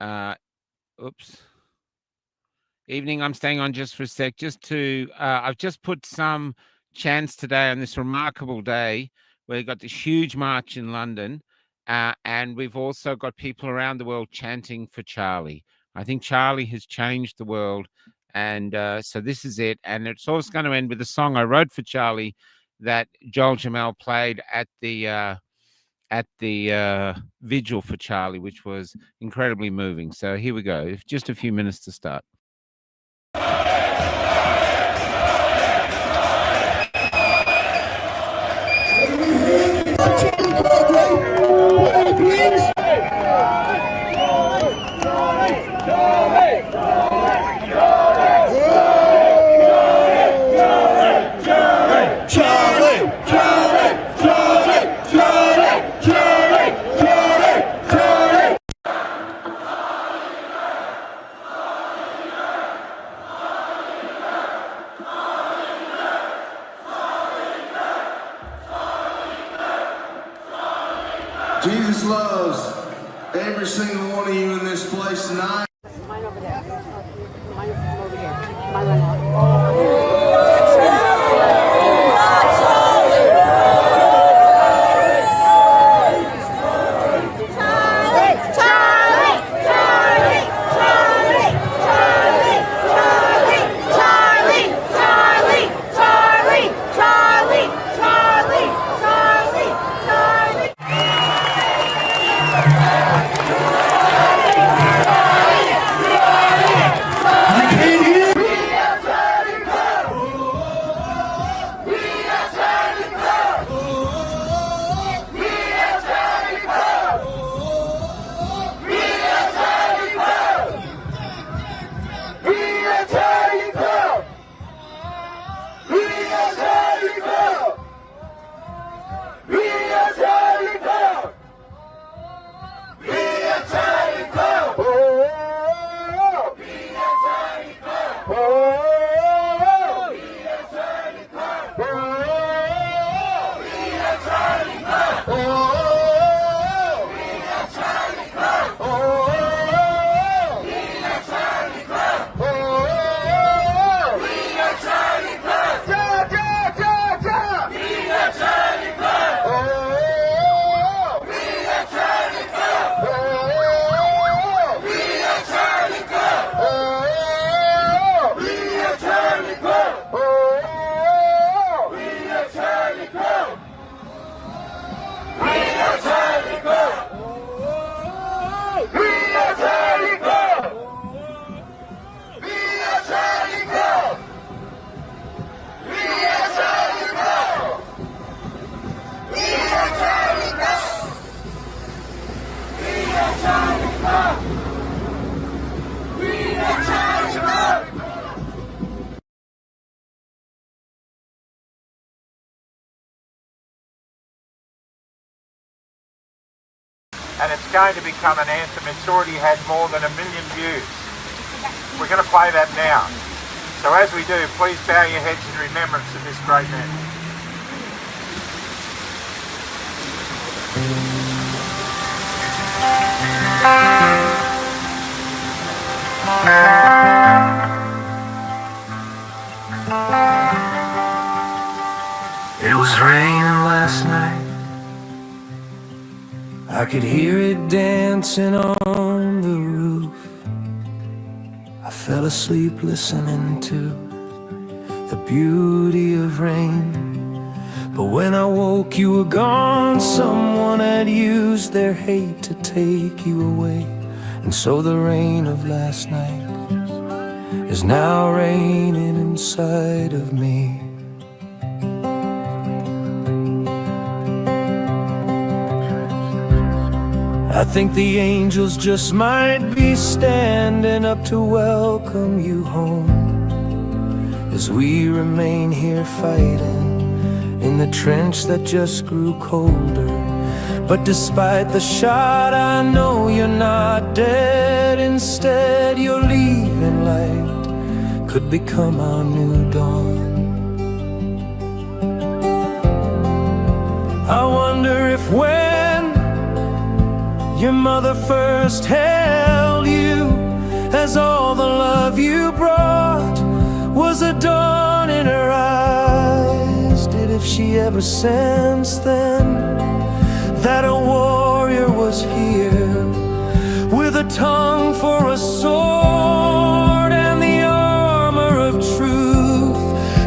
Uh, oops. Evening. I'm staying on just for a sec, just to. I've just put some chants today on this remarkable day where we got this huge march in London, and we've also got people around the world chanting for Charlie. I think Charlie has changed the world, and so this is it. And it's also going to end with a song I wrote for Charlie that Joel Jamel played at the vigil for Charlie, which was incredibly moving. So here we go. Just a few minutes to start. Jesus loves every single one of you in this place tonight. Mine over there. Mine over here. Mine right now. And it's going to become an anthem. It's already had more than 1 million views. We're going to play that now. So as we do, please bow your heads in remembrance of this great man. It was raining last night. I could hear it dancing on the roof. I fell asleep listening to the beauty of rain. But when I woke, you were gone. Someone had used their hate to take you away. And so the rain of last night is now raining inside of me. I think the angels just might be standing up to welcome you home, as we remain here fighting in the trench that just grew colder. But despite the shot, I know you're not dead. Instead, you're leaving light could become our new dawn. I wonder if when your mother first held held you as all the love you brought was a dawn in her eyes. Did if she ever sensed then that a warrior was here with a tongue for a sword and the armor of truth?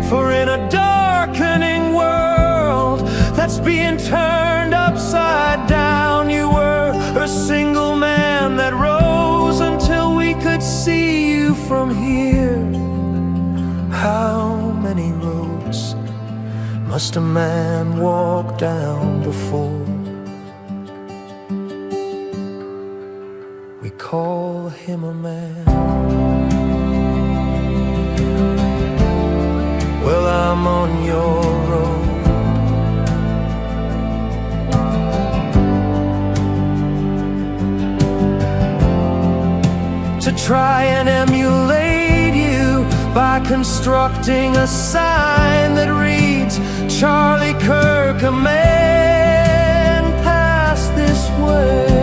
For in a darkening world that's being turned upside down, you were a single man that rose until we could see you from here. How many roads must a man walk down before we call him a man? Well, I'm on your road, to try and emulate you by constructing a sign that reads Charlie Kirk, a man passed this way.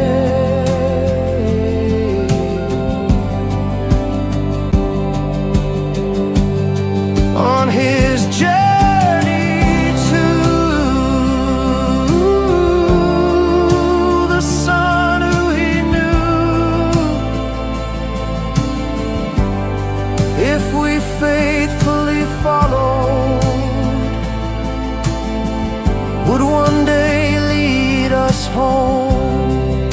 On his journey to the son who he knew, if we faithfully followed, would one day lead us home.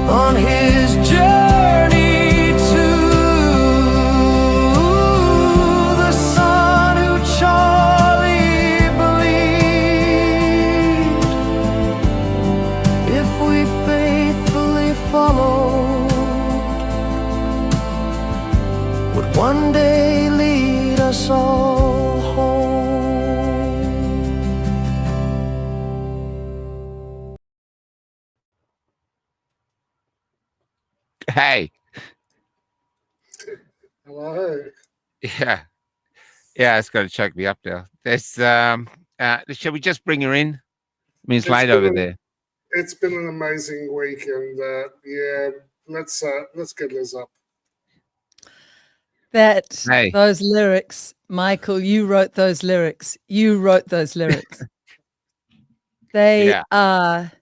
On his journey to the son who Charlie believed, if we faithfully followed, would one day lead us all home. Hey, Hello. yeah, it's got to choke me up now. There's shall we just bring her in? I mean, it's late over there. It's been an amazing week, and yeah, let's get Liz up. Those lyrics, Michael, you wrote those lyrics. They are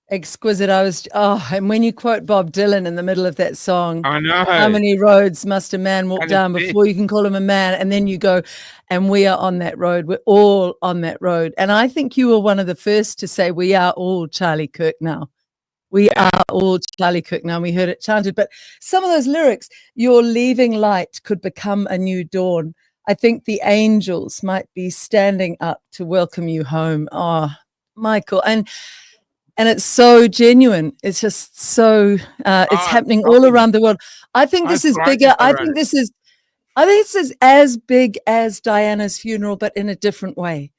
exquisite. And when you quote Bob Dylan in the middle of that song, I know. how many roads must a man walk down before you can call him a man? And then you go, and we are on that road. We're all on that road. And I think you were one of the first to say, we are all Charlie Kirk now. We are all Charlie Kirk now. We heard it chanted. But some of those lyrics, your leaving light could become a new dawn. I think the angels might be standing up to welcome you home. Oh, Michael. And it's so genuine. It's just so, it's happening all around the world. I think this is bigger. I think this is as big as Diana's funeral, but in a different way.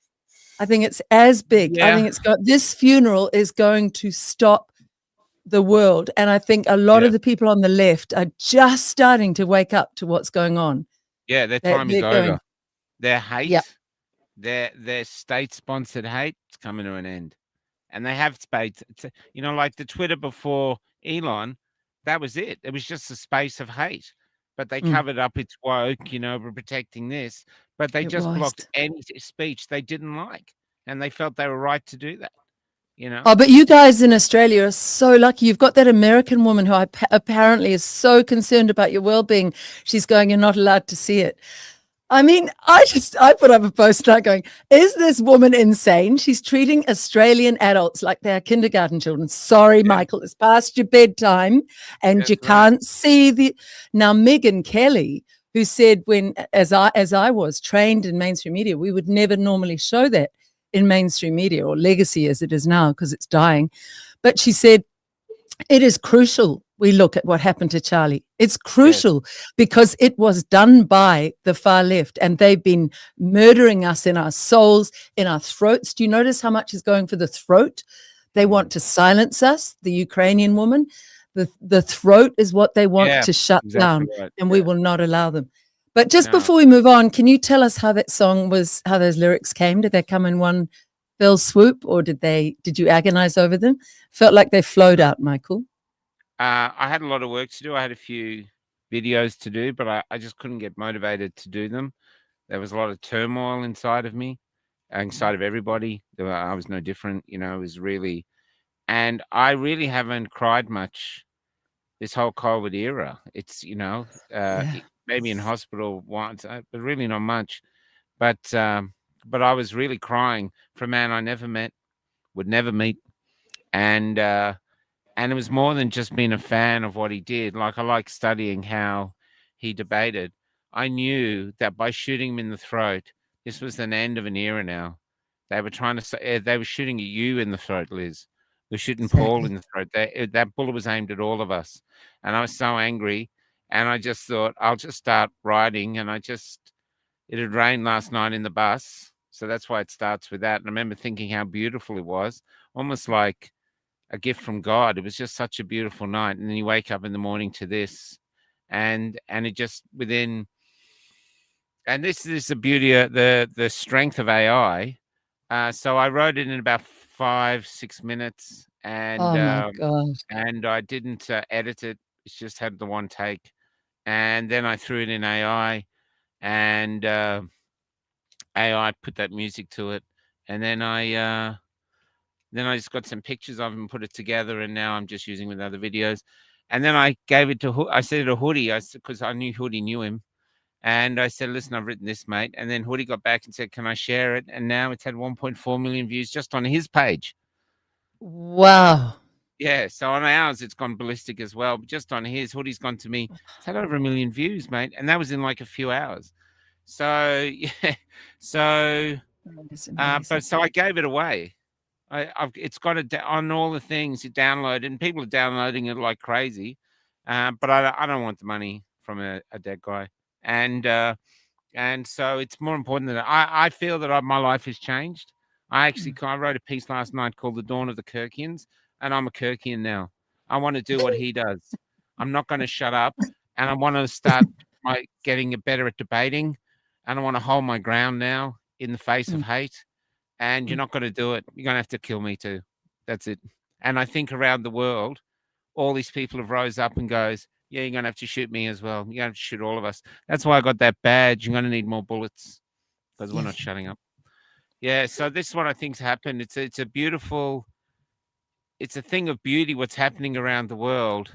I think it's as big. Yeah. I think this funeral is going to stop the world. And I think a lot of the people on the left are just starting to wake up to what's going on. Yeah, their time is over. Their hate, their state-sponsored hate is coming to an end. And they have space, like the Twitter before Elon, that was it. It was just a space of hate. But they covered up its woke, we're protecting this. But they just blocked any speech they didn't like. And they felt they were right to do that, Oh, but you guys in Australia are so lucky. You've got that American woman who apparently is so concerned about your well-being. She's going, you're not allowed to see it. I mean, I put up a post like going, is this woman insane? She's treating Australian adults like they're kindergarten children. Sorry, Michael, it's past your bedtime and you can't see Now, Megyn Kelly, who said as I was trained in mainstream media, we would never normally show that in mainstream media, or legacy as it is now, because it's dying. But she said, it is crucial we look at what happened to Charlie. It's crucial because it was done by the far left, and they've been murdering us in our souls, in our throats. Do you notice how much is going for the throat? They want to silence us, the Ukrainian woman. The throat is what they want to shut down, and we will not allow them. But just before we move on, can you tell us how that song was, how those lyrics came? Did they come in one fell swoop, or did you agonize over them? Felt like they flowed out, Michael. I had a lot of work to do. I had a few videos to do, but I just couldn't get motivated to do them. There was a lot of turmoil inside of me, inside of everybody. I was no different, you know. It was really, and I really haven't cried much this whole COVID era. It's, you know, maybe in hospital once, but really not much. But I was really crying for a man I never met, would never meet, and it was more than just being a fan of what he did. Like, I like studying how he debated. I knew that by shooting him in the throat, this was an end of an era now. They were trying to say, they were shooting at you in the throat, Liz. They were shooting Paul in the throat. That bullet was aimed at all of us. And I was so angry. And I just thought, I'll just start writing. And it had rained last night in the bus. So that's why it starts with that. And I remember thinking how beautiful it was, almost like a gift from God. It was just such a beautiful night. And then you wake up in the morning to this, and it just within, and this is the beauty of the strength of AI. So I wrote it in about 5-6 minutes, and Oh my God. and I didn't edit it. It's just had the one take, and then I threw it in AI, and AI put that music to it, and then I just got some pictures of him and put it together, and now I'm just using with other videos. And then I gave it to, I said to Hoodie, because I knew Hoodie knew him. And I said, listen, I've written this, mate. And then Hoodie got back and said, can I share it? And now it's had 1.4 million views just on his page. Wow. Yeah, so on ours, it's gone ballistic as well. But just on his, Hoodie's gone to me, it's had over 1 million views, mate. And that was in like a few hours. So, yeah. So, but so I gave it away. It's got it on all the things you download, and people are downloading it like crazy. But I don't want the money from a dead guy, and so it's more important that I feel that my life has changed. I wrote a piece last night called "The Dawn of the Kirkians," and I'm a Kirkian now. I want to do what he does. I'm not going to shut up, and I want to start getting better at debating, and I want to hold my ground now in the face of hate. And you're not going to do it. You're going to have to kill me too. That's it. And I think around the world, all these people have rose up and goes, yeah, you're going to have to shoot me as well. You're going to have to shoot all of us. That's why I got that badge. You're going to need more bullets because we're not shutting up. Yeah, so this is what I think's happened. It's a beautiful, it's a thing of beauty what's happening around the world.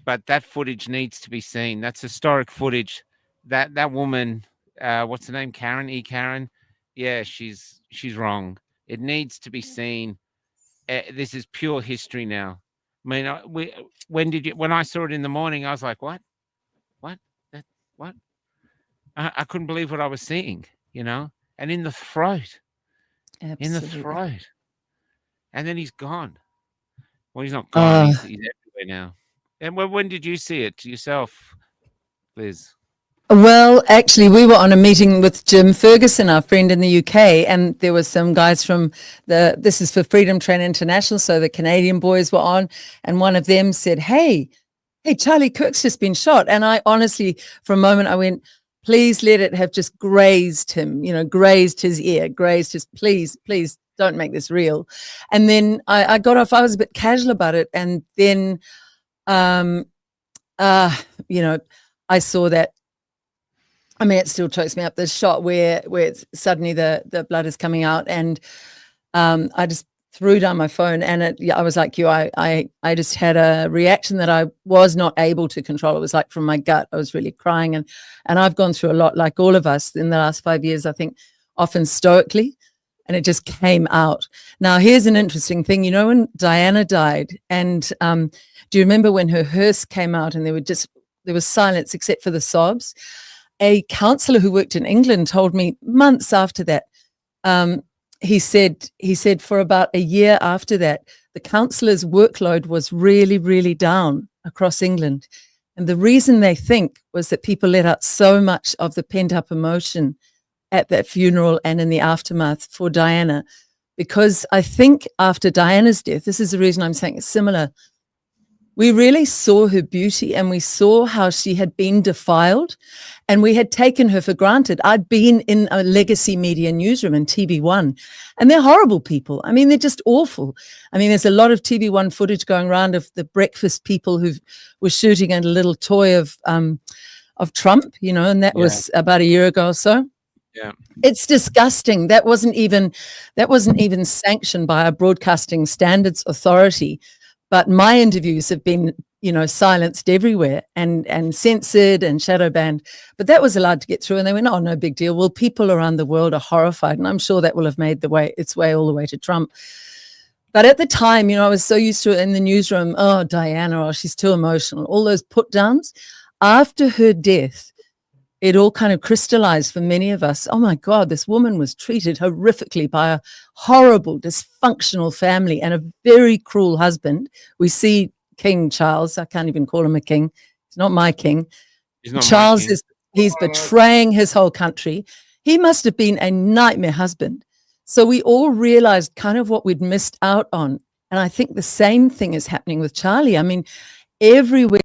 But that footage needs to be seen. That's historic footage. That woman, what's her name? Karen? Yeah, she's wrong. It needs to be seen. This is pure history now. I mean, when I saw it in the morning, I was like, what? What? I couldn't believe what I was seeing, you know? And in the throat. Absolutely. In the throat. And then he's gone. Well, he's not gone. He's everywhere now. And when did you see it yourself, Liz? Well, actually, we were on a meeting with Jim Ferguson, our friend in the UK, and there were some guys from this is for Freedom Train International, so the Canadian boys were on, and one of them said, hey, Charlie Kirk's just been shot. And I honestly, for a moment, I went, please let it have just grazed him, grazed his ear, grazed his, please don't make this real. And then I got off, I was a bit casual about it, and then, I saw that. I mean, it still chokes me up. The shot where it's suddenly the blood is coming out, and I just threw down my phone, and I was like you. I just had a reaction that I was not able to control. It was like from my gut. I was really crying, and I've gone through a lot, like all of us in the last 5 years. I think often stoically, and it just came out. Now, here's an interesting thing. You know, when Diana died, and do you remember when her hearse came out, and there was silence except for the sobs? A counsellor who worked in England told me months after that, he said for about a year after that, the counsellor's workload was really, really down across England. And the reason they think was that people let out so much of the pent-up emotion at that funeral and in the aftermath for Diana. Because I think after Diana's death, this is the reason I'm saying it's similar, We really saw her beauty, and we saw how she had been defiled, and we had taken her for granted. I'd been in a legacy media newsroom in TV1, and they're horrible people. I mean, they're just awful. I mean, there's a lot of TV1 footage going around of the breakfast people who were shooting at a little toy of Trump, you know, and that was about a year ago or so. Yeah. It's disgusting. That wasn't even sanctioned by a broadcasting standards authority. But my interviews have been, you know, silenced everywhere and censored and shadow banned. But that was allowed to get through, and they went, "Oh, no big deal." Well, people around the world are horrified, and I'm sure that will have made its way all the way to Trump. But at the time, you know, I was so used to it in the newsroom. Oh, Diana, she's too emotional. All those put downs. After her death, it all kind of crystallized for many of us. Oh my God, this woman was treated horrifically by a horrible, dysfunctional family and a very cruel husband. We see King Charles. I can't even call him a king. He's not my king. He's not Charles my king. he's betraying his whole country. He must have been a nightmare husband. So we all realized kind of what we'd missed out on. And I think the same thing is happening with Charlie. I mean, everywhere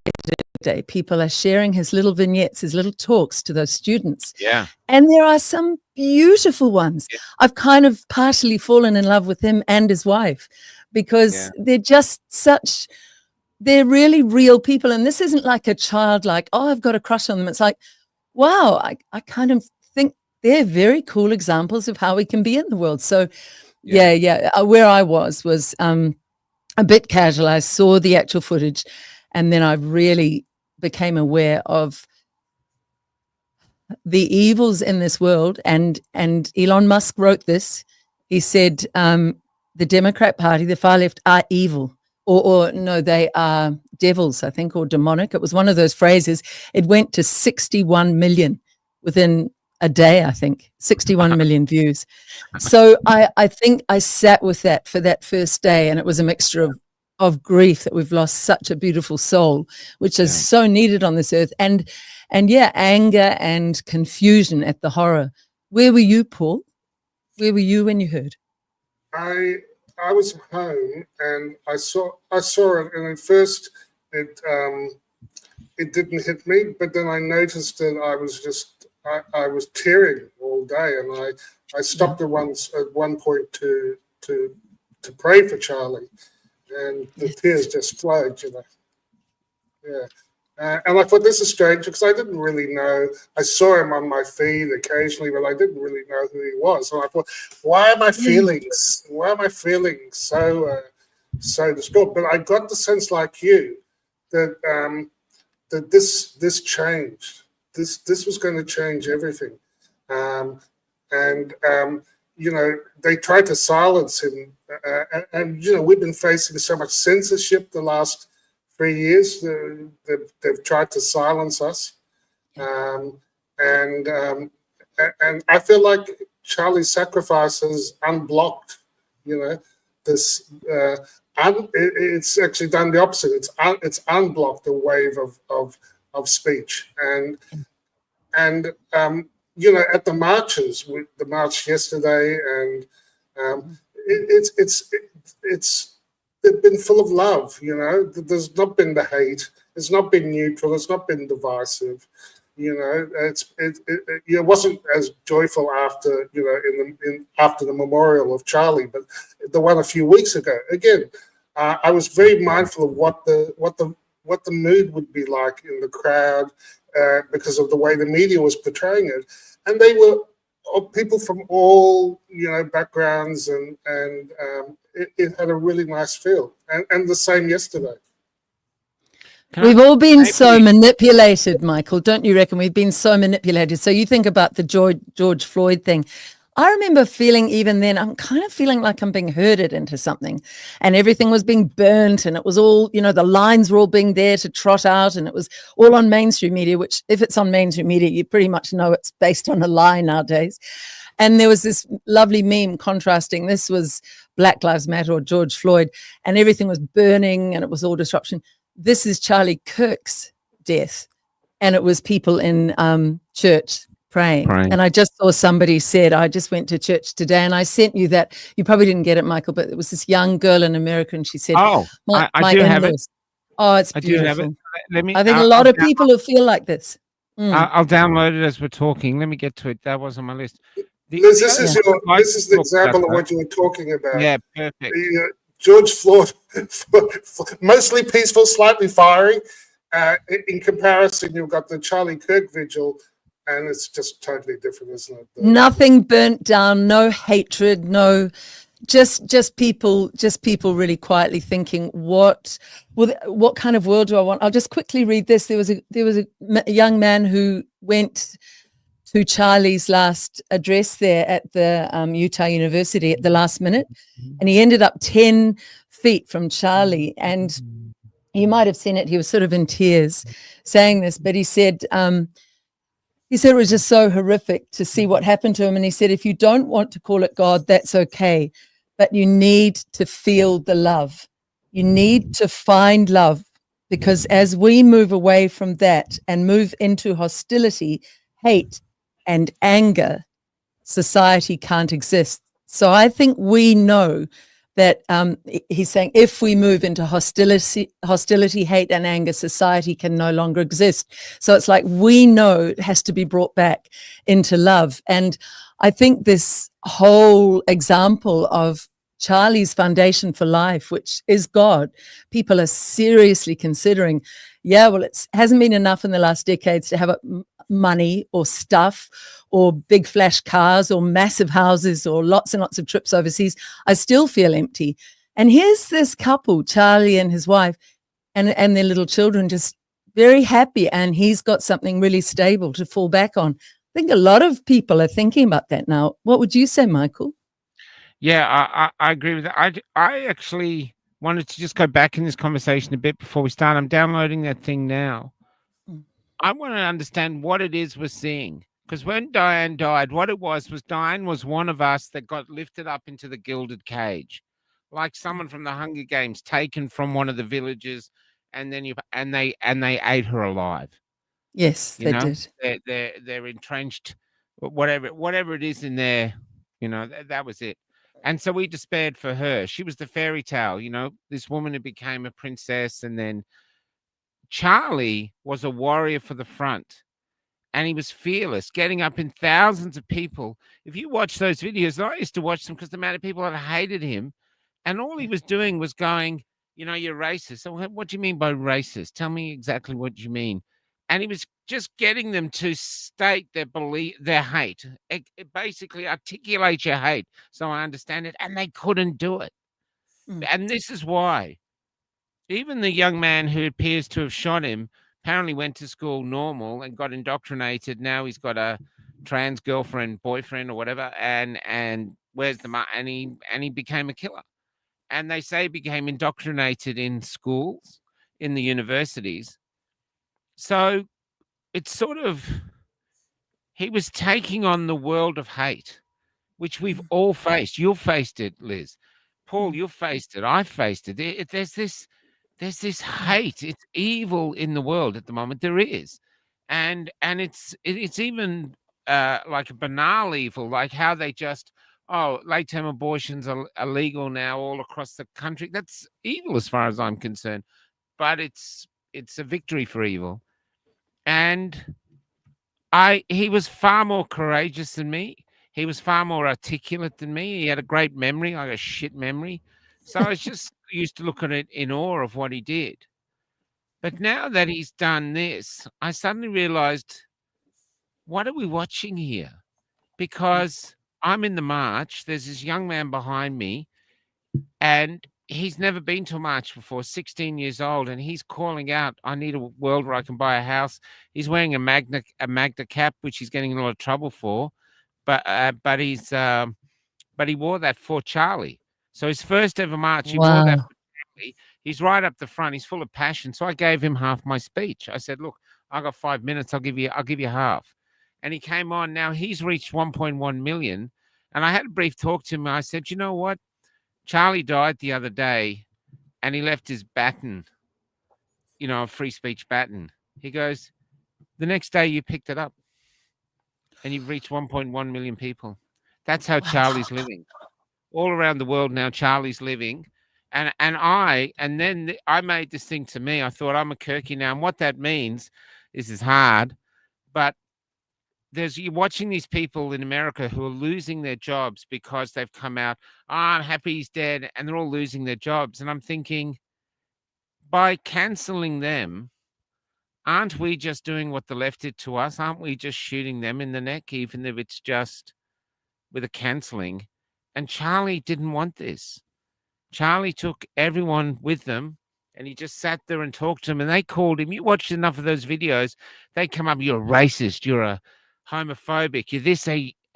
today, people are sharing his little vignettes, his little talks to those students. Yeah. And there are some beautiful ones. Yeah. I've kind of partially fallen in love with him and his wife because they're just they're really real people. And this isn't like a child, like, oh, I've got a crush on them. It's like, wow, I kind of think they're very cool examples of how we can be in the world. So where I was a bit casual. I saw the actual footage, and then I really became aware of the evils in this world. And Elon Musk wrote this. He said the Democrat Party, the far left, are evil. Or no, they are devils, I think, or demonic. It was one of those phrases. It went to 61 million within a day, I think, 61 million views. So I think I sat with that for that first day, and it was a mixture of grief that we've lost such a beautiful soul, which is so needed on this earth, and anger and confusion at the horror. Where were you, Paul? Where were you when you heard? I was home and I saw it, and at first it didn't hit me, but then I noticed that I was tearing all day, and I stopped at one point to pray for Charlie, and the tears just flowed, you know. Yeah. And I thought, this is strange, because I didn't really know. I saw him on my feed occasionally, but I didn't really know who he was. And I thought, why am I feeling so distraught? But I got the sense, like you, that this changed. This was going to change everything. You know, they tried to silence him, and you know, we've been facing so much censorship the last 3 years. They've tried to silence us, and I feel like Charlie's sacrifice has unblocked, you know, this. It's actually done the opposite. It's unblocked a wave of speech, and you know, at the marches, the march yesterday, and they've been full of love, you know. There's not been the hate. It's not been neutral. It's not been divisive. You know, it wasn't as joyful after, you know, after the memorial of Charlie, but the one a few weeks ago. Again, I was very mindful of what the mood would be like in the crowd, because of the way the media was portraying it, and they were people from all, you know, backgrounds, and it had a really nice feel, and the same yesterday. We've all been so manipulated, Michael, don't you reckon? We've been so manipulated. So you think about the George Floyd thing. I remember feeling, even then, I'm kind of feeling like I'm being herded into something, and everything was being burnt, and it was all, you know, the lines were all being there to trot out, and it was all on mainstream media, which if it's on mainstream media, you pretty much know it's based on a lie nowadays. And there was this lovely meme contrasting. This was Black Lives Matter or George Floyd, and everything was burning and it was all disruption. This is Charlie Kirk's death, and it was people in church praying. And I just saw somebody said, I just went to church today, and I sent you that. You probably didn't get it, Michael, but it was this young girl in America, and she said, I do have it. Oh, it's I do have it. beautiful. Let me. I think a lot of people who feel like this. I'll download it as we're talking. Let me get to it. That was on my list. Liz, The this other is one I'd like this to is the talk about, example of though- what you were talking about. Yeah, perfect. George Floyd, mostly peaceful, slightly fiery. In comparison, you've got the Charlie Kirk vigil, and it's just totally different, isn't it? Nothing burnt down, no hatred, no, just people really quietly thinking, what kind of world do I want? I'll just quickly read this. There was a young man who went to Charlie's last address there at the Utah University at the last minute, and he ended up 10 feet from Charlie. And you might have seen it. He was sort of in tears saying this, but he said it was just so horrific to see what happened to him. And he said, if you don't want to call it God, that's okay, but you need to feel the love. You need to find love, because as we move away from that and move into hostility, hate, and anger, society can't exist. So I think we know that he's saying if we move into hostility, hate, and anger, society can no longer exist. So it's like we know it has to be brought back into love. And I think this whole example of Charlie's foundation for life, which is God, people are seriously considering, well, it hasn't been enough in the last decades to have money or stuff or big flash cars or massive houses or lots and lots of trips overseas. I still feel empty. And here's this couple, Charlie and his wife, and their little children, just very happy. And he's got something really stable to fall back on. I think a lot of people are thinking about that now. What would you say, Michael? Yeah, I agree with that. I actually wanted to just go back in this conversation a bit before we start. I'm downloading that thing now. I want to understand what it is we're seeing. Because when Diane died, what it was Diane was one of us that got lifted up into the gilded cage, like someone from the Hunger Games taken from one of the villages, and then they ate her alive. Yes, they did. They're entrenched, whatever it is in there. That was it. And so we despaired for her. She was the fairy tale. This woman who became a princess, and then Charlie was a warrior for the front. And he was fearless, getting up in thousands of people. If you watch those videos, and I used to watch them because the amount of people that hated him, and all he was doing was going, you're racist. So what do you mean by racist? Tell me exactly what you mean. And he was just getting them to state their hate. It basically articulate your hate, so I understand it. And they couldn't do it. And this is why. Even the young man who appears to have shot him apparently went to school normal and got indoctrinated. Now he's got a trans girlfriend, boyfriend, or whatever, and where's the and he became a killer. And they say he became indoctrinated in schools, in the universities. So it's sort of, he was taking on the world of hate, which we've all faced. You've faced it, Liz. Paul, you've faced it. I've faced it. There's this hate. It's evil in the world at the moment. There is. And it's even like a banal evil, like how they just, late-term abortions are illegal now all across the country. That's evil as far as I'm concerned. But it's a victory for evil. And he was far more courageous than me. He was far more articulate than me. He had a great memory, like a shit memory. So I was just used to look at it in awe of what he did. But now that he's done this, I suddenly realized, what are we watching here? Because I'm in the march. There's this young man behind me, and he's never been to a march before, 16 years old, and he's calling out, I need a world where I can buy a house. He's wearing a Magna cap, which he's getting in a lot of trouble for. But he wore that for Charlie. So his first ever march, he wore that for Charlie. He's right up the front. He's full of passion. So I gave him half my speech. I said, look, I got 5 minutes. I'll give you half. And he came on. Now he's reached 1.1 million. And I had a brief talk to him. I said, you know what? Charlie died the other day and he left his baton, a free speech baton. He goes, the next day you picked it up and you've reached 1.1 million people. That's how Charlie's living. All around the world now, Charlie's living. And then I made this thing to me. I thought I'm a Kirky now, and what that means is hard, but you're watching these people in America who are losing their jobs because they've come out, oh, I'm happy he's dead, and they're all losing their jobs. And I'm thinking, by canceling them, aren't we just doing what the left did to us? Aren't we just shooting them in the neck, even if it's just with a cancelling? And Charlie didn't want this. Charlie took everyone with them, and he just sat there and talked to them, and they called him. You watched enough of those videos, they come up, you're a racist, you're a homophobic, you're this,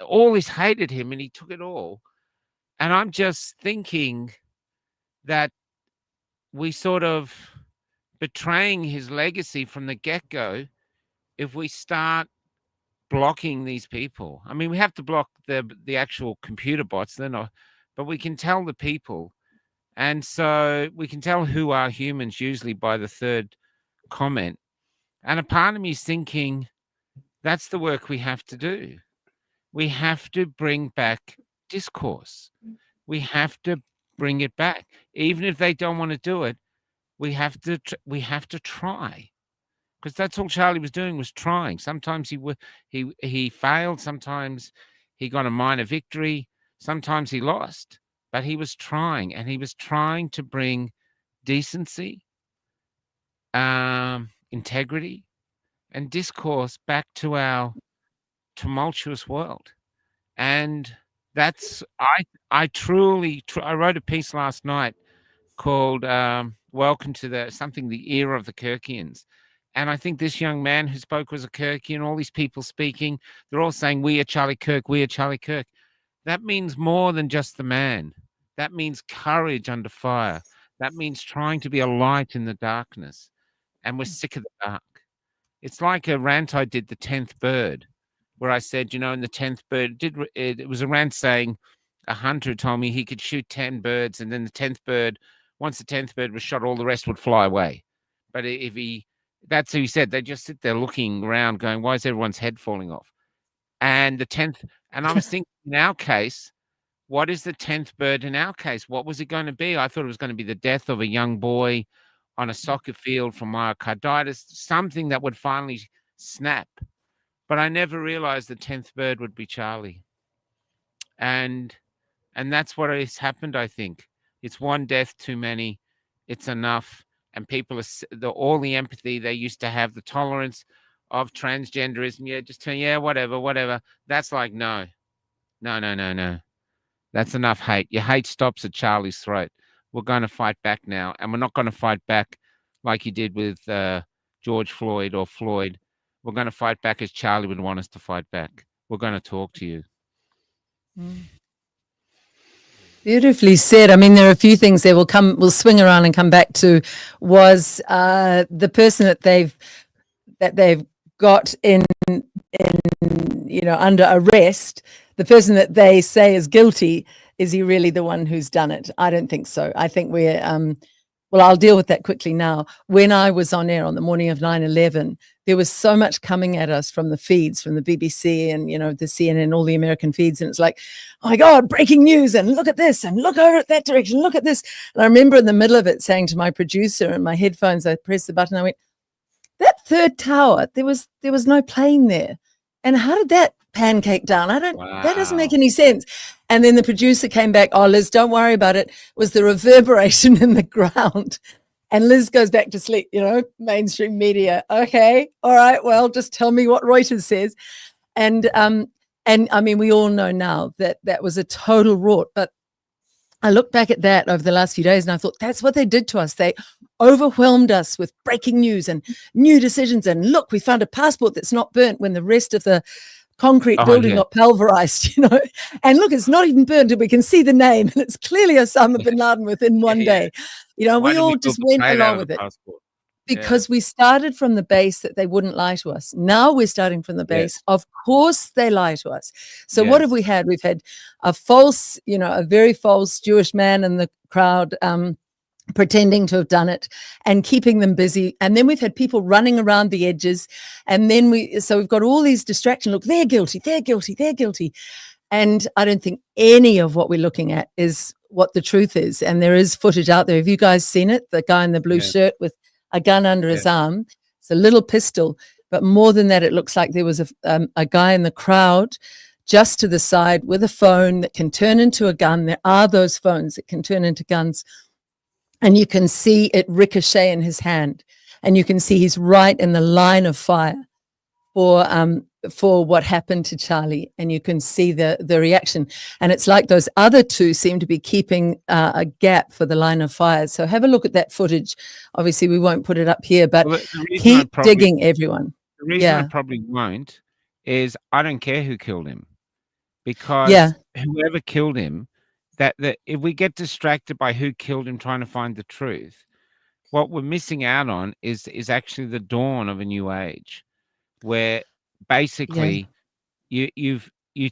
all this hated him, and he took it all. And I'm just thinking that we sort of betraying his legacy from the get-go if we start blocking these people. I mean, we have to block the actual computer bots, they're not, but we can tell the people. And so we can tell who are humans usually by the third comment. And a part of me is thinking that's the work we have to do. We have to bring back discourse. We have to bring it back. Even if they don't want to do it, we have to try. Because that's all Charlie was doing, was trying. Sometimes he failed. Sometimes he got a minor victory. Sometimes he lost. But he was trying, and he was trying to bring decency, integrity, and discourse back to our tumultuous world. And that's, I wrote a piece last night called Welcome to the Era of the Kirkians. And I think this young man who spoke was a Kirkian, all these people speaking, they're all saying, we are Charlie Kirk, we are Charlie Kirk. That means more than just the man. That means courage under fire. That means trying to be a light in the darkness. And we're sick of the dark. It's like a rant I did, the 10th bird, where I said, in the 10th bird, it was a rant saying a hunter told me he could shoot 10 birds, and then the 10th bird, once the 10th bird was shot, all the rest would fly away. But that's who he said, they just sit there looking around going, why is everyone's head falling off? And the 10th, and I was thinking, in our case, what is the 10th bird in our case? What was it going to be? I thought it was going to be the death of a young boy on a soccer field from myocarditis, something that would finally snap. But I never realized the 10th bird would be Charlie. And that's what has happened, I think. It's one death too many. It's enough. And people are all the empathy they used to have, the tolerance of transgenderism. Whatever. That's like, no. That's enough hate. Your hate stops at Charlie's throat. We're going to fight back now. And we're not going to fight back like you did with George Floyd or Floyd. We're going to fight back as Charlie would want us to fight back. We're going to talk to you. Beautifully said. I mean, there are a few things there we'll swing around and come back to. Was the person that they've got in under arrest, the person that they say is guilty, is he really the one who's done it? I don't think so. I think we're I'll deal with that quickly now. When I was on air on the morning of 9/11, there was so much coming at us from the feeds, from the BBC and, the CNN, all the American feeds. And it's like, oh my God, breaking news, and look at this, and look over at that direction, look at this. And I remember in the middle of it saying to my producer in my headphones, I pressed the button, I went, that third tower, there was no plane there. And how did that pancake down? That doesn't make any sense. And then the producer came back, oh, Liz, don't worry about it. It was the reverberation in the ground. And Liz goes back to sleep, mainstream media. Okay, all right, well, just tell me what Reuters says. And I mean, we all know now that was a total rort. But I look back at that over the last few days and I thought, that's what they did to us. They overwhelmed us with breaking news and new decisions. And look, we found a passport that's not burnt when the rest of the concrete building got pulverized, and look, it's not even burnt and we can see the name, and it's clearly Osama bin Laden within one day. We all just went along with it because we started from the base that they wouldn't lie to us. Now we're starting from the base. Of course they lie to us. So what have we had? We've had a false, a very false Jewish man in the crowd, pretending to have done it and keeping them busy. And then we've had people running around the edges. And then we've got all these distractions. Look, they're guilty. And I don't think any of what we're looking at is what the truth is. And there is footage out there. Have you guys seen it? The guy in the blue shirt with a gun under his arm. It's a little pistol. But more than that, it looks like there was a guy in the crowd just to the side with a phone that can turn into a gun. There are those phones that can turn into guns. And you can see it ricochet in his hand. And you can see he's right in the line of fire for what happened to Charlie. And you can see the reaction. And it's like those other two seem to be keeping a gap for the line of fire. So have a look at that footage. Obviously, we won't put it up here, but keep digging, everyone. The reason I probably won't is I don't care who killed him, because whoever killed him, that if we get distracted by who killed him trying to find the truth, what we're missing out on is actually the dawn of a new age, where basically you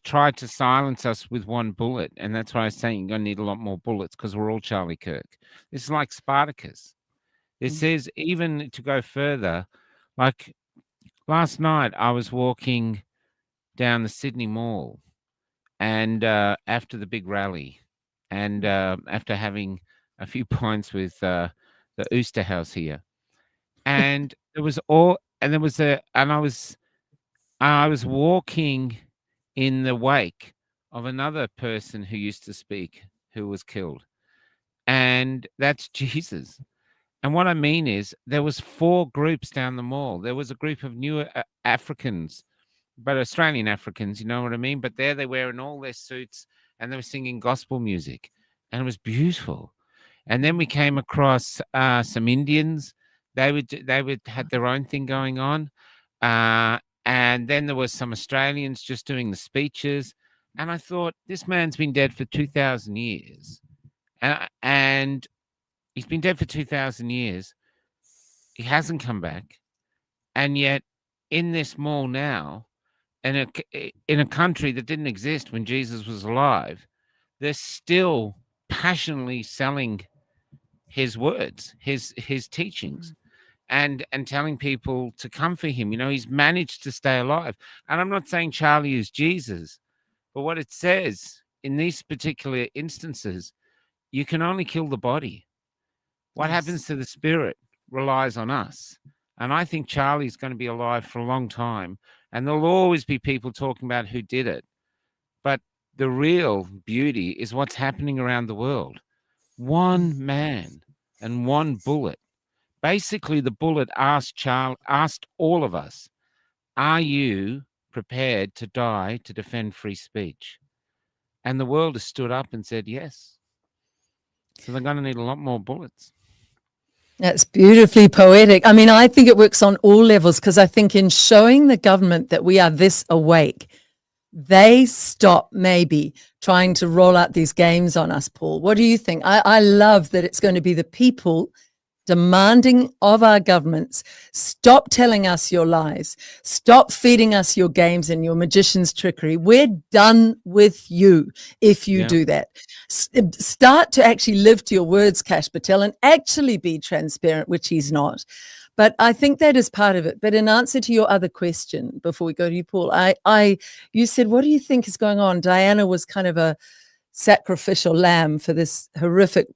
tried to silence us with one bullet, and that's why I was saying you're going to need a lot more bullets, because we're all Charlie Kirk. This is like Spartacus. This is, even to go further, like last night I was walking down the Sydney Mall, and after the big rally, and after having a few pints with the Oost house here, and I was walking in the wake of another person who used to speak, who was killed, and that's Jesus. And what I mean is, there was 4 groups down the mall. There was a group of new Africans, but Australian Africans, you know what I mean? But there they were in all their suits, and they were singing gospel music, and it was beautiful. And then we came across some Indians. They had their own thing going on. And then there was some Australians just doing the speeches. And I thought, this man's been dead for 2,000 years. And he's been dead for 2,000 years. He hasn't come back. And yet, in this mall now, in a country that didn't exist when Jesus was alive, they're still passionately selling his words, his teachings, and telling people to come for him. You know, he's managed to stay alive. And I'm not saying Charlie is Jesus, but what it says in these particular instances, you can only kill the body. What happens to the spirit relies on us. And I think Charlie's going to be alive for a long time. And there'll always be people talking about who did it. But the real beauty is what's happening around the world. One man and one bullet. Basically, the bullet asked all of us, are you prepared to die to defend free speech? And the world has stood up and said yes. So they're going to need a lot more bullets. That's beautifully poetic. I mean, I think it works on all levels, because I think in showing the government that we are this awake, they stop maybe trying to roll out these games on us, Paul. What do you think? I love that it's going to be the people demanding of our governments, stop telling us your lies, stop feeding us your games and your magician's trickery. We're done with you if you do that. Start to actually live to your words, Kash Patel, and actually be transparent, which he's not. But I think that is part of it. But in answer to your other question, before we go to you, Paul, you said, what do you think is going on? Diana was kind of a sacrificial lamb for this horrific,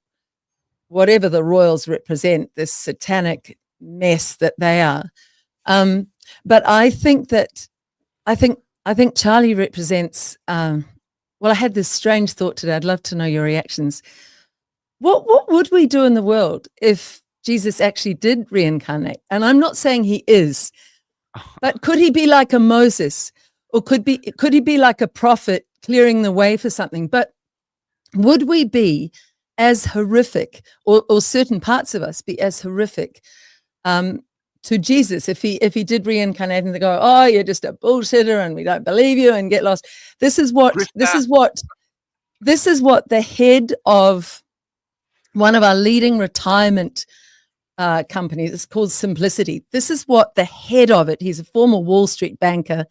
whatever the royals represent, this satanic mess that they are. But I think Charlie represents, well, I had this strange thought today. I'd love to know your reactions. What would we do in the world if Jesus actually did reincarnate? And I'm not saying he is, but could he be like a Moses, or could he be like a prophet clearing the way for something? But would we be as horrific, or certain parts of us be as horrific to Jesus if he did reincarnate, and they go, oh, you're just a bullshitter and we don't believe you, and get lost. This is what the head of one of our leading retirement companies, it's called Simplicity. This is what the head of it, he's a former Wall Street banker,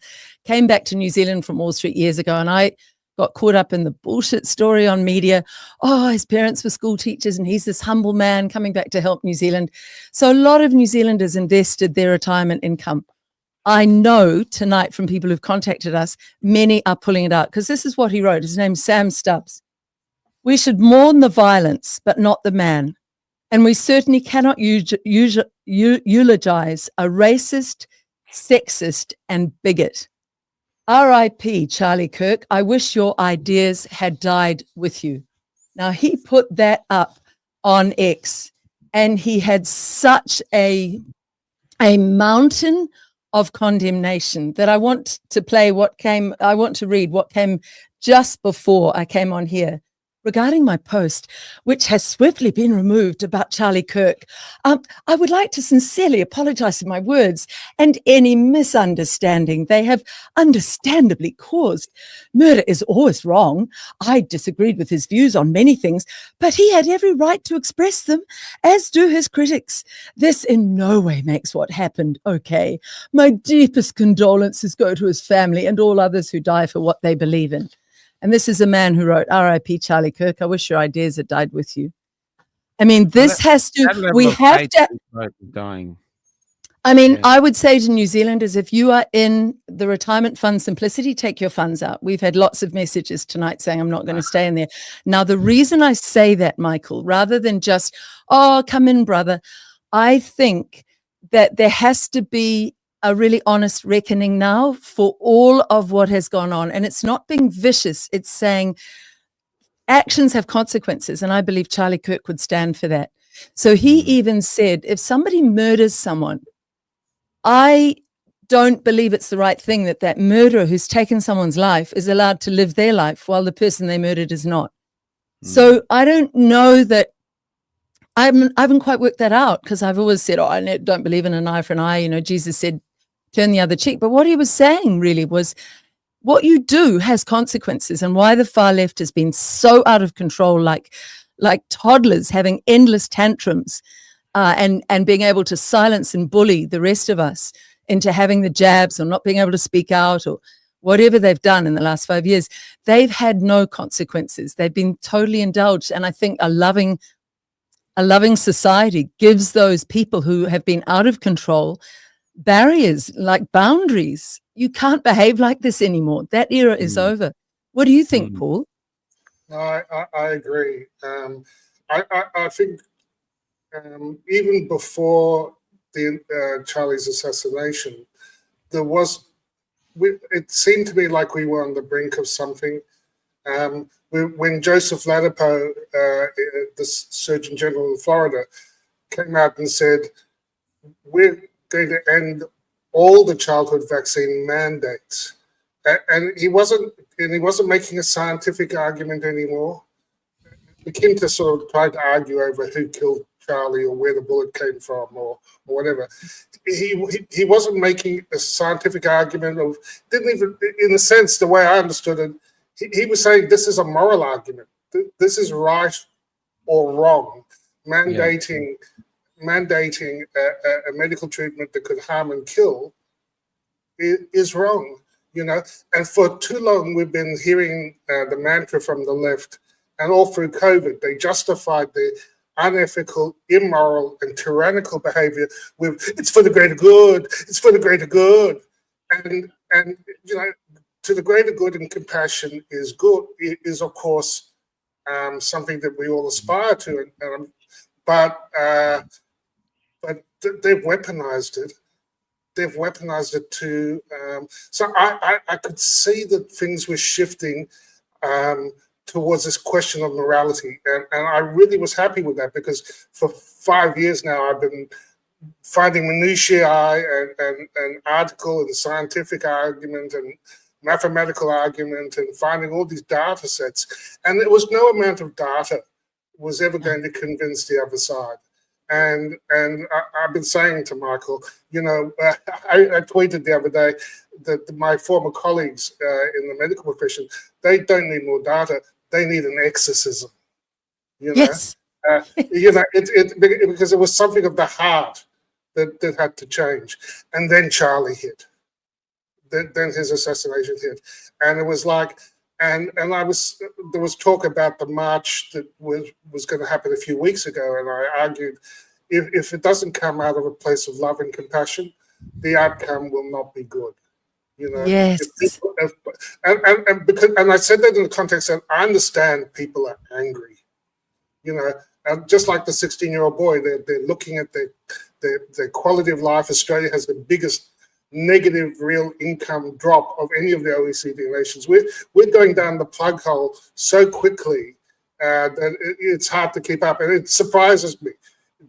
came back to New Zealand from Wall Street years ago, and I got caught up in the bullshit story on media. Oh, his parents were school teachers and he's this humble man coming back to help New Zealand. So a lot of New Zealanders invested their retirement income. I know tonight from people who've contacted us, many are pulling it out, because this is what he wrote. His name's Sam Stubbs. We should mourn the violence, but not the man. And we certainly cannot eulogize a racist, sexist, and bigot. R.I.P. Charlie Kirk. I wish your ideas had died with you. Now, he put that up on X, and he had such a mountain of condemnation that I want to read what came just before I came on here regarding my post, which has swiftly been removed, about Charlie Kirk. I would like to sincerely apologize for my words and any misunderstanding they have understandably caused. Murder is always wrong. I disagreed with his views on many things, but he had every right to express them, as do his critics. This in no way makes what happened okay. My deepest condolences go to his family and all others who die for what they believe in. And this is a man who wrote, R.I.P. Charlie Kirk. I wish your ideas had died with you. I mean, this has to, we have to. Dying. I mean, I would say to New Zealanders, if you are in the retirement fund simplicity, take your funds out. We've had lots of messages tonight saying I'm not going to stay in there. Now, the reason I say that, Michael, rather than just, oh, come in, brother, I think that there has to be a really honest reckoning now for all of what has gone on. And it's not being vicious. It's saying actions have consequences. And I believe Charlie Kirk would stand for that. So he even said, if somebody murders someone, I don't believe it's the right thing that that murderer who's taken someone's life is allowed to live their life while the person they murdered is not. So I don't know that I haven't quite worked that out, because I've always said, oh, I don't believe in an eye for an eye. You know, Jesus said, turn the other cheek. But what he was saying really was what you do has consequences, and why the far left has been so out of control, like toddlers having endless tantrums and being able to silence and bully the rest of us into having the jabs or not being able to speak out or whatever they've done in the last 5 years. They've had no consequences. They've been totally indulged. And I think a loving society gives those people who have been out of control barriers, like boundaries. You can't behave like this anymore. That era is over. What do you think, Paul? No, I agree. I think even before the Charlie's assassination, it seemed to me like we were on the brink of something. When Joseph Ladapo, the Surgeon General in Florida, came out and said, we're going to end all the childhood vaccine mandates, and he wasn't making a scientific argument anymore. He came to sort of try to argue over who killed Charlie or where the bullet came from or whatever. He wasn't making a scientific argument of, didn't even, in a sense, the way I understood it, he was saying this is a moral argument. This is right or wrong. Mandating a medical treatment that could harm and kill is wrong, you know. And for too long, we've been hearing the mantra from the left, and all through COVID, they justified the unethical, immoral, and tyrannical behavior with "it's for the greater good, it's for the greater good," and you know, to the greater good and compassion is good, is of course something that we all aspire to, but they've weaponized it. They've weaponized it too. So I could see that things were shifting towards this question of morality. And I really was happy with that, because for 5 years now, I've been finding minutiae and article and scientific argument and mathematical argument and finding all these data sets. And there was no amount of data was ever going to convince the other side. And I've been saying to Michael, you know, I tweeted the other day that my former colleagues in the medical profession, they don't need more data, they need an exorcism. You know, Yes. You know, because it was something of the heart that had to change. And then Charlie hit. Then his assassination hit, and it was like, and there was talk about the march that was going to happen a few weeks ago, and I argued, if it doesn't come out of a place of love and compassion, the outcome will not be good. You know, Yes. and I said that in the context that I understand people are angry. You know, just like the 16-year-old boy, they're looking at their quality of life. Australia has the biggest negative real income drop of any of the OECD nations. We're going down the plug hole so quickly that it's hard to keep up, and it surprises me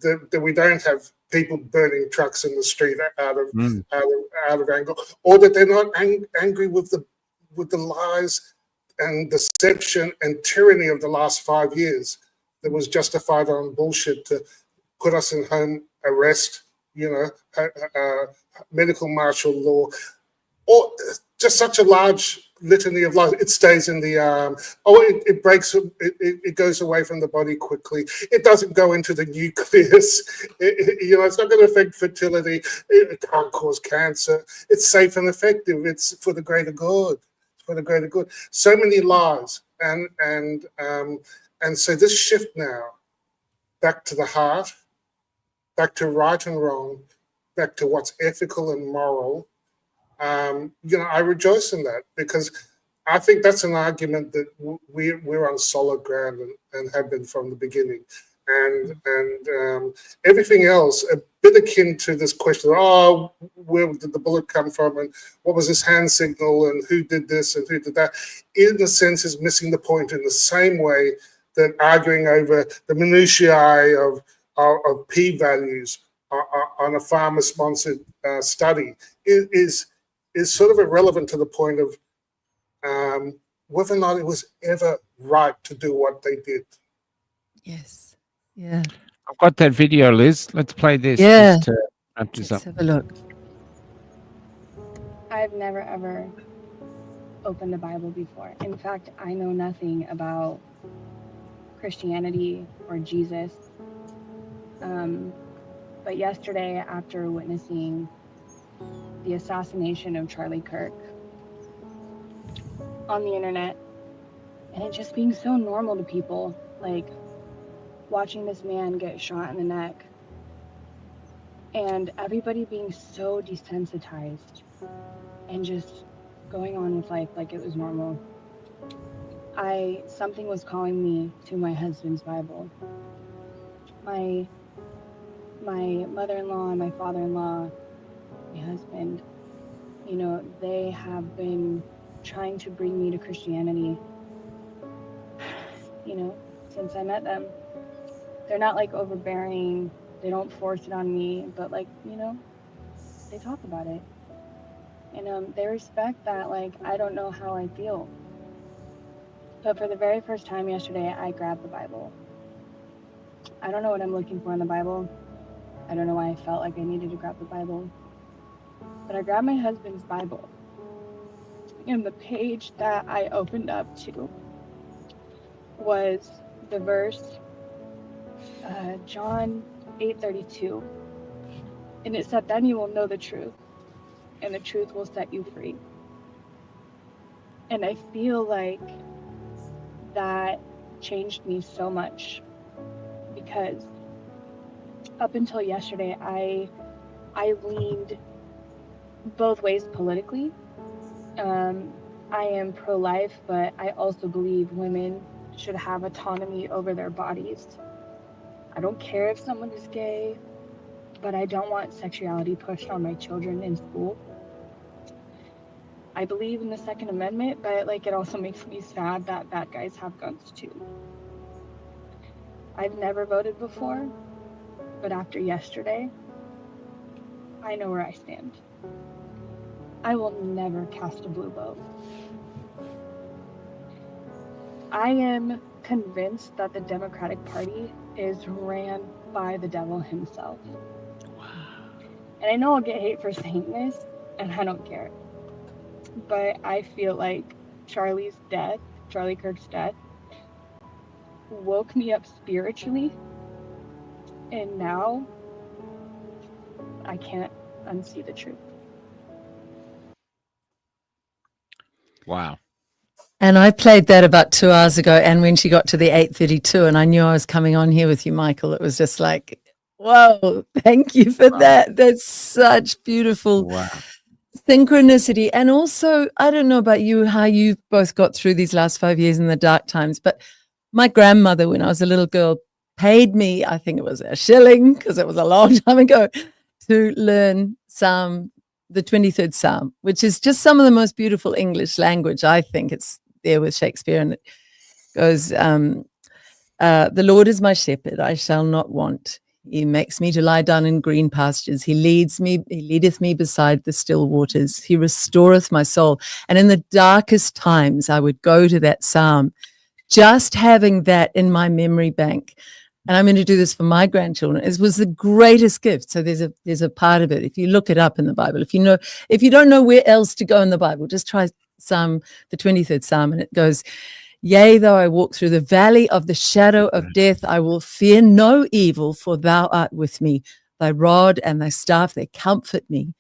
that we don't have people burning trucks in the street out of anger, or that they're not angry with the lies and deception and tyranny of the last 5 years that was justified on bullshit to put us in home arrest, medical martial law, or just such a large litany of lies. It stays in the arm. It breaks. It goes away from the body quickly. It doesn't go into the nucleus. It's not going to affect fertility. It can't cause cancer. It's safe and effective. It's for the greater good. For the greater good. So many lies, and so this shift now, back to the heart, back to right and wrong, back to what's ethical and moral. I rejoice in that, because I think that's an argument that we're on solid ground and have been from the beginning. And everything else, a bit akin to this question, where did the bullet come from, and what was this hand signal, and who did this and who did that, in a sense is missing the point, in the same way that arguing over the minutiae of p-values on a farmer-sponsored study is sort of irrelevant to the point of whether or not it was ever right to do what they did. Yes. Yeah. I've got that video, Liz. Let's play this. Yeah. Just to wrap this Let's up. have a look. I've never ever opened the Bible before. In fact, I know nothing about Christianity or Jesus. But yesterday, after witnessing the assassination of Charlie Kirk on the internet, and it just being so normal to people, like watching this man get shot in the neck, and everybody being so desensitized and just going on with life like it was normal. Something was calling me to my husband's Bible. My mother-in-law and my father-in-law, my husband, they have been trying to bring me to Christianity, since I met them. They're not like overbearing, they don't force it on me, but they talk about it. And they respect that, I don't know how I feel. But for the very first time yesterday, I grabbed the Bible. I don't know what I'm looking for in the Bible. I don't know why I felt like I needed to grab the Bible. But I grabbed my husband's Bible. And the page that I opened up to was the verse, John 8:32. And it said, "Then you will know the truth, and the truth will set you free." And I feel like that changed me so much, because up until yesterday, I leaned both ways politically. I am pro-life, but I also believe women should have autonomy over their bodies. I don't care if someone is gay, but I don't want sexuality pushed on my children in school. I believe in the Second Amendment, but it also makes me sad that bad guys have guns too. I've never voted before, but after yesterday, I know where I stand. I will never cast a blue vote. I am convinced that the Democratic Party is ran by the devil himself. And I know I'll get hate for saying this, and I don't care. But I feel like Charlie Kirk's death, woke me up spiritually, and now I can't unsee the truth. Wow. And I played that about 2 hours ago, and when she got to the 8:32, and I knew I was coming on here with you, Michael, it was just like, whoa, thank you for that. That's such beautiful. Wow. synchronicity. And also, I don't know about you, how you both got through these last 5 years in the dark times, but my grandmother, when I was a little girl, paid me, I think it was a shilling, because it was a long time ago, to learn the 23rd Psalm, which is just some of the most beautiful English language. I think it's there with Shakespeare, and it goes, the Lord is my shepherd, I shall not want. He makes me to lie down in green pastures. He leadeth me beside the still waters. He restoreth my soul. And in the darkest times, I would go to that psalm, just having that in my memory bank. And I'm going to do this for my grandchildren. It was the greatest gift. So there's a part of it. If you look it up in the Bible, if you don't know where else to go in the Bible, just try the 23rd Psalm, and it goes, yea, though I walk through the valley of the shadow of death, I will fear no evil, for thou art with me. Thy rod and thy staff, they comfort me.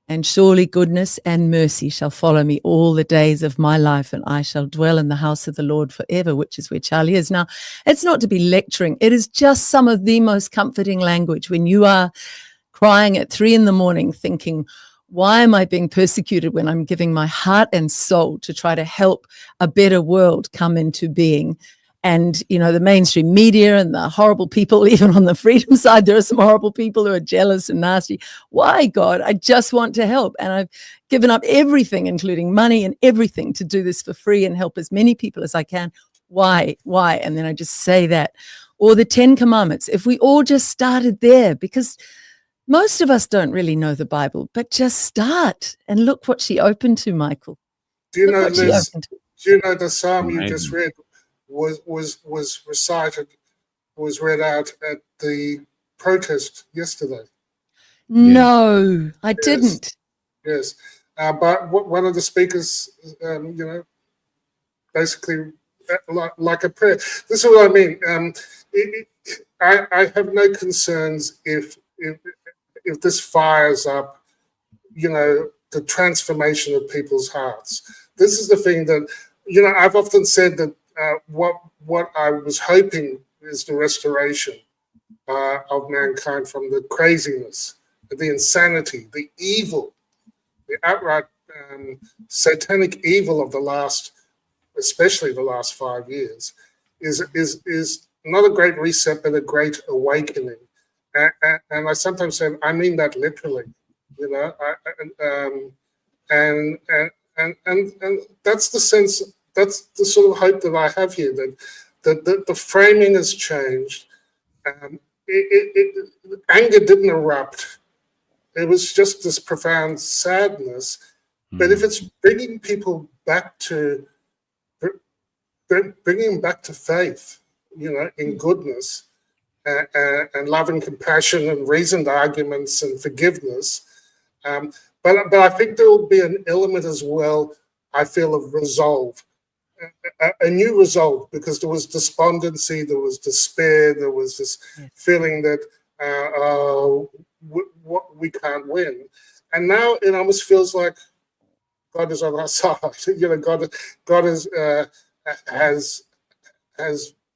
And surely goodness and mercy shall follow me all the days of my life, and I shall dwell in the house of the Lord forever, which is where Charlie is. Now, it's not to be lecturing. It is just some of the most comforting language when you are crying at 3 a.m. thinking, why am I being persecuted when I'm giving my heart and soul to try to help a better world come into being? And, the mainstream media and the horrible people, even on the freedom side, there are some horrible people who are jealous and nasty. Why, God? I just want to help. And I've given up everything, including money and everything, to do this for free and help as many people as I can. Why? And then I just say that. Or the 10 Commandments. If we all just started there, because most of us don't really know the Bible, but just start and look what she opened to, Michael. Do you know, Liz, the psalm you just read was read out at the protest yesterday? No, I didn't. Yes, but one of the speakers, basically like a prayer. This is what I mean. I have no concerns if this fires up, the transformation of people's hearts. This is the thing that, I've often said that what I was hoping is the restoration of mankind from the craziness, the insanity, the evil, the outright satanic evil of especially the last 5 years, is not a great reset, but a great awakening. And I sometimes say, I mean that literally, and that's the sense. That's the sort of hope that I have here, that the framing has changed. Anger didn't erupt. It was just this profound sadness. But if it's bringing people back to faith, in goodness and love and compassion and reasoned arguments and forgiveness, but I think there will be an element as well, I feel, of resolve. A new resolve, because there was despondency, there was despair, there was this feeling that we can't win. And now it almost feels like God is on our side. God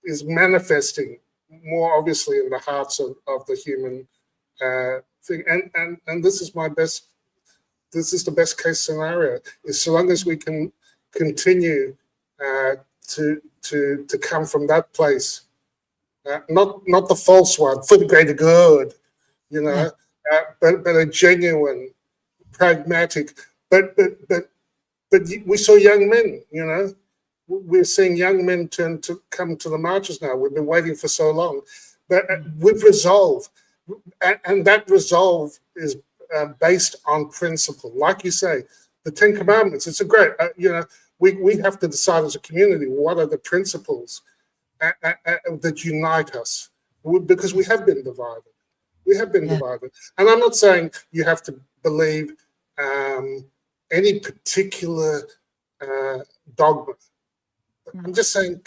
is manifesting more obviously in the hearts of the human thing. And this is the best case scenario. Is so long as we can continue to come from that place, not the false one for the greater good, but a genuine, pragmatic. But we saw young men, we're seeing young men come to the marches now. We've been waiting for so long, but with resolve, and that resolve is based on principle, like you say, the 10 Commandments. It's a great, we have to decide as a community what are the principles that unite us, because we have been divided. We have been divided, and I'm not saying you have to believe any particular dogma. I'm just saying,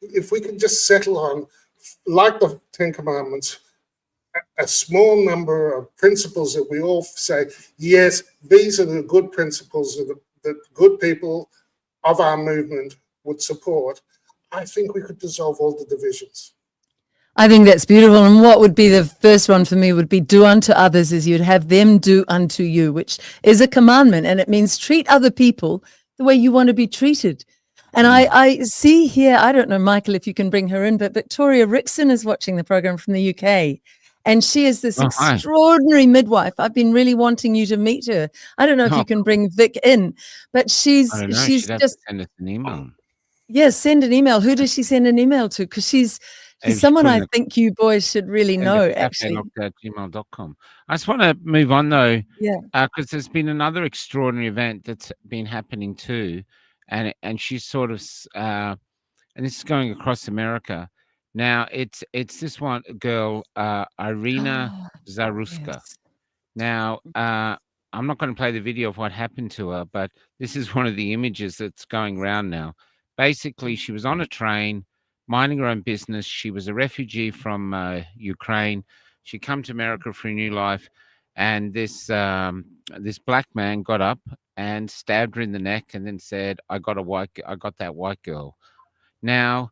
if we can just settle on, like the 10 Commandments, a small number of principles that we all say, yes, these are the good principles that good people of our movement would support, I think we could dissolve all the divisions. I think that's beautiful. And what would be the first one for me would be do unto others as you'd have them do unto you, which is a commandment. And it means treat other people the way you want to be treated. And I see here, I don't know, Michael, if you can bring her in, but Victoria Rickson is watching the program from the UK. And she is this extraordinary midwife. I've been really wanting you to meet her. I don't know if you can bring Vic in, but she's just send us an email. Yes, send an email. Who does she send an email to? Because she's someone I think you boys should really know, actually. @gmail.com. I just want to move on, though, Yeah. because there's been another extraordinary event that's been happening too, and she's sort of, and this is going across America. Now, it's this one girl, Irina Zaruska. Yes. Now, I'm not going to play the video of what happened to her, but this is one of the images that's going around now. Basically, she was on a train, minding her own business. She was a refugee from Ukraine. She come to America for a new life, and this black man got up and stabbed her in the neck, and then said, "I got that white girl." Now,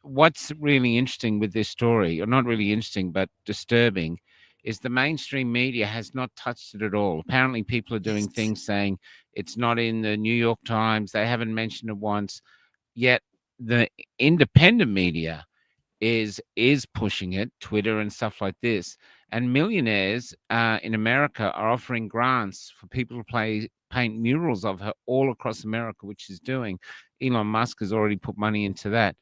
what's really interesting with this story, or not really interesting but disturbing, is the mainstream media has not touched it at all. Apparently, people are doing things saying it's not in the New York Times. They haven't mentioned it once. Yet the independent media is pushing it, Twitter and stuff like this. And millionaires in America are offering grants for people to paint murals of her all across America, which she's doing. Elon Musk has already put money into that.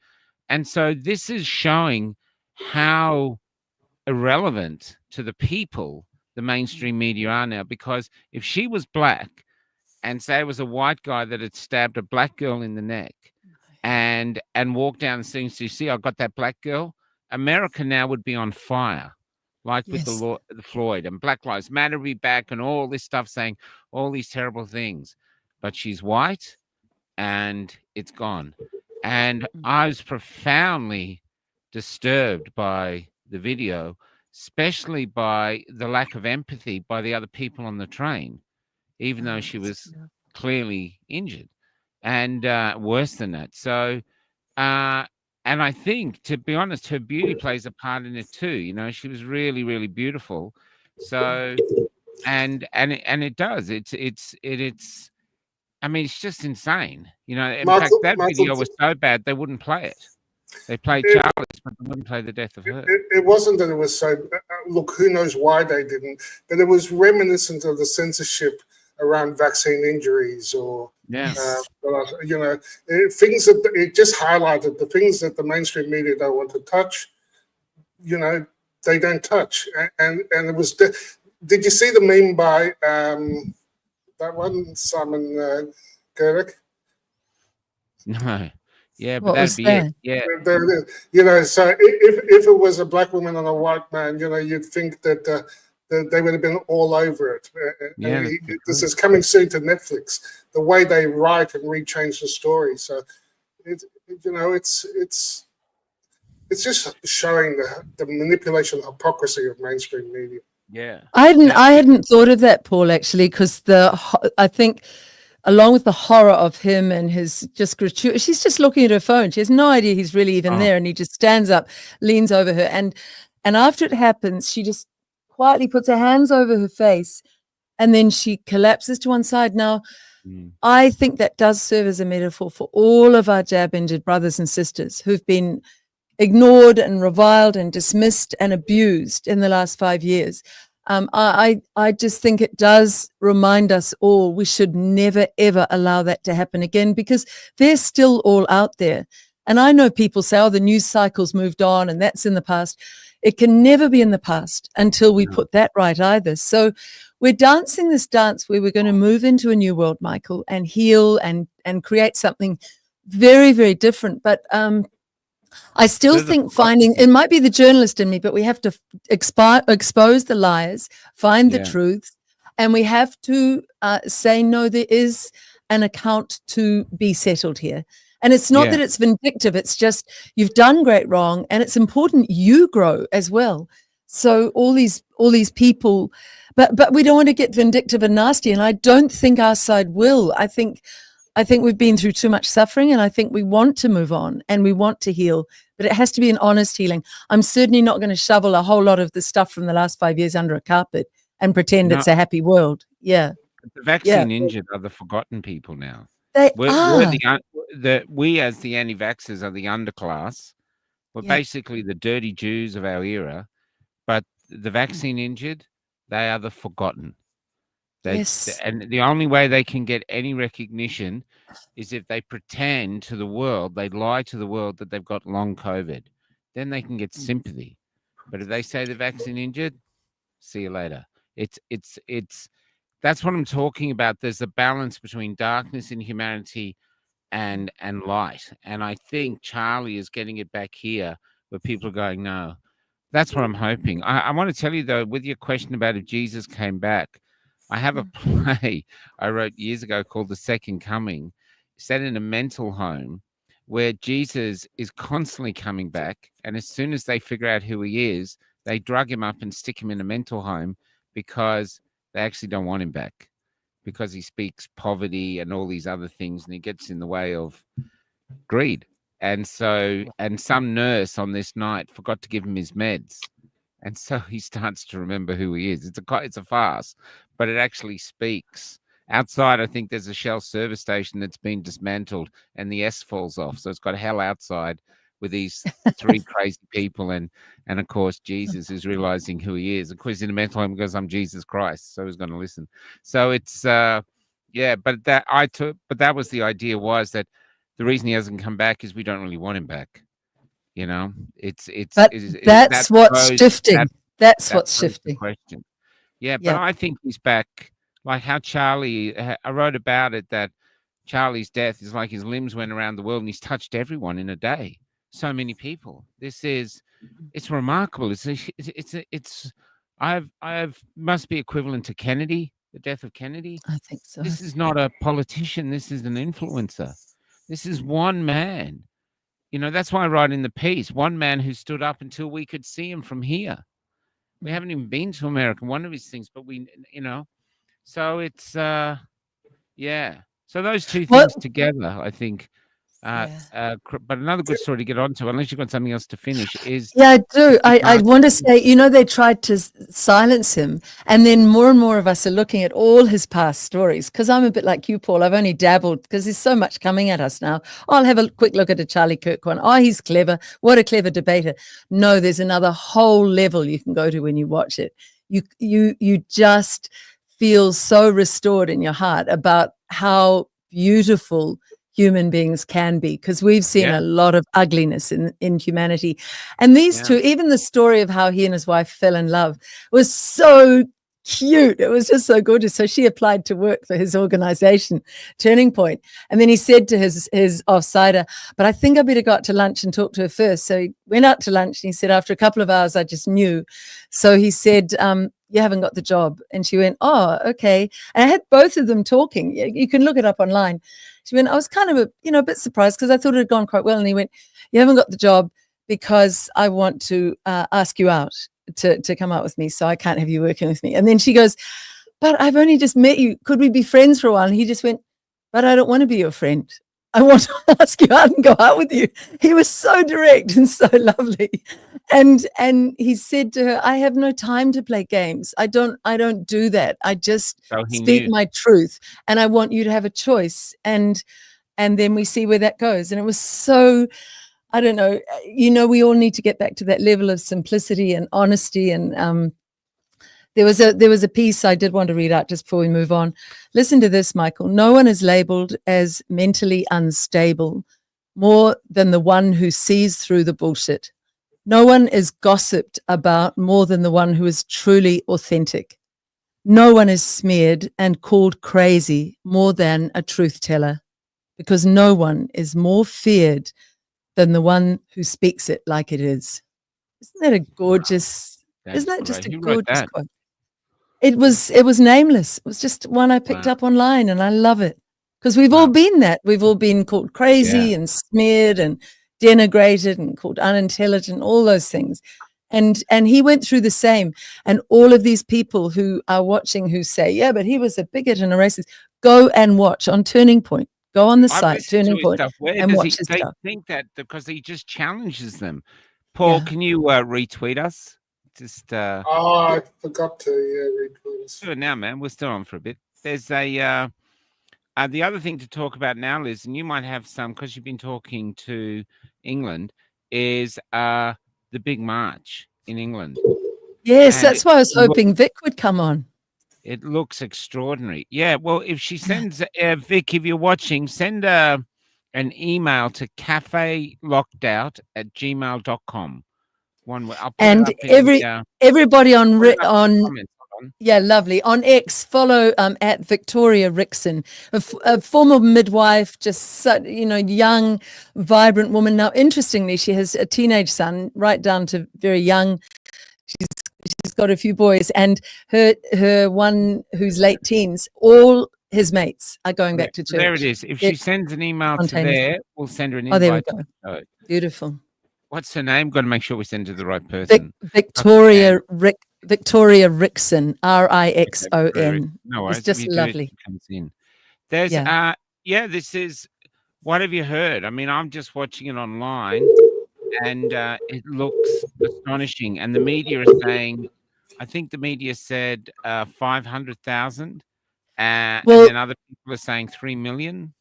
And so this is showing how irrelevant to the people the mainstream media are now, because if she was black and say it was a white guy that had stabbed a black girl in the neck and walked down the street, you see, I got that black girl, America now would be on fire, like with the Floyd and Black Lives Matter be back and all this stuff, saying all these terrible things. But she's white and it's gone. And I was profoundly disturbed by the video, especially by the lack of empathy by the other people on the train, even though she was clearly injured and worse than that. So, and I think, to be honest, her beauty plays a part in it too. You know, she was really, really beautiful. So, and it does. It's I mean, it's just insane. You know, in fact, that video was so bad they wouldn't play it. They played Charlie's, but they wouldn't play the death of her. It wasn't that it was so. Look, who knows why they didn't? But it was reminiscent of the censorship around vaccine injuries, or you know, things that it just highlighted the things that the mainstream media don't want to touch. You know, they don't touch, and it was. Did you see the meme by that one, Simon Gerlich? No. Yeah, but that'd be it. Yeah. You know, so if it was a black woman and a white man, you know, you'd think that they would have been all over it. This is coming soon to Netflix. The way they write and rechange the story, so it's just showing the manipulation, hypocrisy of mainstream media. Yeah, I hadn't thought of that, Paul, actually, because I think, along with the horror of him and his just gratuitous, she's just looking at her phone. She has no idea he's really even there, and he just stands up, leans over her, and after it happens, she just quietly puts her hands over her face, and then she collapses to one side. Now, I think that does serve as a metaphor for all of our jab-injured brothers and sisters who've been ignored and reviled and dismissed and abused in the last 5 years. I just think it does remind us all we should never, ever allow that to happen again, because they're still all out there. And I know people say, oh, the news cycle's moved on and that's in the past. It can never be in the past until we put that right either. So we're dancing this dance where we're going to move into a new world, Michael, and heal and create something very, very different. But I still think it might be the journalist in me, but we have to expose the liars, find the truth, and we have to say, no, there is an account to be settled here. And it's not that it's vindictive. It's just you've done great wrong, and it's important you grow as well. So all these people, but we don't want to get vindictive and nasty, and I don't think our side will. I think I think we've been through too much suffering, and I think we want to move on and we want to heal, but it has to be an honest healing. I'm certainly not going to shovel a whole lot of the stuff from the last 5 years under a carpet and pretend No, it's a happy world. Yeah. the Yeah. vaccine injured are the forgotten people now. They We're are. we as the anti-vaxxers are the underclass. We're Yeah. basically the dirty Jews of our era, but the vaccine injured, they are the forgotten. Yes. And the only way they can get any recognition is if they pretend to the world, they lie to the world that they've got long COVID. Then they can get sympathy. But if they say the vaccine injured, see you later. It's that's what I'm talking about. There's a balance between darkness in humanity and light. And I think Charlie is getting it back here where people are going, no. That's what I'm hoping. I want to tell you though, with your question about if Jesus came back, I have a play I wrote years ago called The Second Coming, set in a mental home where Jesus is constantly coming back. And as soon as they figure out who he is, they drug him up and stick him in a mental home because they actually don't want him back, because he speaks poverty and all these other things, and he gets in the way of greed. And so, and some nurse on this night forgot to give him his meds. And so he starts to remember who he is. It's a farce, but it actually speaks. Outside, I think there's a Shell service station that's been dismantled and the S falls off. So it's got hell outside with these three crazy people. And of course, Jesus is realizing who he is. Of course, in a mental home because I'm Jesus Christ. So he's going to listen. So it's, yeah, but that was the idea, was that the reason he hasn't come back is we don't really want him back. You know, that's what's shifting. That's what's shifting. Question. Yeah, but I think he's back. Like how Charlie, I wrote about it, that Charlie's death is like his limbs went around the world and he's touched everyone in a day. So many people. It's remarkable. I've must be equivalent to Kennedy, the death of Kennedy. I think so. This is not a politician. This is an influencer. This is one man. You know, that's why I write in the piece, one man who stood up until we could see him from here. We haven't even been to America, one of his things, but so it's, yeah. So those two things together, I think, but another good story to get onto, unless you've got something else to finish, is... Yeah, I do. I want to say, they tried to silence him, and then more and more of us are looking at all his past stories, because I'm a bit like you, Paul. I've only dabbled, because there's so much coming at us now. I'll have a quick look at a Charlie Kirk one. Oh, he's clever. What a clever debater. No, there's another whole level you can go to when you watch it. You just feel so restored in your heart about how beautiful human beings can be, because we've seen a lot of ugliness in humanity. And these two, even the story of how he and his wife fell in love was so cute. It was just so gorgeous. So she applied to work for his organization, Turning Point. And then he said to his offsider, but I think I better go out to lunch and talk to her first. So he went out to lunch and he said, after a couple of hours, I just knew. So he said, you haven't got the job. And she went, oh, okay. And I had both of them talking. You can look it up online. She went, I was kind of a bit surprised because I thought it had gone quite well. And he went, you haven't got the job because I want to ask you out to come out with me. So I can't have you working with me. And then she goes, but I've only just met you. Could we be friends for a while? And he just went, but I don't want to be your friend. I want to ask you out and go out with you. He was so direct and so lovely. And he said to her, I have no time to play games. I don't do that. I just speak my truth, and I want you to have a choice. And then we see where that goes. And it was so, I don't know, we all need to get back to that level of simplicity and honesty. And there was a piece I did want to read out just before we move on. Listen to this, Michael. No one is labeled as mentally unstable more than the one who sees through the bullshit. No one is gossiped about more than the one who is truly authentic. No one is smeared and called crazy more than a truth teller, because no one is more feared than the one who speaks it like it is. Isn't that a gorgeous, isn't that just a gorgeous quote? It was nameless. It was just one I picked up online, and I love it because we've all been that. We've all been called crazy and smeared and denigrated and called unintelligent, all those things. And he went through the same. And all of these people who are watching who say, yeah, but he was a bigot and a racist, go and watch on Turning Point. Go on the I've site, listened to Turning his Point, stuff. Where and does watch he? his They stuff. think that because he just challenges them. Paul, Yeah. can you retweet us? Just Oh, I forgot to. Yeah, retweet. do it now, man. We're still on for a bit. There's a the other thing to talk about now, Liz, and you might have some because you've been talking to England, is the big march in England. Yes, And that's why I was hoping Vic would come on. it looks extraordinary. Yeah, well, if she sends Vic, if you're watching, send an email to cafelockdout@gmail.com. One way. I'll put it And up in the, everybody on put it up in the on comments. Hold on. yeah, lovely. On X, follow at Victoria Rickson, a former midwife, just young, vibrant woman. Now, interestingly, she has a teenage son, right down to very young. She's got a few boys, and her one who's late teens. All his mates are going back to church. There it is. If she sends an email to there, we'll send her an Oh, there we invite. go. Beautiful. What's her name? Got to make sure we send it to the right person. Victoria Rickson, Rixon. No worries. It's just lovely. Comes in. There's this is. What have you heard? I mean, I'm just watching it online, and it looks astonishing. And the media is saying, I think the media said 500,000, and then other people are saying 3 million.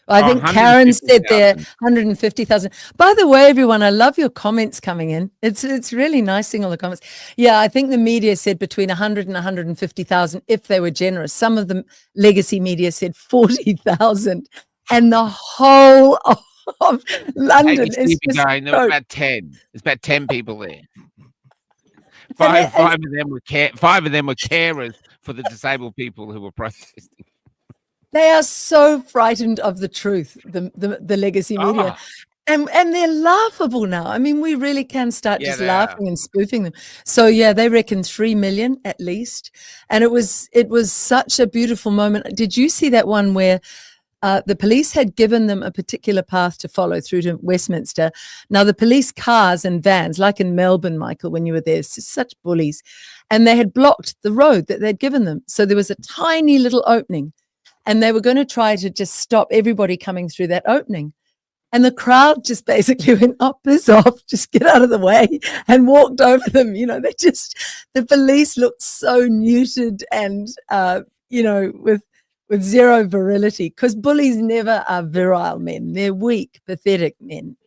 I think Karen said there 150,000. By the way, everyone, I love your comments coming in. It's really nice seeing all the comments. Yeah, I think the media said between 100 and 150,000 if they were generous. Some of the legacy media said 40,000, and the whole of London is just going. There was about 10. There's about 10 people there. Five of them were carers for the disabled people who were protesting. They are so frightened of the truth, the legacy media. And they're laughable now. I mean, we really can start just laughing and spoofing them. So yeah, they reckon 3 million at least. And it was such a beautiful moment. Did you see that one where the police had given them a particular path to follow through to Westminster? Now, the police cars and vans, like in Melbourne, Michael, when you were there, such bullies, and they had blocked the road that they'd given them. So there was a tiny little opening, and they were going to try to just stop everybody coming through that opening. And the crowd just basically went, oh, piss off, just get out of the way, and walked over them. You know, the police looked so neutered and, with zero virility, because bullies never are virile men. They're weak, pathetic men,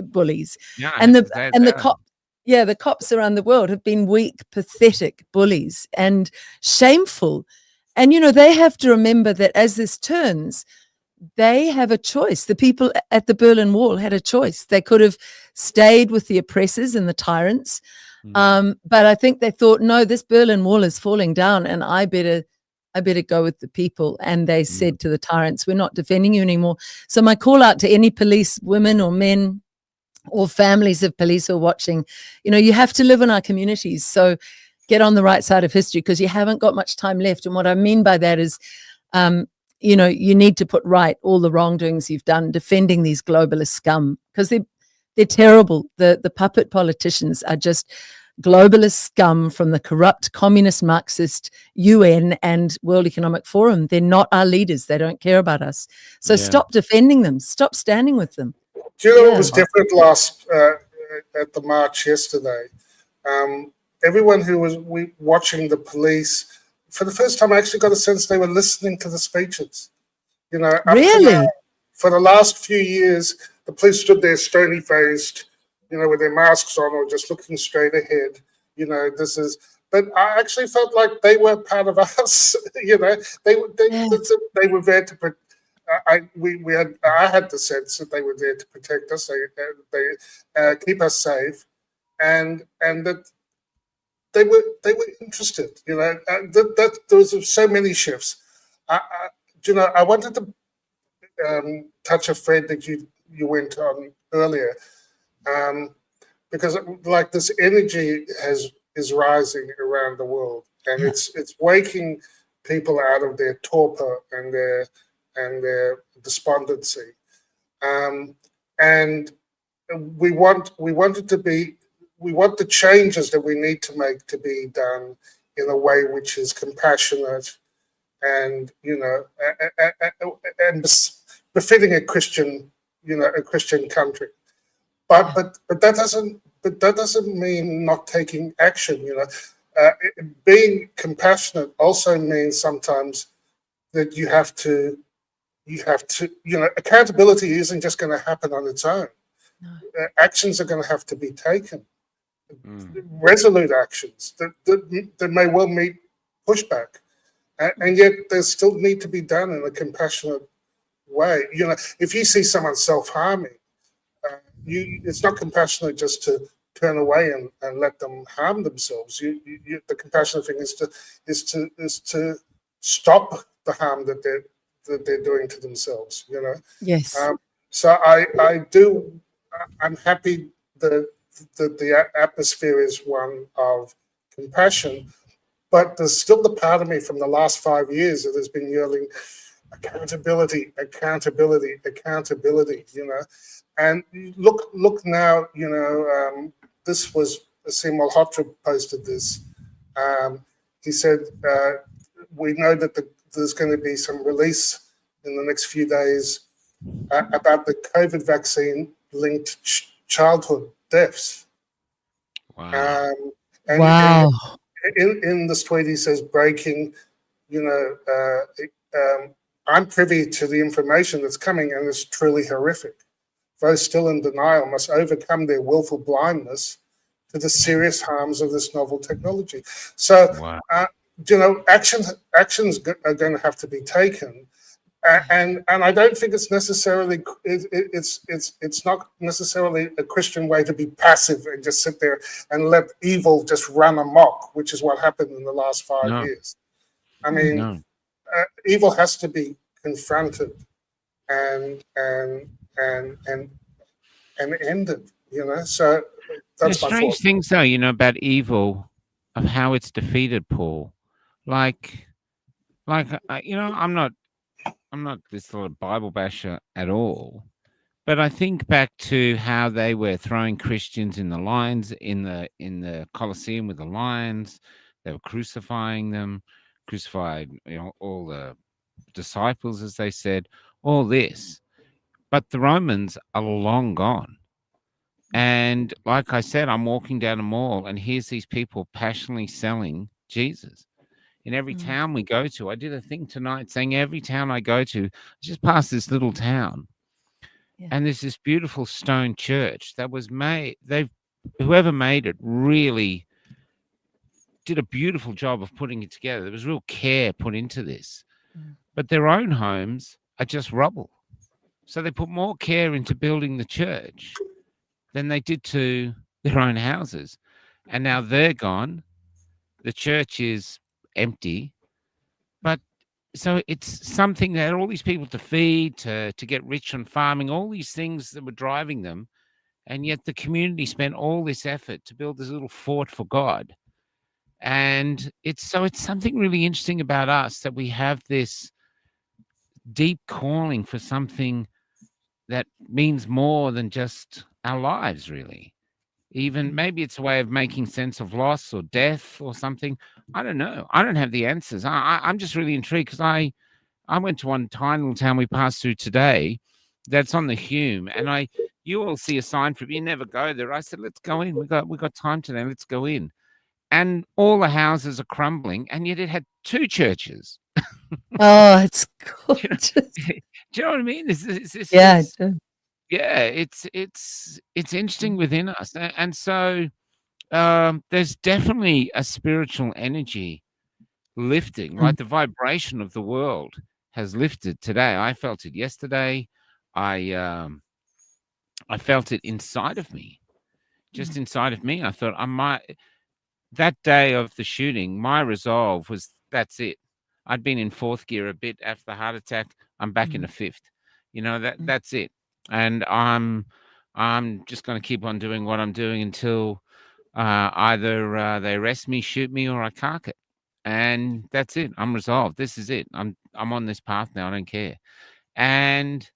bullies. Yeah, and the cops around the world have been weak, pathetic bullies and shameful. And, they have to remember that as this turns, they have a choice. The people at the Berlin Wall had a choice. They could have stayed with the oppressors and the tyrants. But I think they thought, no, this Berlin Wall is falling down, and I better go with the people. And they said to the tyrants, we're not defending you anymore. So my call out to any police, women or men or families of police who are watching, you have to live in our communities. So get on the right side of history, because you haven't got much time left. And what I mean by that is, you need to put right all the wrongdoings you've done defending these globalist scum, because they're terrible. The puppet politicians are just globalist scum from the corrupt communist Marxist UN and World Economic Forum. They're not our leaders. They don't care about us. So stop defending them. Stop standing with them. Do you know what was different at the march yesterday? Everyone who was watching the police, for the first time, I actually got a sense they were listening to the speeches. Really? For the last few years, the police stood there stony-faced, with their masks on or just looking straight ahead. But I actually felt like they were part of us. They were there to. I had the sense that they were there to protect us. They keep us safe, and that they were interested. That there was so many shifts. I wanted to touch a thread that you went on earlier. Because like this energy is rising around the world, and it's waking people out of their torpor and their despondency, and we want the changes that we need to make to be done in a way which is compassionate and befitting a Christian, a Christian country. But that doesn't mean not taking action. Being compassionate also means sometimes that you have to, accountability isn't just going to happen on its own. No. Actions are going to have to be taken, resolute actions that may well meet pushback, and yet they still need to be done in a compassionate way. If you see someone self-harming, it's not compassionate just to turn away and let them harm themselves. The compassionate thing is to stop the harm that they're doing to themselves. Yes. So I'm happy that the atmosphere is one of compassion, but there's still the part of me from the last 5 years that has been yelling accountability. And look now, this was Seymour Hotrip posted this. He said, we know that there's going to be some release in the next few days about the COVID vaccine linked childhood deaths. Wow. Wow. In this tweet, he says, breaking, I'm privy to the information that's coming, and it's truly horrific. Those still in denial must overcome their willful blindness to the serious harms of this novel technology. So, Wow. actions are going to have to be taken, and I don't think it's necessarily it's not necessarily a Christian way to be passive and just sit there and let evil just run amok, which is what happened in the last 5 years. I mean, evil has to be confronted and ended. So that's my strange thought. things though, about evil, of how it's defeated, Paul. Like, I'm not this sort of Bible basher at all, but I think back to how they were throwing Christians in the lions in the Colosseum with the lions. They were crucifying them, crucified, all the disciples, as they said, all this. But the Romans are long gone. And like I said, I'm walking down a mall and here's these people passionately selling Jesus. In every town we go to, I did a thing tonight saying every town I go to, just past this little town, and there's this beautiful stone church that was made. Whoever made it really did a beautiful job of putting it together. There was real care put into this, but their own homes are just rubble. So they put more care into building the church than they did to their own houses, and now they're gone. The church is empty. But so it's something that all these people to feed, to get rich on farming, all these things that were driving them. And yet the community spent all this effort to build this little fort for God. And it's something really interesting about us that we have this deep calling for something that means more than just our lives, really. Even maybe it's a way of making sense of loss or death or something. I don't know. I don't have the answers. I'm just really intrigued because I went to one tiny little town we passed through today that's on the Hume, and you all see a sign for it. You never go there. I said, let's go in. We got time today. Let's go in. And all the houses are crumbling, and yet it had 2 churches. Oh, it's gorgeous. Do you know what I mean? It's interesting within us, and so there's definitely a spiritual energy lifting, right? The vibration of the world has lifted today. I felt it yesterday. I felt it inside of me, just inside of me. I thought that day of the shooting, my resolve was that's it. I'd been in 4th gear a bit after the heart attack. I'm back in the 5th. That's it. And I'm just going to keep on doing what I'm doing until either they arrest me, shoot me, or I cark it. And that's it. I'm resolved. This is it. I'm on this path now. I don't care. And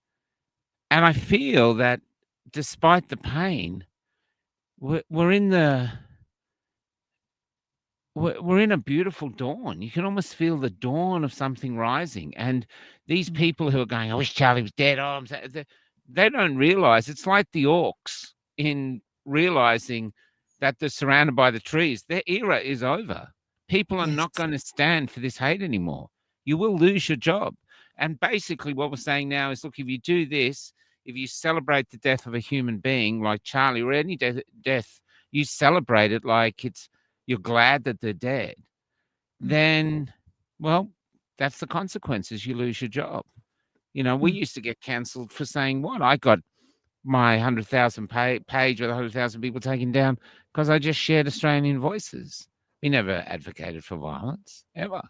I feel that despite the pain, we're in the we're in a beautiful dawn. You can almost feel the dawn of something rising. And these people who are going, I wish Charlie was dead. Oh, they don't realize it's like the orcs in realizing that they're surrounded by the trees. Their era is over. People are not going to stand for this hate anymore. You will lose your job. And basically what we're saying now is, look, if you do this, if you celebrate the death of a human being like Charlie or any death, you celebrate it like you're glad that they're dead, then, well, that's the consequences. You lose your job. You know, we used to get cancelled for saying what? I got my 100,000 page with 100,000 people taken down because I just shared Australian voices. We never advocated for violence, ever.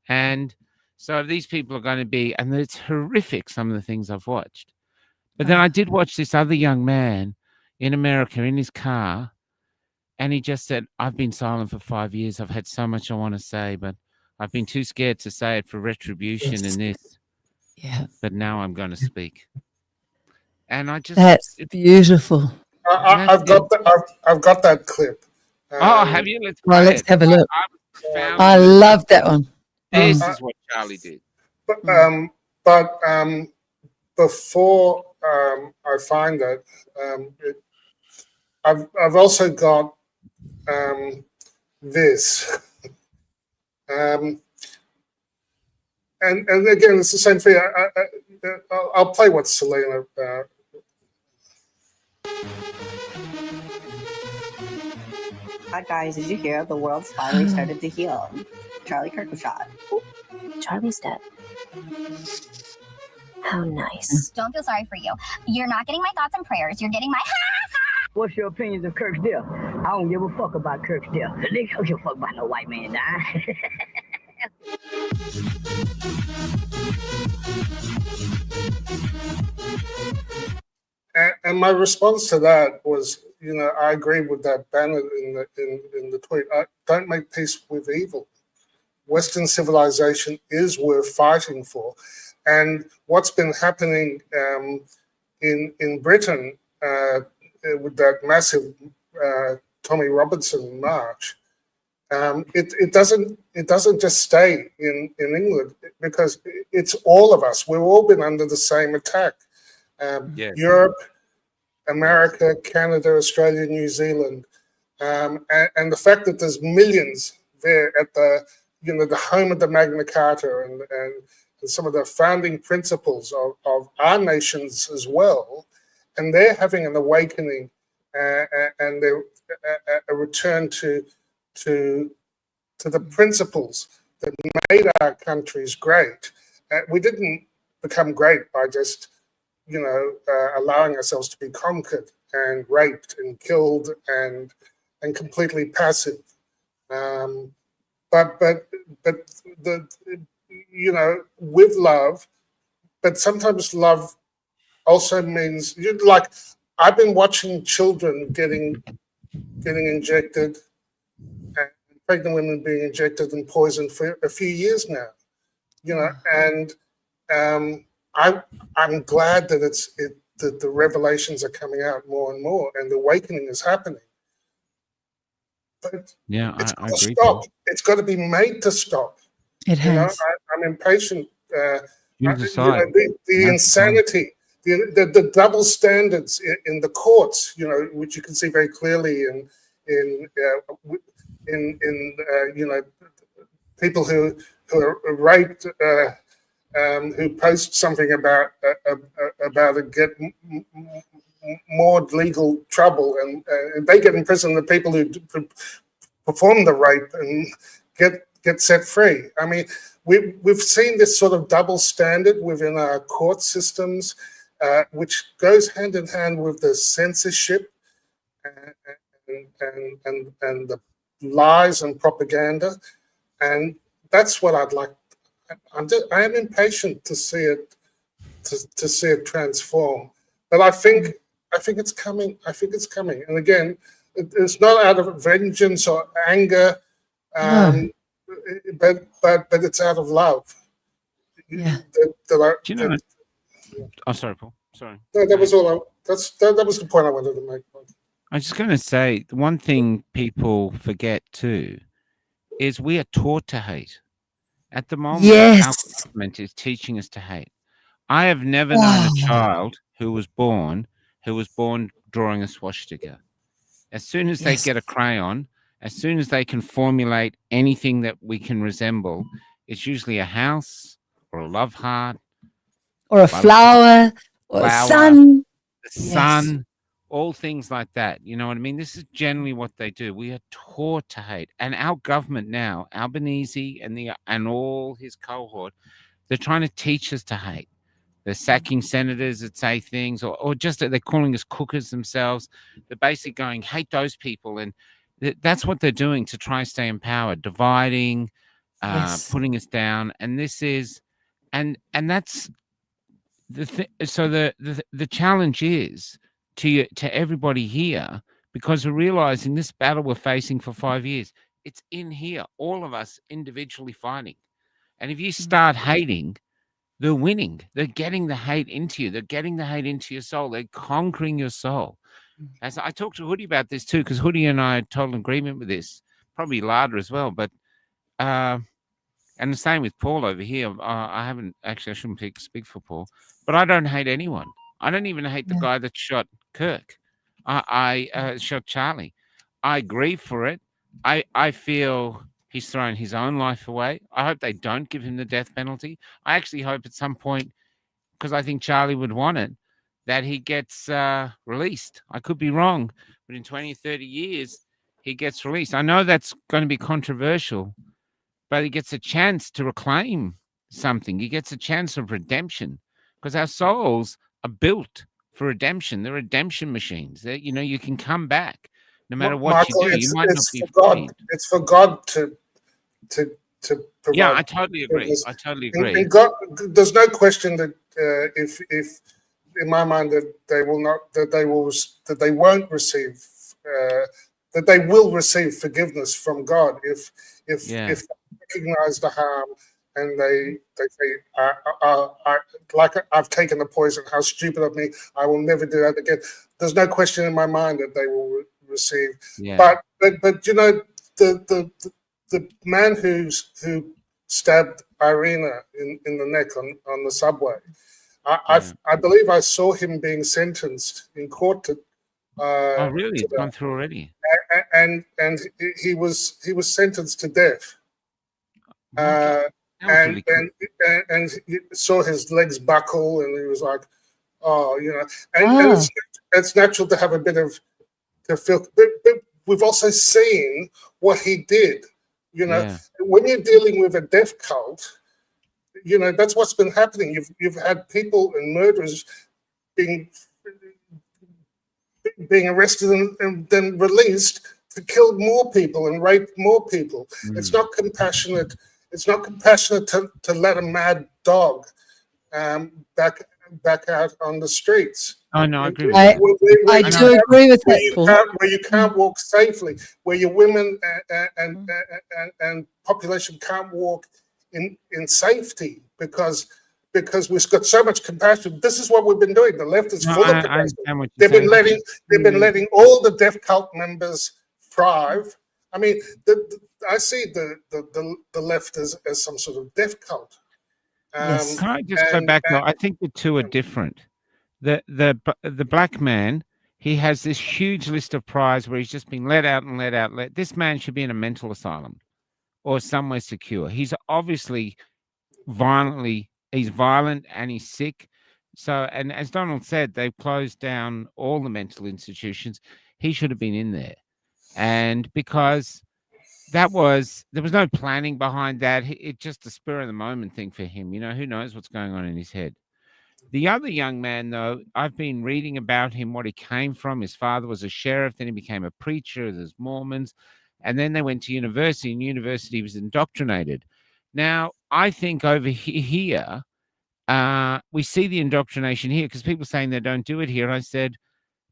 And so these people are going to be, and it's horrific, some of the things I've watched. But then I did watch this other young man in America in his car, and he just said, I've been silent for 5 years. I've had so much I want to say, but I've been too scared to say it for retribution and this. Yeah. But now I'm going to speak. And I just... That's beautiful. I've got that clip. Have you? Let's Well, let's have a look. I love that one. This is what Charlie did. But before I find that, I've also got this, and again it's the same thing. I'll play what Selena. Guys, did you hear? The world's finally started to heal. Charlie Kirk was shot. Charlie's dead. How nice. Don't feel sorry for you. You're not getting my thoughts and prayers. You're getting my What's your opinions of Kirk's death? I don't give a fuck about Kirk's death. The nigga don't give a fuck about no white man dying. And my response to that was, you know, I agree with that banner in the tweet. Don't make peace with evil. Western civilization is worth fighting for. And what's been happening in Britain with that massive Tommy Robinson march, it doesn't just stay in England, because it's all of us. We've all been under the same attack. Europe, America, Canada, Australia, New Zealand, and the fact that there's millions there at the home of the Magna Carta and some of the founding principles of our nations as well, and they're having an awakening and a return to the principles that made our countries great. We didn't become great by just allowing ourselves to be conquered and raped and killed and completely passive. But with love, but sometimes love also means, like, I've been watching children getting injected, and pregnant women being injected and poisoned for a few years now, and I'm glad that that the revelations are coming out more and more, and the awakening is happening. But it's got to stop. It's got to be made to stop. It has. I'm impatient. The insanity, the double standards in the courts, which you can see very clearly in people who are raped, who post something about it, get more legal trouble, and they get in prison. The people who perform the rape and get set free. I mean, we've seen this sort of double standard within our court systems, which goes hand in hand with the censorship and the lies and propaganda, and that's what I'd like. I am impatient to see it transform, but I think it's coming. I think it's coming, and again, it's not out of vengeance or anger, but it's out of love. Yeah. I'm sorry, Paul. Sorry. No, that was all. That was the point I wanted to make. I was just going to say, the one thing people forget too is we are taught to hate. At the moment, Yes. our government is teaching us to hate. I have never known a child who was born drawing a swastika. As soon as they Yes. get a crayon, as soon as they can formulate anything that we can resemble, it's usually a house or a love heart Or a flower or a sun. the sun, all things like that. You know what I mean? This is generally what they do. We are taught to hate. And our government now, Albanese and all his cohort, they're trying to teach us to hate. They're sacking senators that say things, or just they're calling us cookers themselves. They're basically going, hate those people. And that's what they're doing to try and stay in power, dividing, putting us down. And this is, and that's so the challenge is to everybody here, because we're realizing this battle we're facing for 5 years, it's in here, all of us individually fighting. And if you start hating, they're winning. They're getting the hate into you. They're getting the hate into your soul. They're conquering your soul. As I talked to Hoodie about this too, because Hoodie and I are total agreement with this, probably Lada as well. But and the same with Paul over here. I haven't actually. I shouldn't speak for Paul, but I don't hate anyone. I don't even hate the guy that shot Kirk. I shot Charlie. I grieve for it. I feel he's thrown his own life away. I hope they don't give him the death penalty. I actually hope at some point, because I think Charlie would want it, that he gets released. I could be wrong, but in 20, 30 years, he gets released. I know that's going to be controversial, but he gets a chance to reclaim something. He gets a chance of redemption, because our souls are built for redemption. They're redemption machines. You can come back no matter what Michael, you do. You might not be God. freed. It's for God to provide. Yeah, I totally agree. I totally agree. And God, there's no question that if in my mind that they will not, that they won't receive, that they will receive forgiveness from God if they recognize the harm and they say, like I've taken the poison, how stupid of me, I will never do that again. There's no question in my mind that they will receive. Yeah. But you know, the man who stabbed Irina in the neck on the subway, I believe I saw him being sentenced in court to. Oh, really? It's gone through already. And he was sentenced to death. And you saw his legs buckle, and he was like, "Oh, you know." And it's natural to have a bit of to feel. But we've also seen what he did. You know, when you're dealing with a death cult, you know that's what's been happening. You've had people and murderers being arrested and then released to kill more people and rape more people. It's not compassionate. It's not compassionate to let a mad dog back out on the streets. Oh no, I agree. I do agree with that, where you can't walk safely, where your women and population can't walk in safety because we've got so much compassion. This is what we've been doing. The left is full of compassion. They've been letting all the deaf cult members thrive. I mean, I see the left as some sort of deaf cult. Can I just go back though? I think the two are different. The black man, he has this huge list of priors where he's just been let out and let out. This man should be in a mental asylum or somewhere secure. He's obviously he's violent and he's sick. So, and as Donald said, they've closed down all the mental institutions. He should have been in there. And because there was no planning behind that. It's just a spur of the moment thing for him. You know, who knows what's going on in his head. The other young man, though, I've been reading about him, what he came from. His father was a sheriff, then he became a preacher. There's Mormons. And then they went to university, and university he was indoctrinated. Now, I think over here, we see the indoctrination here because people saying they don't do it here. And I said,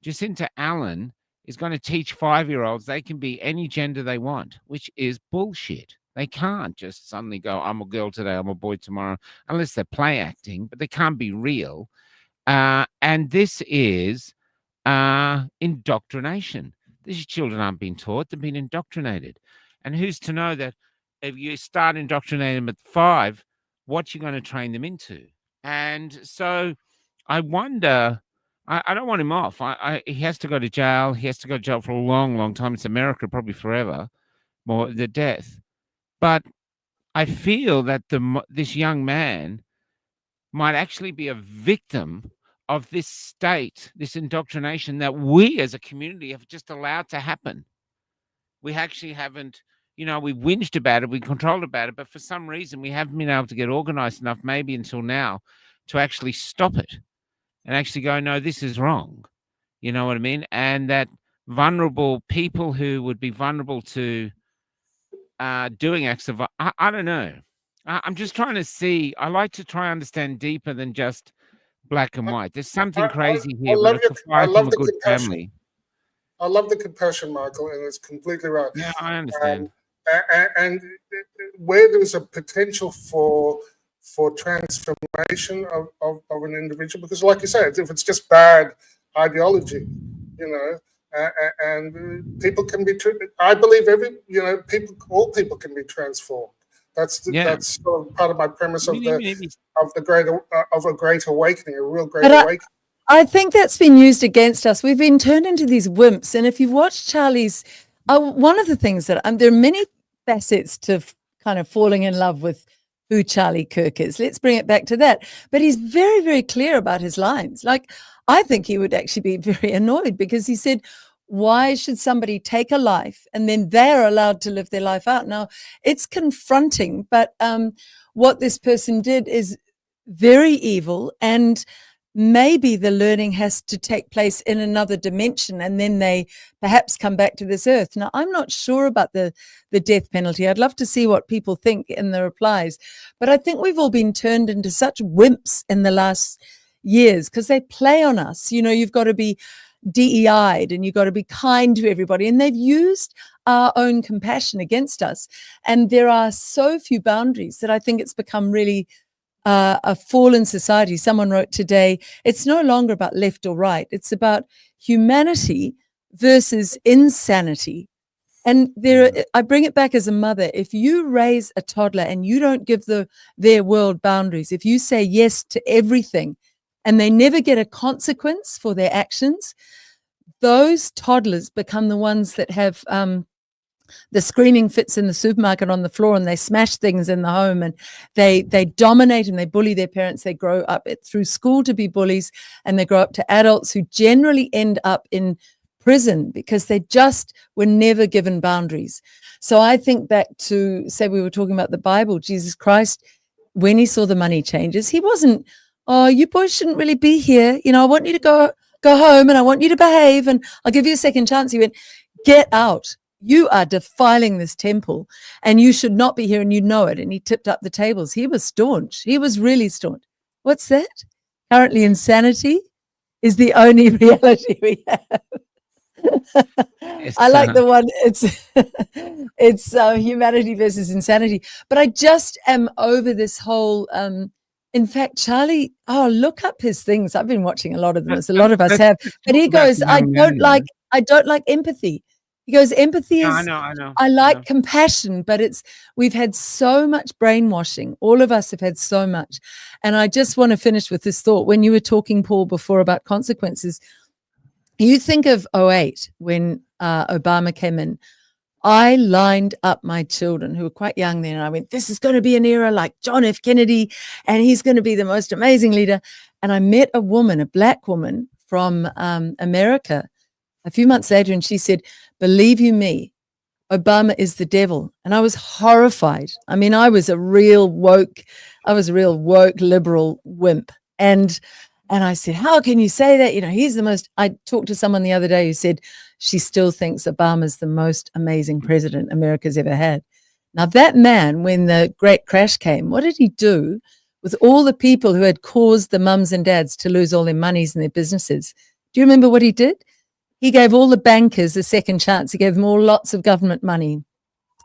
Jacinta Allen is going to teach 5-year-olds they can be any gender they want, which is bullshit. They can't just suddenly go, I'm a girl today, I'm a boy tomorrow, unless they're play acting, but they can't be real. And this is indoctrination. These children aren't being taught, they've been indoctrinated. And who's to know that if you start indoctrinating them at 5, what you're going to train them into. And so I wonder, I don't want him off. He has to go to jail. He has to go to jail for a long, long time. It's America, probably forever, more the death. But I feel that this young man might actually be a victim of this state, this indoctrination that we as a community have just allowed to happen. We actually haven't, we whinged about it, we controlled about it, but for some reason we haven't been able to get organized enough, maybe until now, to actually stop it and actually go, no, this is wrong. You know what I mean? And that vulnerable people who would be vulnerable to doing acts of, I don't know. I'm just trying to see. I like to try and understand deeper than just black and white. There's something crazy here. I We have to fight from a good family. I love the compassion, Michael, and it's completely right. Yeah, I understand. And where there's a potential for transformation of an individual, because like you said, if it's just bad ideology, and people can be, I believe all people can be transformed. That's sort of part of my premise of a great awakening, a real great awakening. I think that's been used against us. We've been turned into these wimps. And if you watch Charlie's, one of the things that there are many facets to kind of falling in love with who Charlie Kirk is. Let's bring it back to that. But he's very, very clear about his lines. Like, I think he would actually be very annoyed because he said, why should somebody take a life and then they're allowed to live their life out? Now, it's confronting, but what this person did is very evil, and maybe the learning has to take place in another dimension and then they perhaps come back to this earth. Now, I'm not sure about the death penalty. I'd love to see what people think in the replies. But I think we've all been turned into such wimps in the last years because they play on us. You've got to be DEI'd and you've got to be kind to everybody. And they've used our own compassion against us. And there are so few boundaries that I think it's become really a fallen society. Someone wrote today, it's no longer about left or right. It's about humanity versus insanity. And I bring it back as a mother. If you raise a toddler and you don't give their world boundaries, if you say yes to everything and they never get a consequence for their actions, those toddlers become the ones that have the screaming fits in the supermarket on the floor, and they smash things in the home, and they dominate and they bully their parents. They grow up through school to be bullies, and they grow up to adults who generally end up in prison because they just were never given boundaries. So I think back to, say, we were talking about the Bible. Jesus Christ, when he saw the money changers, he wasn't, oh, you boys shouldn't really be here. I want you to go home and I want you to behave and I'll give you a second chance. He went, get out. You are defiling this temple and you should not be here and you know it. And he tipped up the tables. He was staunch. He was really staunch. What's that? Currently, insanity is the only reality we have. I like the one, it's humanity versus insanity. But I just am over this whole, in fact, Charlie, look up his things. I've been watching a lot of them, as a lot of us have. But he goes, I don't like empathy. He goes, empathy is, I know. I like compassion, but we've had so much brainwashing. All of us have had so much. And I just want to finish with this thought. When you were talking, Paul, before about consequences, you think of 2008 when Obama came in. I lined up my children who were quite young then. And I went, this is going to be an era like John F. Kennedy, and he's going to be the most amazing leader. And I met a woman, a black woman from America, a few months later, and she said, believe you me, Obama is the devil. And I was horrified. I mean, I was a real woke liberal wimp. And I said, how can you say that? He's the most, I talked to someone the other day who said she still thinks Obama's the most amazing president America's ever had. Now that man, when the great crash came, what did he do with all the people who had caused the mums and dads to lose all their monies and their businesses? Do you remember what he did? He gave all the bankers a second chance. He gave them all lots of government money.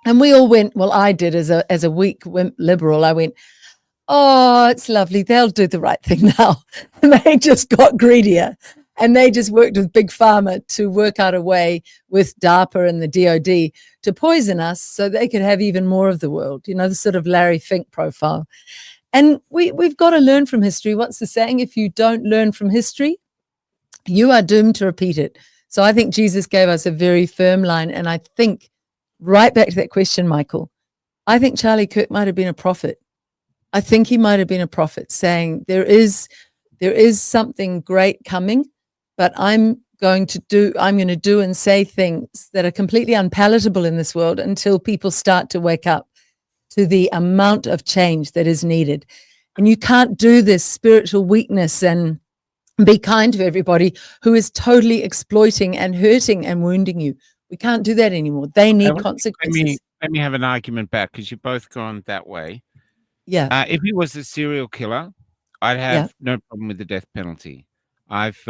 And we all went, well, I did as a weak wimp liberal. I went, oh, it's lovely. They'll do the right thing now. And they just got greedier. And they just worked with Big Pharma to work out a way with DARPA and the DOD to poison us so they could have even more of the world, you know, the sort of Larry Fink profile. And we've got to learn from history. What's the saying? If you don't learn from history, you are doomed to repeat it. So I think Jesus gave us a very firm line. And I think, right back to that question, Michael, I think Charlie Kirk might have been a prophet. I think he might have been a prophet saying there is something great coming, but I'm going to do and say things that are completely unpalatable in this world until people start to wake up to the amount of change that is needed. And you can't do this spiritual weakness and be kind to everybody who is totally exploiting and hurting and wounding you. We can't do that anymore. They need consequences. Let me have an argument back, because you've both gone that way. Yeah. If he was a serial killer, I'd have no problem with the death penalty. I've,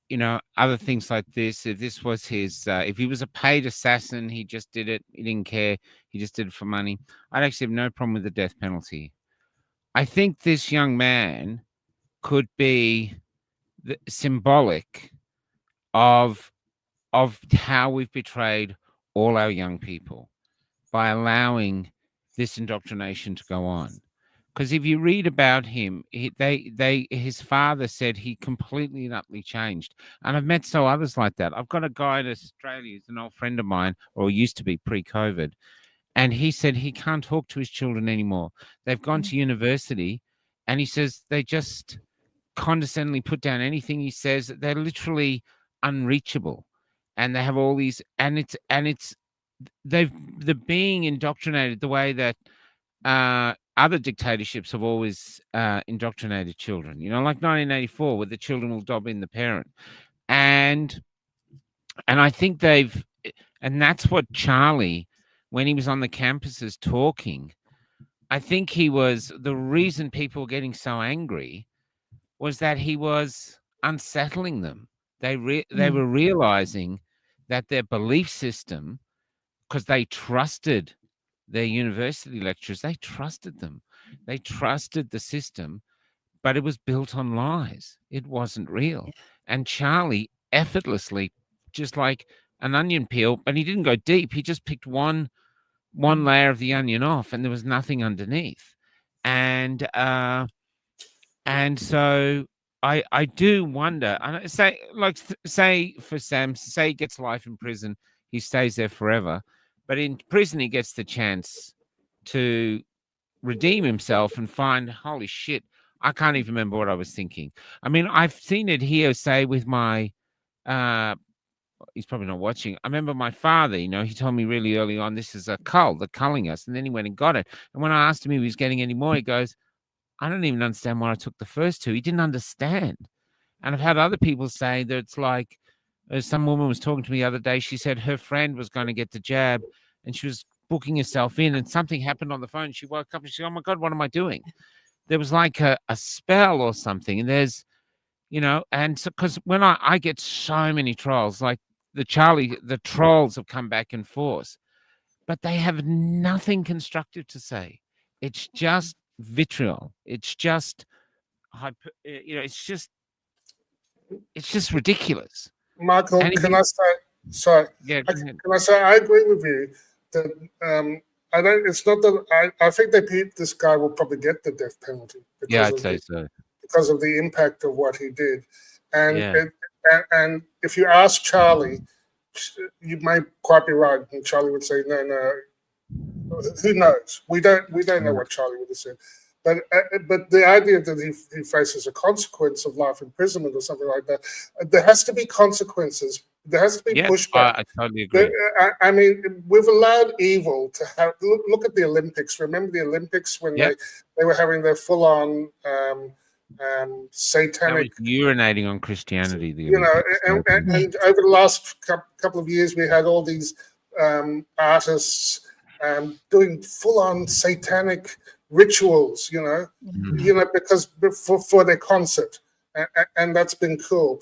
you know, other things like this. If this was his, if he was a paid assassin, he just did it. He didn't care. He just did it for money. I'd actually have no problem with the death penalty. I think this young man could be symbolic of how we've betrayed all our young people by allowing this indoctrination to go on. Because if you read about him, his father said he completely and utterly changed. And I've met others like that. I've got a guy in Australia who's an old friend of mine, or used to be pre-COVID, and he said he can't talk to his children anymore. They've gone to university, and he says they just condescendingly put down anything he says. They're literally unreachable, and they have all these, and they're being indoctrinated the way that other dictatorships have always indoctrinated children, you know, like 1984, where the children will dob in the parent. And I think and that's what Charlie, when he was on the campuses talking, I think the reason people were getting so angry was that he was unsettling them. They were realizing that their belief system, because they trusted their university lecturers, they trusted them. They trusted the system, but it was built on lies. It wasn't real. And Charlie effortlessly, just like an onion peel, but he didn't go deep. He just picked one layer of the onion off, and there was nothing underneath. And so I do wonder, and say for Sam, say he gets life in prison, he stays there forever. But in prison, he gets the chance to redeem himself and find, holy shit, I can't even remember what I was thinking. I mean, I've seen it here, say, with my, he's probably not watching. I remember my father, you know, he told me really early on, this is a cult, they're culling us. And then he went and got it. And when I asked him if he was getting any more, he goes, I don't even understand why I took the first two. He didn't understand. And I've had other people say that it's like, some woman was talking to me the other day. She said her friend was going to get the jab, and she was booking herself in, and something happened on the phone. She woke up and she said, oh my God, what am I doing? There was like a spell or something. And there's, you know, and so, because when I get so many trolls, like the trolls have come back in force, but they have nothing constructive to say. It's just vitriol. It's just, you know, it's just ridiculous. Michael, can I say? Sorry. Yeah. Can I say I agree with you that I don't. It's not that I think this guy will probably get the death penalty. I'd say so. Because of the impact of what he did, and if you ask Charlie, you may quite be right, and Charlie would say, no. Who knows? We don't know what Charlie would have said. But the idea that he faces a consequence of life imprisonment or something like that, there has to be consequences. There has to be pushback. I totally agree. I mean, we've allowed evil to have. Look at the Olympics. Remember the Olympics when they were having their full-on satanic urinating on Christianity. You know, and over the last couple of years, we had all these artists doing full-on satanic rituals, you know, because for their concert, and that's been cool,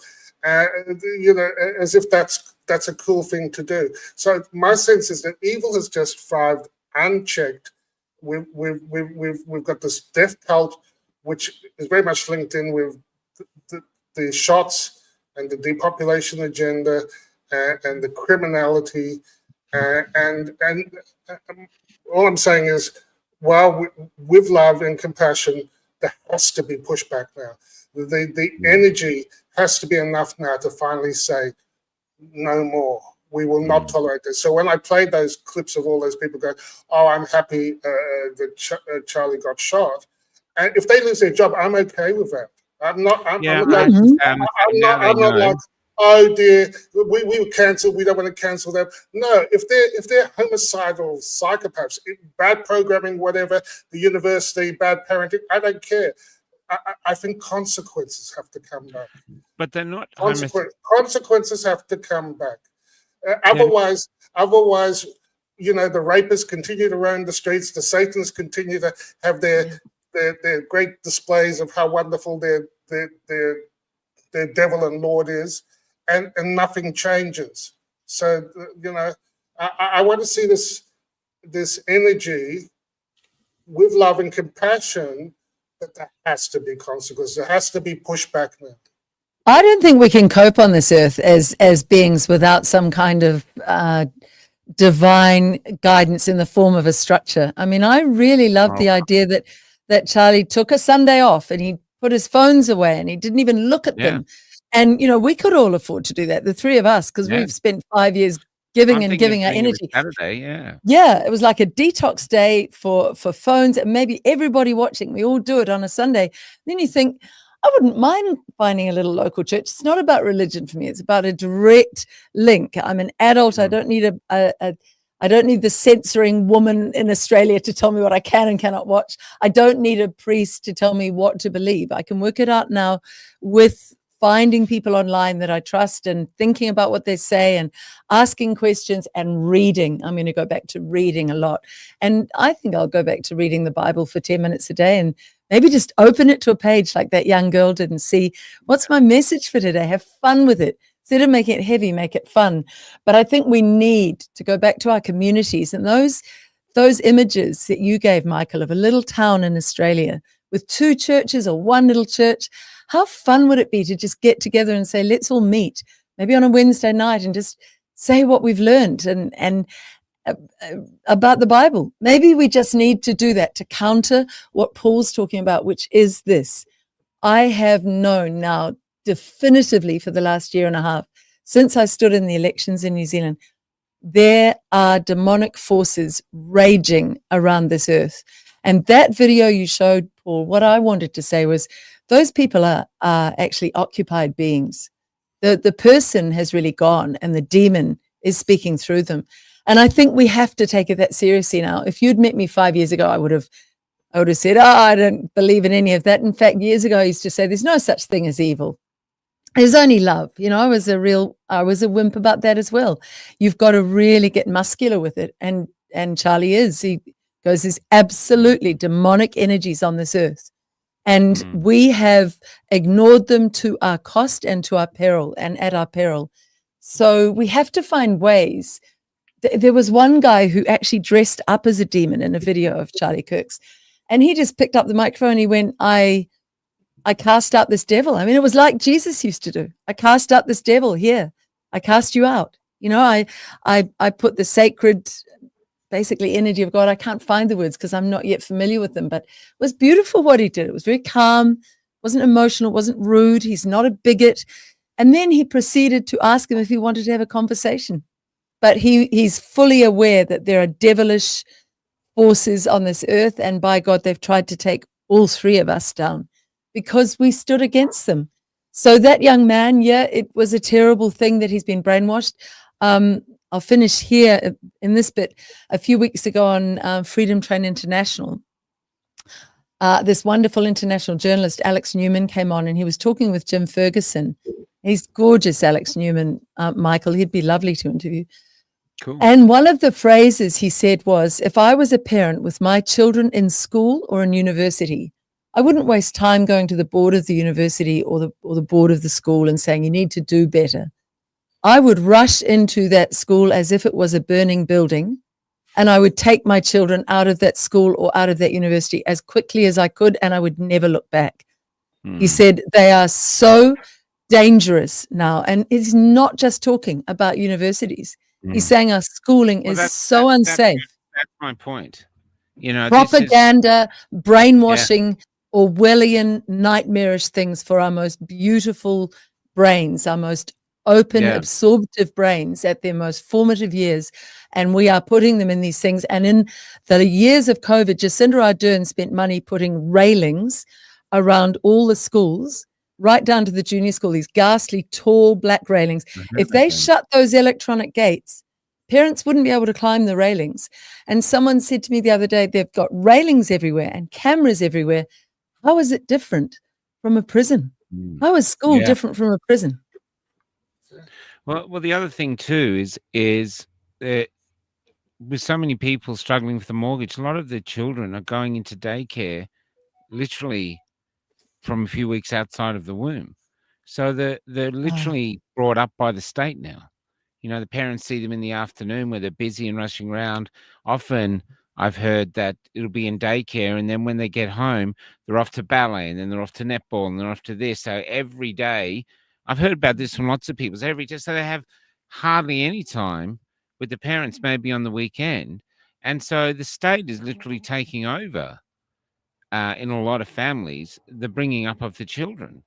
you know, as if that's a cool thing to do. So my sense is that evil has just thrived unchecked. We've got this death cult, which is very much linked in with the shots and the depopulation agenda and the criminality and all I'm saying is, while with love and compassion, there has to be pushback now. The energy has to be enough now to finally say, no more. We will not tolerate this. So when I played those clips of all those people going, oh, I'm happy that Charlie got shot, and if they lose their job, I'm okay with that. I'm not like, oh dear, we were cancelled. We don't want to cancel them. No, if they're homicidal psychopaths, bad programming, whatever, the university, bad parenting, I don't care. I think consequences have to come back. But they're not. Consequences have to come back. Otherwise, you know, the rapists continue to roam the streets. The Satans continue to have their great displays of how wonderful their devil and Lord is, and nothing changes. So you know, I want to see this energy with love and compassion. But there has to be consequences. There has to be pushback now. I don't think we can cope on this earth as beings without some kind of divine guidance in the form of a structure. I mean, I really love the idea that Charlie took a Sunday off and he put his phones away and he didn't even look at them. And, you know, we could all afford to do that, the three of us, because we've spent 5 years giving our energy. Saturday, it was like a detox day for phones, and maybe everybody watching, we all do it on a Sunday. Then you think, I wouldn't mind finding a little local church. It's not about religion for me. It's about a direct link. I'm an adult. I don't need I don't need the censoring woman in Australia to tell me what I can and cannot watch. I don't need a priest to tell me what to believe. I can work it out now with finding people online that I trust and thinking about what they say and asking questions and reading. I'm going to go back to reading a lot. And I think I'll go back to reading the Bible for 10 minutes a day and maybe just open it to a page like that young girl did and see, what's my message for today? Have fun with it. Instead of making it heavy, make it fun. But I think we need to go back to our communities, and those images that you gave, Michael, of a little town in Australia with 2 churches or 1 little church. How fun would it be to just get together and say, let's all meet, maybe on a Wednesday night, and just say what we've learned and about the Bible. Maybe we just need to do that to counter what Paul's talking about, which is this. I have known now definitively for the last year and a half, since I stood in the elections in New Zealand, there are demonic forces raging around this earth. And that video you showed, Paul, what I wanted to say was, those people are actually occupied beings. The person has really gone and the demon is speaking through them. And I think we have to take it that seriously now. If you'd met me 5 years ago, I would have said, I don't believe in any of that. In fact, years ago, I used to say, there's no such thing as evil. There's only love. You know, I was a wimp about that as well. You've got to really get muscular with it. And Charlie he goes, there's absolutely demonic energies on this earth. And we have ignored them to our cost and to our peril and at our peril. So we have to find ways. There was one guy who actually dressed up as a demon in a video of Charlie Kirk's, and he just picked up the microphone and he went, I cast out this devil. I mean, it was like Jesus used to do. I cast out this devil here. I cast you out. You know, I put the sacred, basically, energy of God. I can't find the words because I'm not yet familiar with them, but it was beautiful what he did. It was very calm, wasn't emotional, wasn't rude. He's not a bigot. And then he proceeded to ask him if he wanted to have a conversation. But he's fully aware that there are devilish forces on this earth, and by God, they've tried to take all 3 of us down because we stood against them. So that young man, it was a terrible thing that he's been brainwashed. I'll finish here in this bit. A few weeks ago on Freedom Train International, this wonderful international journalist, Alex Newman, came on and he was talking with Jim Ferguson. He's gorgeous, Alex Newman, Michael. He'd be lovely to interview. Cool. And one of the phrases he said was, if I was a parent with my children in school or in university, I wouldn't waste time going to the board of the university or the board of the school and saying, you need to do better. I would rush into that school as if it was a burning building, and I would take my children out of that school or out of that university as quickly as I could, and I would never look back. He said they are so dangerous now. And it's not just talking about universities. He's saying our schooling is so unsafe. That's my point. You know, Propaganda, brainwashing, Orwellian, nightmarish things for our most beautiful brains, our most open, absorptive brains at their most formative years. And we are putting them in these things. And in the years of COVID, Jacinda Ardern spent money putting railings around all the schools, right down to the junior school, these ghastly, tall black railings. If they shut those electronic gates, parents wouldn't be able to climb the railings. And someone said to me the other day, they've got railings everywhere and cameras everywhere. How is it different from a prison? How is school different from a prison? Well, the other thing too is that with so many people struggling with the mortgage, a lot of the children are going into daycare literally from a few weeks outside of the womb. So they're literally brought up by the state now. You know, the parents see them in the afternoon where they're busy and rushing around. Often I've heard that it'll be in daycare, and then when they get home, they're off to ballet, and then they're off to netball, and they're off to this. So every day, I've heard about this from lots of people. So every day, so they have hardly any time with the parents, maybe on the weekend. And so the state is literally taking over in a lot of families, the bringing up of the children.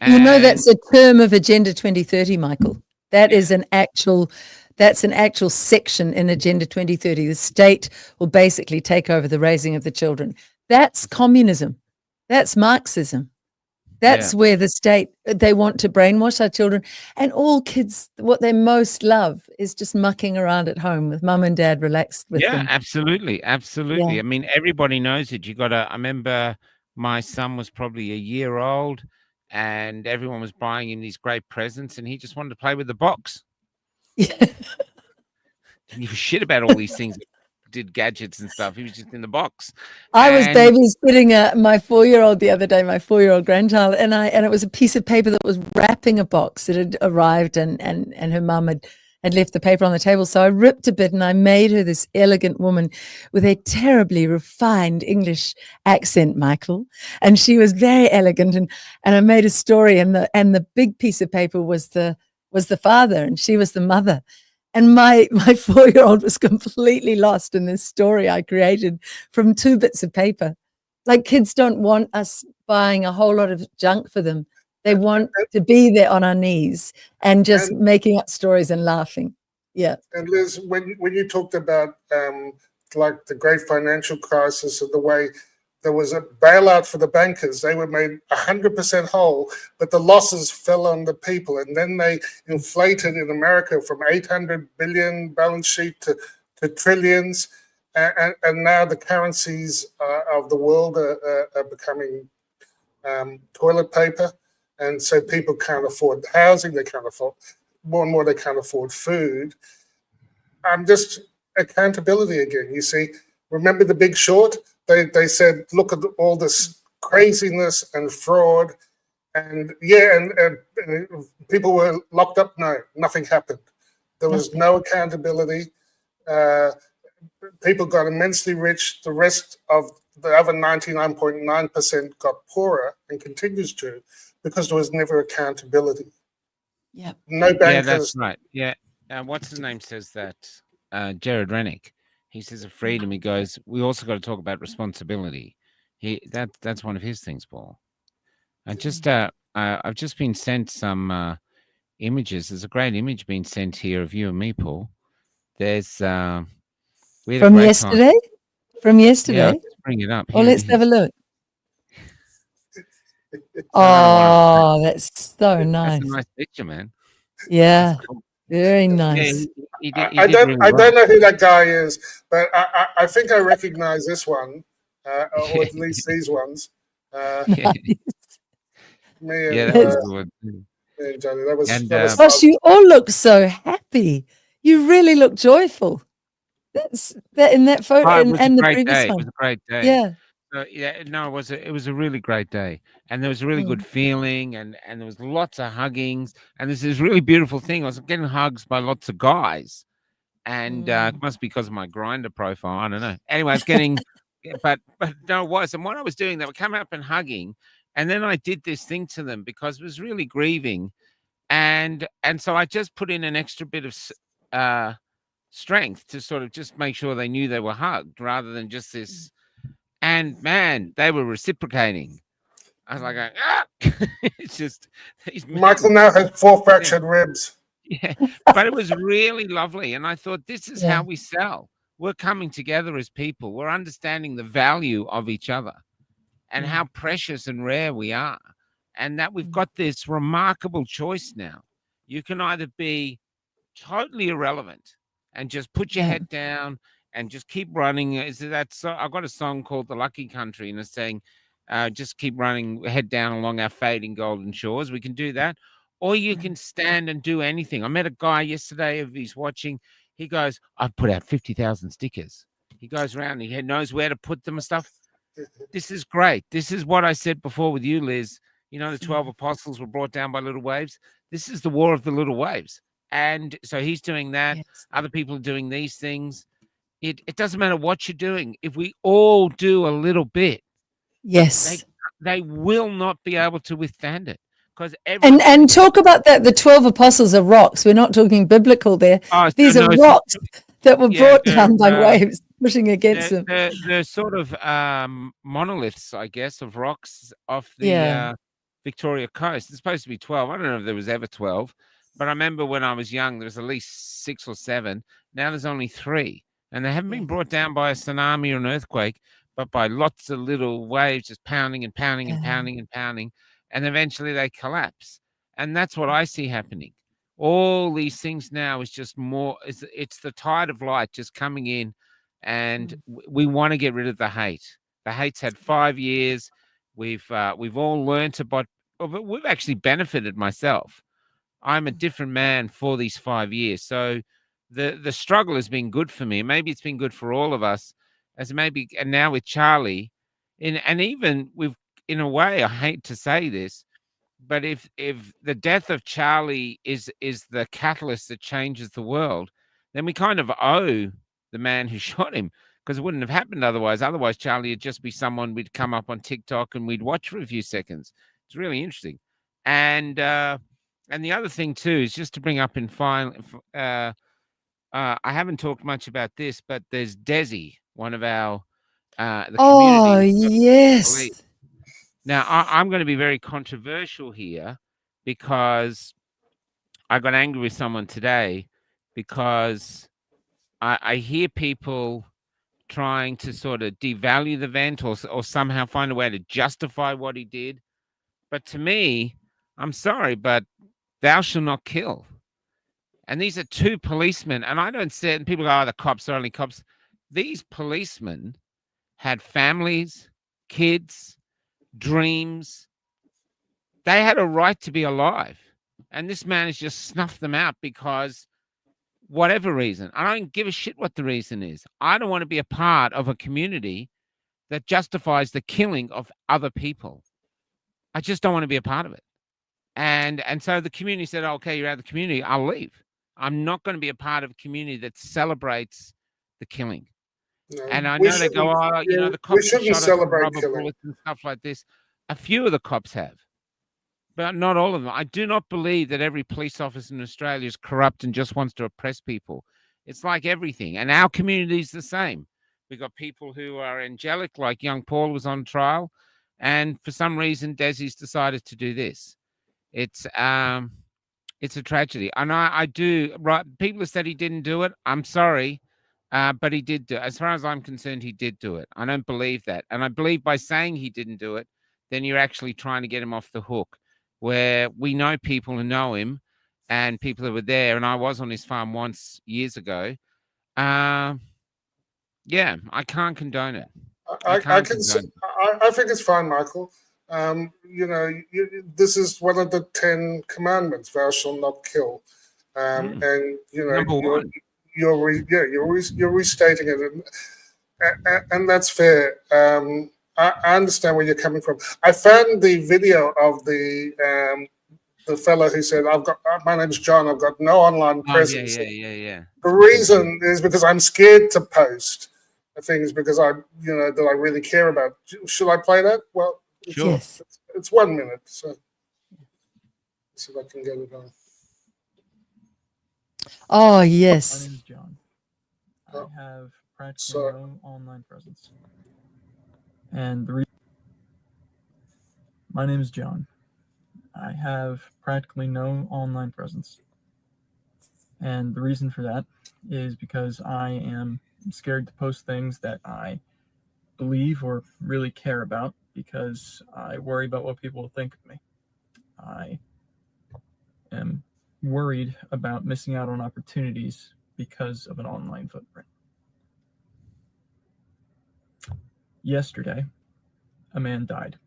You know, that's a term of Agenda 2030, Michael. That is that's an actual section in Agenda 2030. The state will basically take over the raising of the children. That's communism. That's Marxism. That's where the state, they want to brainwash our children. And all kids, what they most love is just mucking around at home with mum and dad relaxed with them. Absolutely. Absolutely. I mean, everybody knows it. I remember my son was probably a year old, and everyone was buying him these great presents, and he just wanted to play with the box. Didn't give a shit about all these things, did gadgets and stuff. He was just in the box. I was babysitting my 4-year-old the other day, my 4-year-old grandchild, and it was a piece of paper that was wrapping a box that had arrived, and her mum had left the paper on the table. So I ripped a bit and I made her this elegant woman with a terribly refined English accent, Michael. And she was very elegant, and I made a story, and the big piece of paper was the father, and she was the mother. And my 4-year-old was completely lost in this story I created from 2 bits of paper. Like, kids don't want us buying a whole lot of junk for them. They want to be there on our knees and just making up stories and laughing. Yeah. And Liz, when you talked about like the great financial crisis and the way there was a bailout for the bankers, they were made 100% whole, but the losses fell on the people. And then they inflated in America from 800 billion balance sheet to trillions. And now the currencies of the world are becoming toilet paper. And so people can't afford housing, they can't afford, more and more they can't afford food. Just accountability again. You see, remember The Big Short? They said, look at all this craziness and fraud, and people were locked up. No, nothing happened. There was no accountability. People got immensely rich. The rest of the other 99.9% got poorer and continues to, because there was never accountability. Yeah. No bankers. Yeah, that's right. Yeah. What's his name says that? Jared Rennick. He says of freedom, he goes, we also got to talk about responsibility. That's one of his things, Paul. I've just been sent some images. There's a great image being sent here of you and me, Paul. There's we had from a great yesterday. Time. From yesterday. Yeah, let's bring it up. Well, let's have a look. That's so nice. That's a nice picture, man. Yeah. Very nice. Yeah, I don't know who that guy is, but I think I recognize this one, or at least these ones. Me and Johnny. That was gosh, you all look so happy. You really look joyful. That's that in that photo and the previous one. It was a great day. Yeah. It was a really great day, and there was a really good feeling, and there was lots of huggings, and there's this really beautiful thing. I was getting hugs by lots of guys, and it must be because of my Grindr profile. I don't know. Anyway, I was getting, but no, it was. And what I was doing, they were coming up and hugging, And then I did this thing to them because it was really grieving. And so I just put in an extra bit of strength to sort of just make sure they knew they were hugged rather than just this. And man, they were reciprocating. I was like, ah! It's just these Michael now has 4 fractured ribs. Yeah, but it was really lovely. And I thought, this is how we sell. We're coming together as people. We're understanding the value of each other and how precious and rare we are. And that we've got this remarkable choice now. You can either be totally irrelevant and just put your head down and just keep running. I've got a song called The Lucky Country, and it's saying, just keep running, head down along our fading golden shores. We can do that. Or you can stand and do anything. I met a guy yesterday, if he's watching, he goes, I've put out 50,000 stickers. He goes around, he knows where to put them and stuff. This is great. This is what I said before with you, Liz. You know, the 12 apostles were brought down by little waves. This is the war of the little waves. And so he's doing that. Yes. Other people are doing these things. It doesn't matter what you're doing. If we all do a little bit, they will not be able to withstand it. And talk about that. The 12 apostles are rocks. We're not talking biblical there. These are rocks that were brought down by waves pushing against them. They're sort of monoliths, I guess, of rocks off the Victoria coast. It's supposed to be 12. I don't know if there was ever 12, but I remember when I was young, there was at least 6 or 7. Now there's only 3, and they haven't been brought down by a tsunami or an earthquake, but by lots of little waves just pounding and pounding and pounding and pounding. And eventually they collapse. And that's what I see happening. All these things now is just more, it's the tide of light just coming in. And we want to get rid of the hate. The hate's had 5 years. We've all learned about, we've actually benefited myself. I'm a different man for these 5 years. So the struggle has been good for me. Maybe it's been good for all of us. And now with Charlie, and even we've, in a way, I hate to say this, but if the death of Charlie is the catalyst that changes the world, then we kind of owe the man who shot him, because it wouldn't have happened otherwise. Otherwise, Charlie would just be someone we'd come up on TikTok and we'd watch for a few seconds. It's really interesting. And the other thing too is just to bring up in final. I haven't talked much about this, but there's Desi, one of our the community. Yes. Now, I'm going to be very controversial here because I got angry with someone today because I hear people trying to sort of devalue the event or somehow find a way to justify what he did. But to me, I'm sorry, but thou shalt not kill. And these are 2 policemen. And I don't say, and people go, oh, the cops are only cops. These policemen had families, kids, dreams. They had a right to be alive, and this man has just snuffed them out because whatever reason. I don't give a shit what the reason is. I don't want to be a part of a community that justifies the killing of other people. I just don't want to be a part of it. And so the community said, okay, you're out of the community, I'll leave. I'm not going to be a part of a community that celebrates the killing. No, and I know they go, oh, you know, the cops shot celebrate bullets and stuff like this. A few of the cops have, but not all of them. I do not believe that every police officer in Australia is corrupt and just wants to oppress people. It's like everything. And our community is the same. We've got people who are angelic, like young Paul was on trial. And for some reason, Desi's decided to do this. It's a tragedy. And I do, right, people have said he didn't do it. I'm sorry. But he did do it. As far as I'm concerned, he did do it. I don't believe that. And I believe by saying he didn't do it, then you're actually trying to get him off the hook, where we know people who know him and people who were there. And I was on his farm once years ago. Yeah, I can't condone it. I think it's fine, Michael. You know, this is one of the 10 commandments, thou shalt not kill. And, you know, you're restating it, and that's fair. I understand where you're coming from. I found the video of the fellow who said, my name's John, I've got no online presence. Yeah. The reason is because I'm scared to post things because that I really care about. Should I play that? Well, sure. it's 1 minute. So see if I can get it on. Oh, My yes. name is John. I Oh, have practically sorry. no online presence. And the reason my name is John. I have practically no online presence. And the reason for that is because I am scared to post things that I believe or really care about, because I worry about what people will think of me. I am worried about missing out on opportunities because of an online footprint. Yesterday, a man died,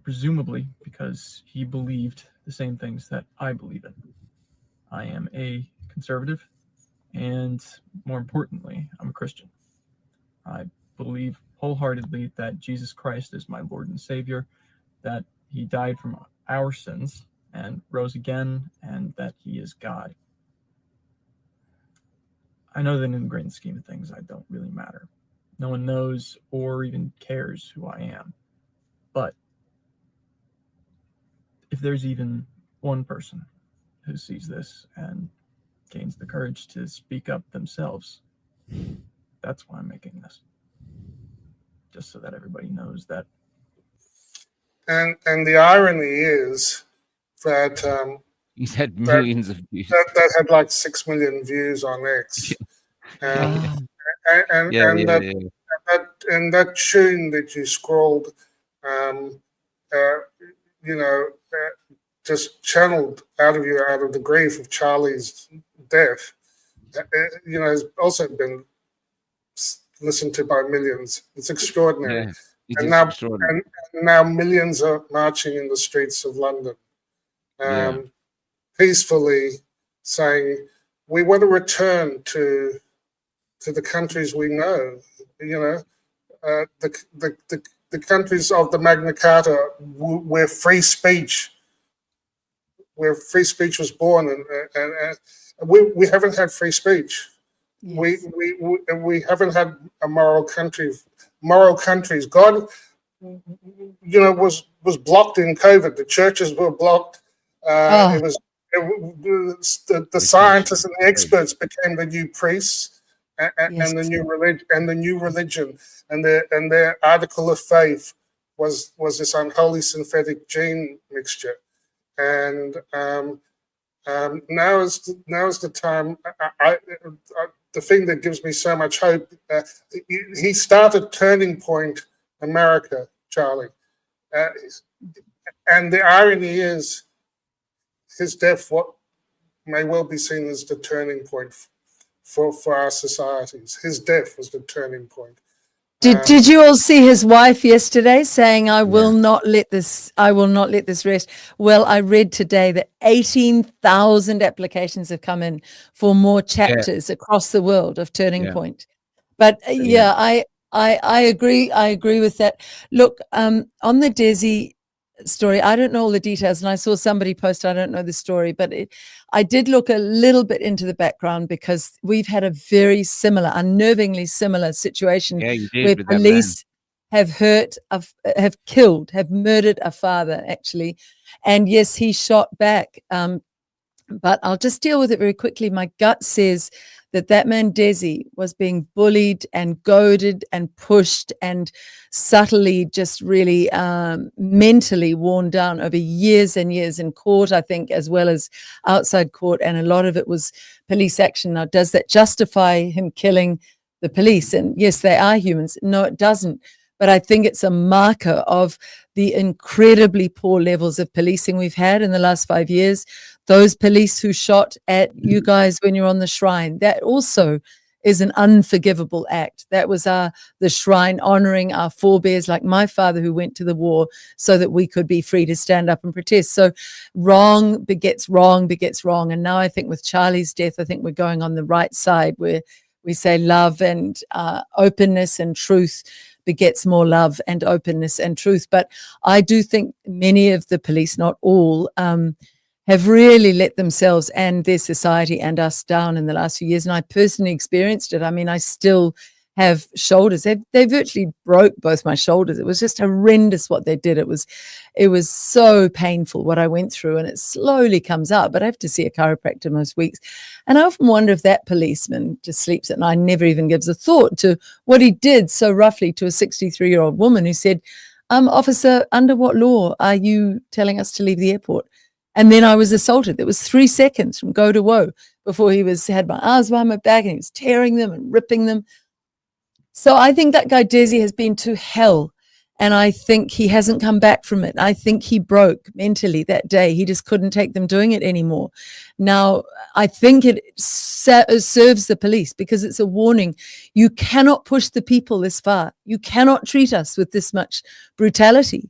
presumably because he believed the same things that I believe in. I am a conservative, and more importantly, I'm a Christian. I believe wholeheartedly that Jesus Christ is my Lord and Savior, that he died from our sins and rose again, and that he is God. I know that in the grand scheme of things, I don't really matter. No one knows or even cares who I am. But if there's even one person who sees this and gains the courage to speak up themselves, that's why I'm making this. Just so that everybody knows that. And the irony is that He's had millions of views. that had like 6 million views on X, and that tune that you scrolled, just channeled out of the grief of Charlie's death, has also been listened to by millions. It's extraordinary. Yeah, and now millions are marching in the streets of London, peacefully saying, we want to return to the countries we know, the countries of the Magna Carta, where free speech was born, and we haven't had free speech. Yes. We haven't had a moral country. Moral countries. God, was blocked in COVID. The churches were blocked. It was the scientists and the experts became the new priests and the new religion, and their article of faith was this unholy synthetic gene mixture. And now is the time. The thing that gives me so much hope. He started Turning Point America, Charlie, and the irony is, his death may well be seen as the turning point for our societies. His death was the turning point. Did you all see his wife yesterday saying, I will not let this rest? Well, I read today that 18,000 applications have come in for more chapters across the world of Turning Point. But I agree. I agree with that. Look, on the Desi story, I don't know all the details, and I saw somebody post, I don't know the story, but I did look a little bit into the background, because we've had a very similar, unnervingly similar situation where police have murdered a father, actually. And yes, he shot back. But I'll just deal with it very quickly. My gut says that man Desi was being bullied and goaded and pushed and subtly just really mentally worn down over years and years in court, I think, as well as outside court. And a lot of it was police action. Now, does that justify him killing the police? And yes, they are humans. No, it doesn't. But I think it's a marker of the incredibly poor levels of policing we've had in the last 5 years. Those police who shot at you guys when you're on the shrine, that also is an unforgivable act. That was the shrine honoring our forebears, like my father, who went to the war so that we could be free to stand up and protest. So wrong begets wrong begets wrong. And now I think with Charlie's death, I think we're going on the right side, where we say love and openness and truth begets more love and openness and truth. But I do think many of the police, not all, have really let themselves and their society and us down in the last few years. And I personally experienced it. I mean, I still have shoulders. They virtually broke both my shoulders. It was just horrendous what they did. It was so painful what I went through, and it slowly comes up. But I have to see a chiropractor most weeks. And I often wonder if that policeman just sleeps at night, never even gives a thought to what he did so roughly to a 63-year-old woman who said, officer, under what law are you telling us to leave the airport? And then I was assaulted. It was 3 seconds from go to woe before he had my arms behind my back and he was tearing them and ripping them. So I think that guy Desi has been to hell, and I think he hasn't come back from it. I think he broke mentally that day. He just couldn't take them doing it anymore. Now, I think it serves the police because it's a warning. You cannot push the people this far. You cannot treat us with this much brutality.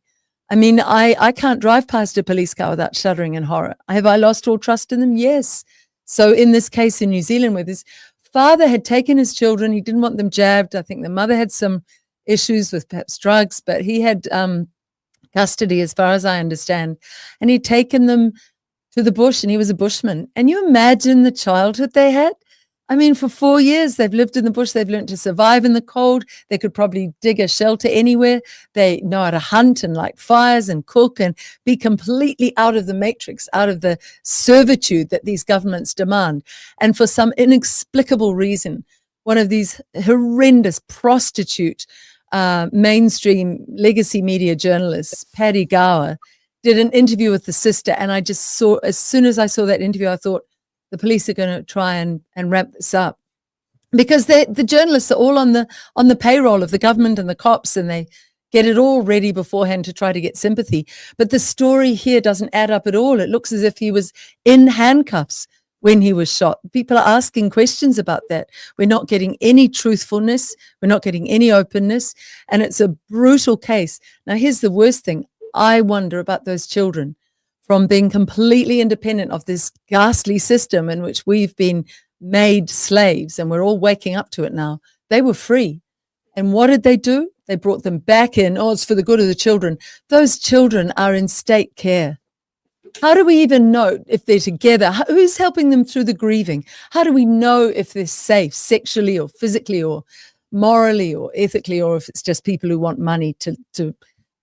I mean, I can't drive past a police car without shuddering in horror. Have I lost all trust in them? Yes. So in this case in New Zealand, where this father had taken his children, he didn't want them jabbed. I think the mother had some issues with perhaps drugs, but he had custody as far as I understand. And he'd taken them to the bush, and he was a bushman. And you imagine the childhood they had? I mean, for 4 years, they've lived in the bush. They've learned to survive in the cold. They could probably dig a shelter anywhere. They know how to hunt and light fires and cook and be completely out of the matrix, out of the servitude that these governments demand. And for some inexplicable reason, one of these horrendous prostitute mainstream legacy media journalists, Paddy Gower, did an interview with the sister. And I just saw, as soon as I saw that interview, I thought, the police are going to try and ramp this up, because the journalists are all on the payroll of the government and the cops, and they get it all ready beforehand to try to get sympathy. But the story here doesn't add up at all. It looks as if he was in handcuffs when he was shot. People are asking questions about that. We're not getting any truthfulness. We're not getting any openness. And it's a brutal case. Now, here's the worst thing. I wonder about those children from being completely independent of this ghastly system in which we've been made slaves, and we're all waking up to it now. They were free. And what did they do? They brought them back in. Oh, it's for the good of the children. Those children are in state care. How do we even know if they're together? Who's helping them through the grieving? How do we know if they're safe sexually or physically or morally or ethically, or if it's just people who want money to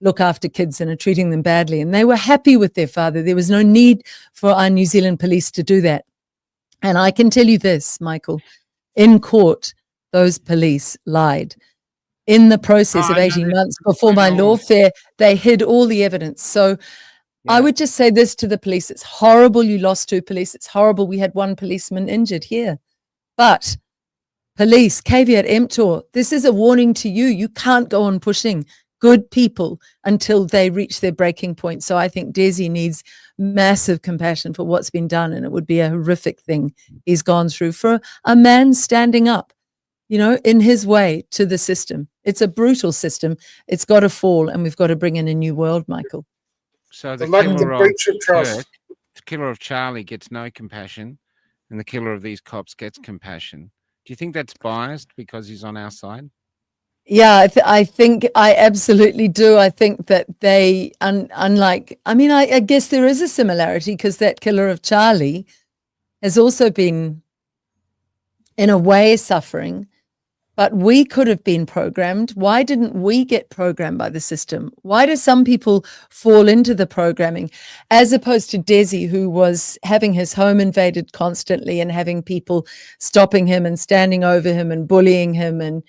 look after kids and are treating them badly? And they were happy with their father. There was no need for our New Zealand police to do that. And I can tell you this, Michael, in court, those police lied. In the process of 18 months before my lawfare, they hid all the evidence. So I would just say this to the police. It's horrible you lost 2 police. It's horrible we had 1 policeman injured here. But police, caveat emptor, this is a warning to you. You can't go on pushing good people until they reach their breaking point. So I think Desi needs massive compassion for what's been done, and it would be a horrific thing he's gone through for a man standing up, you know, in his way to the system. It's a brutal system. It's got to fall, and we've got to bring in a new world, Michael. So the killer of Charlie gets no compassion, and the killer of these cops gets compassion. Do you think that's biased because he's on our side? Yeah, I think I absolutely do. I think that they, unlike, I mean, I guess there is a similarity, because that killer of Charlie has also been, in a way, suffering. But we could have been programmed. Why didn't we get programmed by the system? Why do some people fall into the programming, as opposed to Desi, who was having his home invaded constantly and having people stopping him and standing over him and bullying him and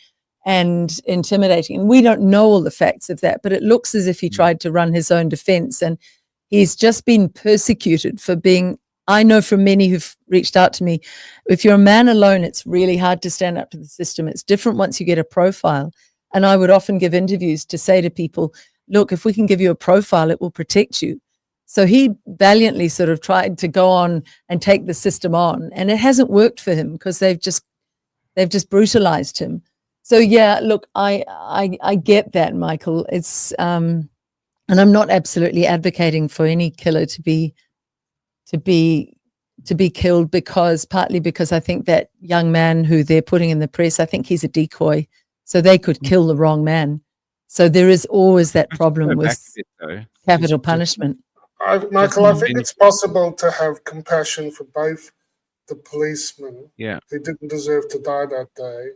intimidating? And we don't know all the facts of that, but it looks as if he tried to run his own defense, and he's just been persecuted for being, I know from many who've reached out to me, if you're a man alone, it's really hard to stand up to the system. It's different once you get a profile. And I would often give interviews to say to people, look, if we can give you a profile, it will protect you. So he valiantly sort of tried to go on and take the system on, and it hasn't worked for him because they've just brutalized him. So yeah, look, I get that, Michael. It's and I'm not absolutely advocating for any killer to be killed, partly because I think that young man who they're putting in the press, I think he's a decoy, so they could kill the wrong man. So there is always that problem with capital punishment. Michael, I think it's possible to have compassion for both the policemen who didn't deserve to die that day,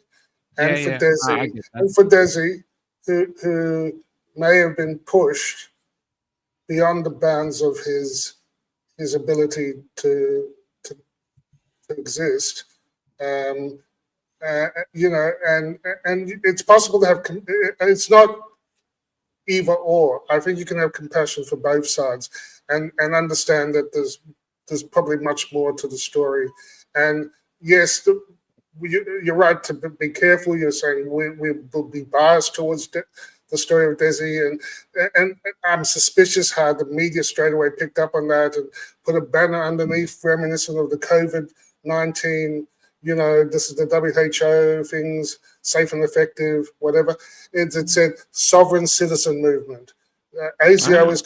and for Desi, I get that. and for Desi, who may have been pushed beyond the bounds of his ability to exist. You know, and it's possible to have. It's not either or. I think you can have compassion for both sides, and understand that there's probably much more to the story. And yes, you're right to be careful. You're saying we will be biased towards the story of Desi, and I'm suspicious how the media straight away picked up on that and put a banner underneath reminiscent of the COVID-19. You know, this is the WHO things, safe and effective, whatever. It said sovereign citizen movement. ASIO is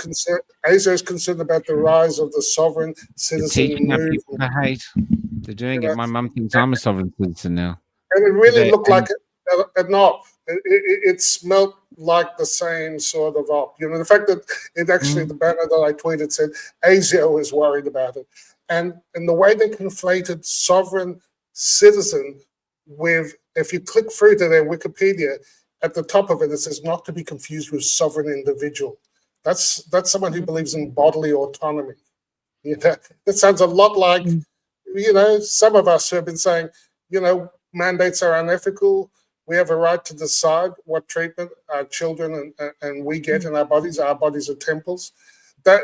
concerned about the rise of the sovereign citizen movement. The hate. They're doing it. My mum thinks I'm a sovereign citizen now. And it really looked like an op. It smelt like the same sort of op. You know, the fact that it actually, the banner that I tweeted said ASIO is worried about it. And the way they conflated sovereign citizen with, if you click through to their Wikipedia, at the top of it, it says not to be confused with sovereign individual. That's someone who believes in bodily autonomy. You know, that sounds a lot like, you know, some of us who have been saying, you know, mandates are unethical. We have a right to decide what treatment our children and we get in our bodies. Our bodies are temples. That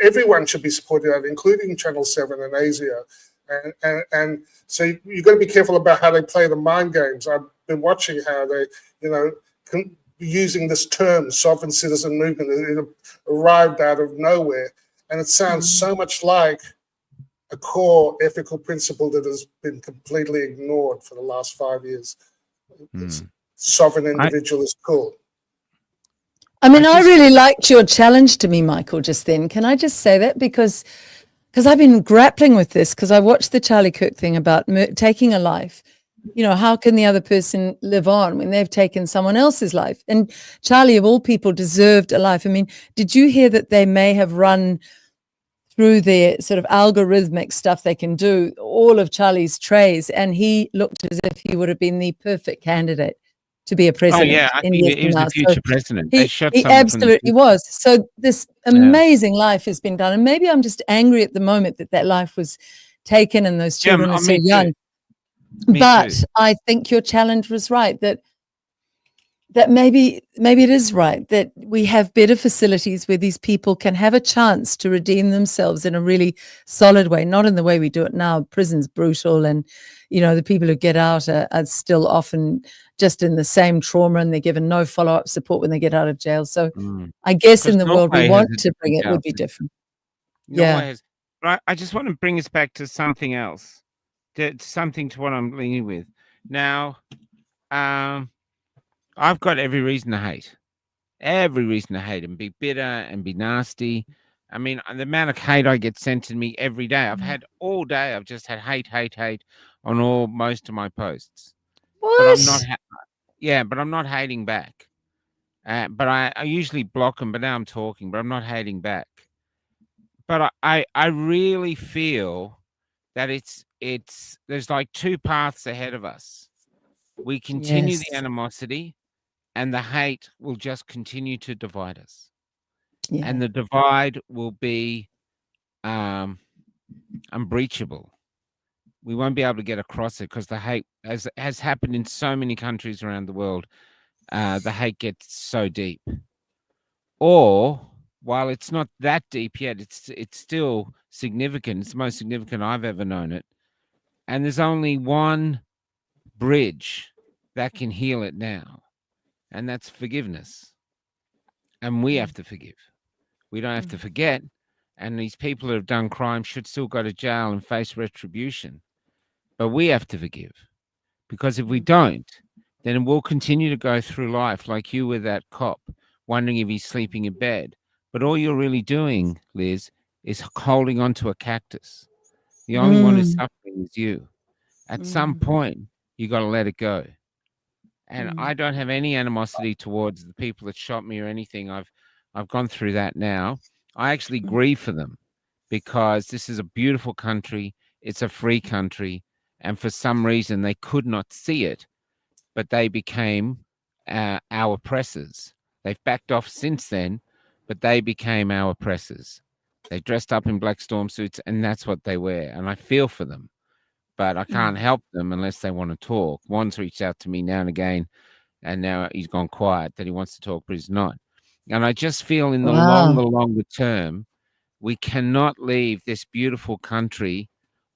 everyone should be supported that, including Channel 7 and ASIO. And so you've got to be careful about how they play the mind games. I've been watching how they, you know, using this term, sovereign citizen movement, it arrived out of nowhere. And it sounds so much like a core ethical principle that has been completely ignored for the last 5 years. Sovereign individual is cool. I mean, I really liked your challenge to me, Michael, just then. Can I just say that? Because I've been grappling with this, because I watched the Charlie Kirk thing about taking a life. You know, how can the other person live on when they've taken someone else's life? And Charlie, of all people, deserved a life. I mean, did you hear that they may have run through their sort of algorithmic stuff they can do, all of Charlie's trays, and he looked as if he would have been the perfect candidate to be a president. Oh yeah, I think he was the future president. He absolutely was. So this amazing life has been done, and maybe I'm just angry at the moment that life was taken and those children are so young. But I think your challenge was right, that maybe it is right that we have better facilities where these people can have a chance to redeem themselves in a really solid way, not in the way we do it now. Prison's brutal, and you know, the people who get out are still often just in the same trauma, and they're given no follow-up support when they get out of jail. So I guess in the world we want to bring it would be different. Right. I just want to bring us back to something else, to what I'm leaning with. Now, I've got every reason to hate and be bitter and be nasty. I mean, the amount of hate I get sent to me every day, I've had all day. I've just had hate on most of my posts. What? But I'm not, but I'm not hating back. But I usually block them, but now I'm talking, but I'm not hating back. But I really feel that there's like two paths ahead of us. We continue the animosity, and the hate will just continue to divide us. Yeah. And the divide will be unbreachable. We won't be able to get across it because the hate, as has happened in so many countries around the world, the hate gets so deep. Or while it's not that deep yet, it's still significant. It's the most significant I've ever known it. And there's only one bridge that can heal it now, and that's forgiveness. And we have to forgive. We don't have to forget. And these people who have done crime should still go to jail and face retribution. But we have to forgive. Because if we don't, then we'll continue to go through life like you with that cop, wondering if he's sleeping in bed. But all you're really doing, Liz, is holding on to a cactus. The only one who's suffering is you. At some point, you got to let it go. And I don't have any animosity towards the people that shot me or anything. I've gone through that now. I actually grieve for them because this is a beautiful country. It's a free country. And for some reason, they could not see it. but they became our oppressors. They've backed off since then, but they became our oppressors. They dressed up in black storm suits, and that's what they wear. And I feel for them, but I can't help them unless they want to talk. Juan's reached out to me now and again, and now he's gone quiet that he wants to talk, but he's not. And I just feel in the longer term, we cannot leave this beautiful country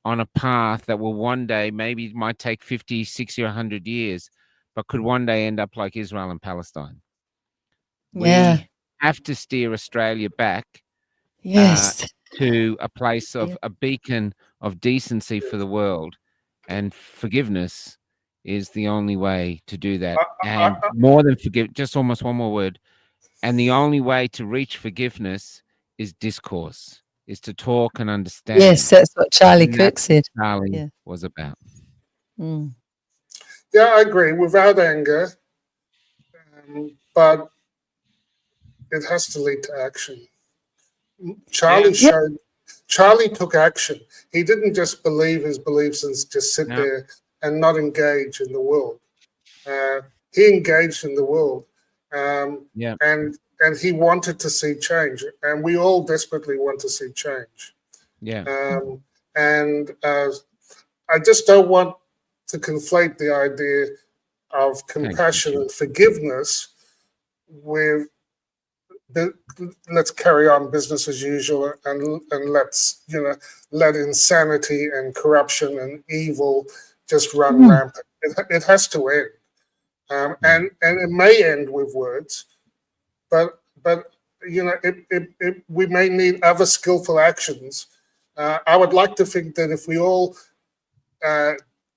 on a path that will one day, maybe it might take 50, 60, or 100 years, but could one day end up like Israel and Palestine. Yeah. We have to steer Australia back to a place of a beacon of decency for the world, and forgiveness is the only way to do that. And more than just almost one more word. And the only way to reach forgiveness is discourse, is to talk and understand. Yes, that's what Charlie Kirk said. Charlie was about. Yeah, I agree. Without anger, but it has to lead to action. Charlie took action. He didn't just believe his beliefs and just sit there and not engage in the world. He engaged in the world. And he wanted to see change, and we all desperately want to see change. And I just don't want to conflate the idea of compassion and forgiveness with let's carry on business as usual and let's let insanity and corruption and evil just run rampant. It has to end, and it may end with words. But we may need other skillful actions. I would like to think that if we all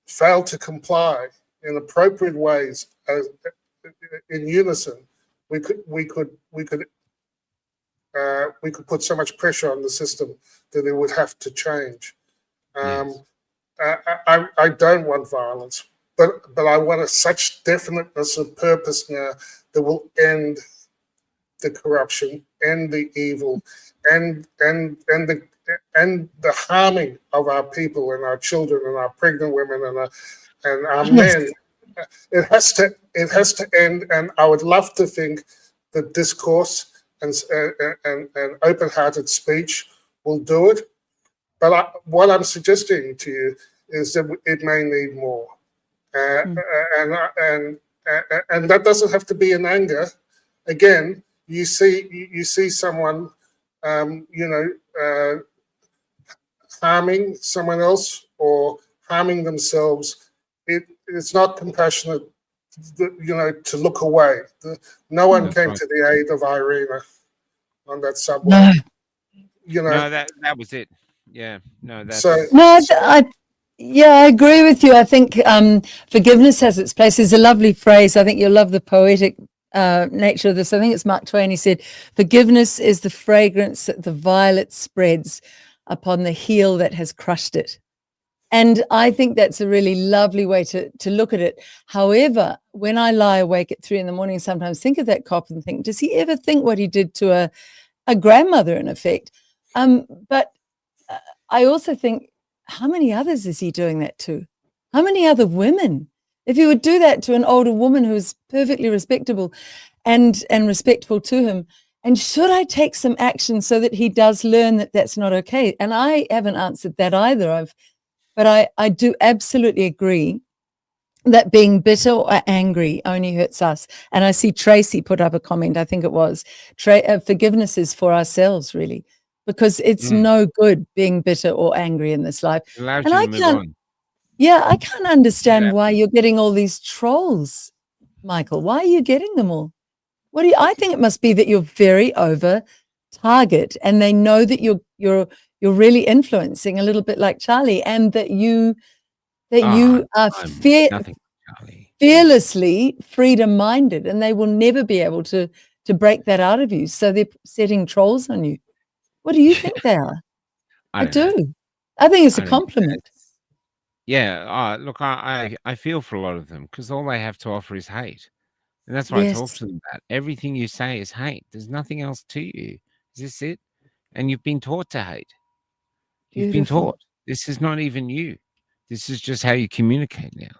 fail to comply in appropriate ways, in unison, we could put so much pressure on the system that it would have to change. I don't want violence, but I want such definiteness of purpose now that will end the corruption and the evil and the harming of our people and our children and our pregnant women and our men. It has to end, and I would love to think that discourse and open-hearted speech will do it. But what I'm suggesting to you is that it may need more, and that doesn't have to be in anger. Again, you see someone, harming someone else or harming themselves. It's not compassionate, to look away. No one came to the aid of Irina on that subway. No, that was it. Yeah, no, that's I agree with you. I think forgiveness has its place. There's a lovely phrase. I think you'll love the poetic nature of this. I think it's Mark Twain. He said, "Forgiveness is the fragrance that the violet spreads upon the heel that has crushed it." And I think that's a really lovely way to look at it. However, when I lie awake at 3 a.m, sometimes think of that cop and think, does he ever think what he did to a grandmother, in effect? But I also think, how many others is he doing that to? How many other women? If he would do that to an older woman who is perfectly respectable and respectful to him, and should I take some action so that he does learn that that's not okay? And I haven't answered that either. But I do absolutely agree that being bitter or angry only hurts us. And I see Tracy put up a comment, I think it was, forgiveness is for ourselves, really, because it's no good being bitter or angry in this life. It allows you to move on. Yeah, I can't understand why you're getting all these trolls, Michael. Why are you getting them all? I think it must be that you're very over target, and they know that you're really influencing, a little bit like Charlie, and that you are fearlessly freedom-minded, and they will never be able to break that out of you. So they're setting trolls on you. What do you think they are? I do. I think it's a compliment. Yeah, look, I feel for a lot of them because all they have to offer is hate. And that's what I talk to them about. Everything you say is hate. There's nothing else to you. Is this it? And you've been taught to hate. You've been taught. This is not even you. This is just how you communicate now.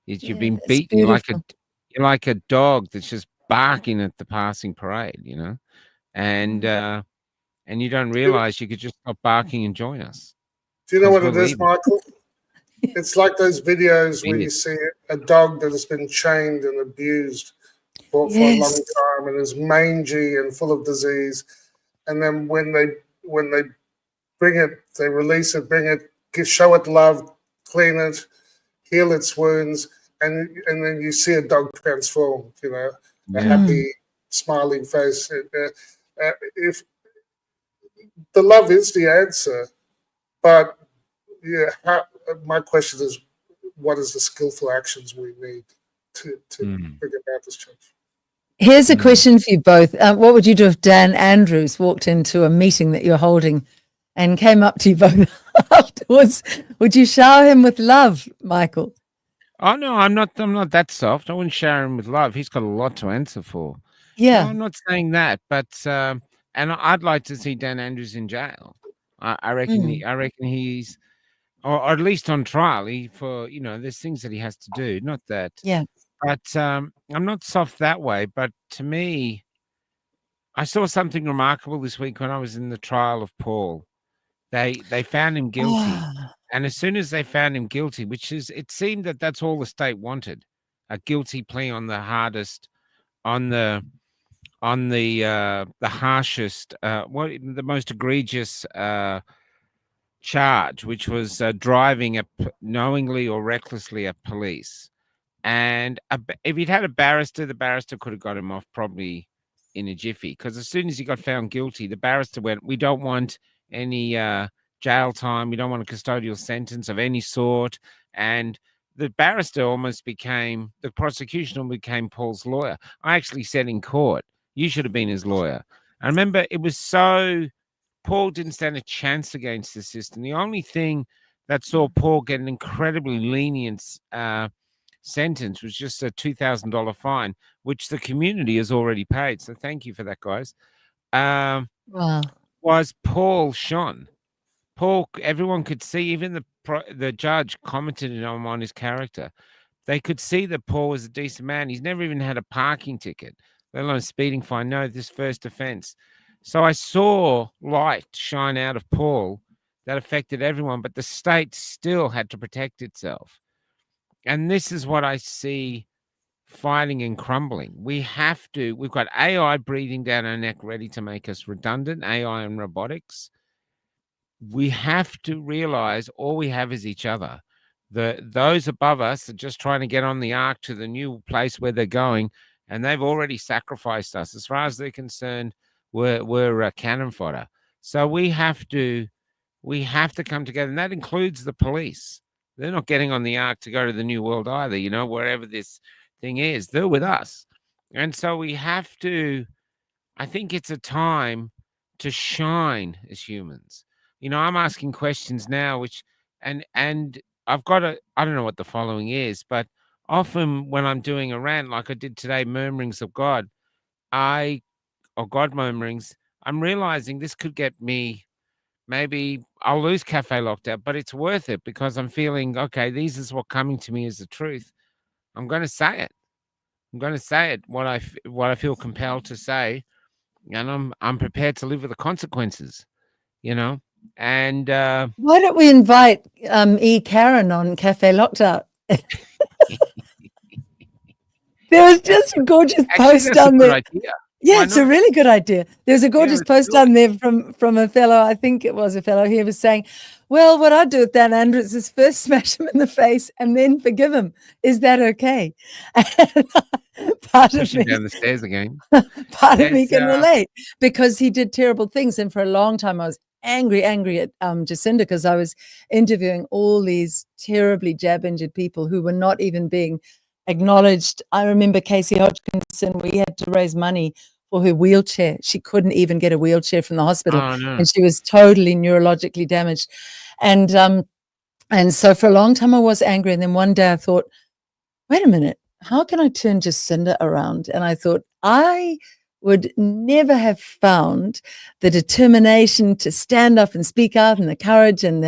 You've been It's beaten. beautiful. You're like a dog that's just barking at the passing parade, you know, and you don't realize you could just stop barking and join us. Do you know 'Cause what we're it is, leaving. Michael? It's like those videos where Yeah. you see a dog that has been chained and abused for a long Yes. time and is mangy and full of disease. And then when they bring it, they release it, bring it, show it love, clean it, heal its wounds, and then you see a dog transformed, you know, a happy, smiling face. If the love is the answer, but yeah, my question is, what is the skillful actions we need to bring about this change? Here's a question for you both. What would you do if Dan Andrews walked into a meeting that you're holding and came up to you both afterwards? Would you shower him with love, Michael? Oh no, I'm not that soft. I wouldn't shower him with love. He's got a lot to answer for. Yeah. No, I'm not saying that, but and I'd like to see Dan Andrews in jail. I reckon I reckon he's or at least on trial. There's things that he has to do. Not that. Yeah. But I'm not soft that way. But to me, I saw something remarkable this week when I was in the trial of Paul. They found him guilty, and as soon as they found him guilty, it seemed that that's all the state wanted, a guilty plea on the hardest, on the harshest, the most egregious charge, which was driving knowingly or recklessly at police. And if he'd had a barrister, the barrister could have got him off probably in a jiffy. Because as soon as he got found guilty, the barrister went, "We don't want any jail time. We don't want a custodial sentence of any sort." And the barrister the prosecution became Paul's lawyer. I actually said in court, "You should have been his lawyer." I remember it was Paul didn't stand a chance against the system. The only thing that saw Paul get an incredibly lenient sentence was just a $2,000 fine, which the community has already paid. So thank you for that, guys. Wow. Was Paul shone? Paul, everyone could see, even the judge commented on his character. They could see that Paul was a decent man. He's never even had a parking ticket, let alone a speeding fine. No, this first offense. So I saw light shine out of Paul that affected everyone, but the state still had to protect itself. And this is what I see fighting and crumbling. We've got AI breathing down our neck, ready to make us redundant, AI and robotics. We have to realize all we have is each other. Those above us are just trying to get on the ark to the new place where they're going, and they've already sacrificed us. As far as they're concerned, we're cannon fodder. So we have to come together, and that includes the police. They're not getting on the ark to go to the new world either, wherever this thing is. They're with us. And so we have to, I think it's a time to shine as humans. I'm asking questions now, and I don't know what the following is, but often when I'm doing a rant like I did today, murmurings of God, or God murmurings, I'm realizing this could get me. Maybe I'll lose Cafe Locked-Out, but it's worth it because I'm feeling, okay, this is what coming to me is the truth. I'm going to say it. I'm going to say it, what I feel compelled to say, and I'm prepared to live with the consequences, And why don't we invite Karen on Cafe Locked-Out? There was just a gorgeous post down there. Yeah, it's a really good idea. There's a gorgeous post down there from a fellow, I think it was a fellow here, was saying, well, what I do with Dan Andrews is first smash him in the face and then forgive him. Is that okay? Part of me down the stairs again. Part of me can relate because he did terrible things. And for a long time, I was angry at Jacinda because I was interviewing all these terribly jab-injured people who were not even being acknowledged. I remember Casey Hodgkinson, we had to raise money for her wheelchair. She couldn't even get a wheelchair from the hospital. Oh, no. And she was totally neurologically damaged. And so for a long time I was angry. And then one day I thought, wait a minute, how can I turn Jacinda around? And I thought, I would never have found the determination to stand up and speak out and the courage and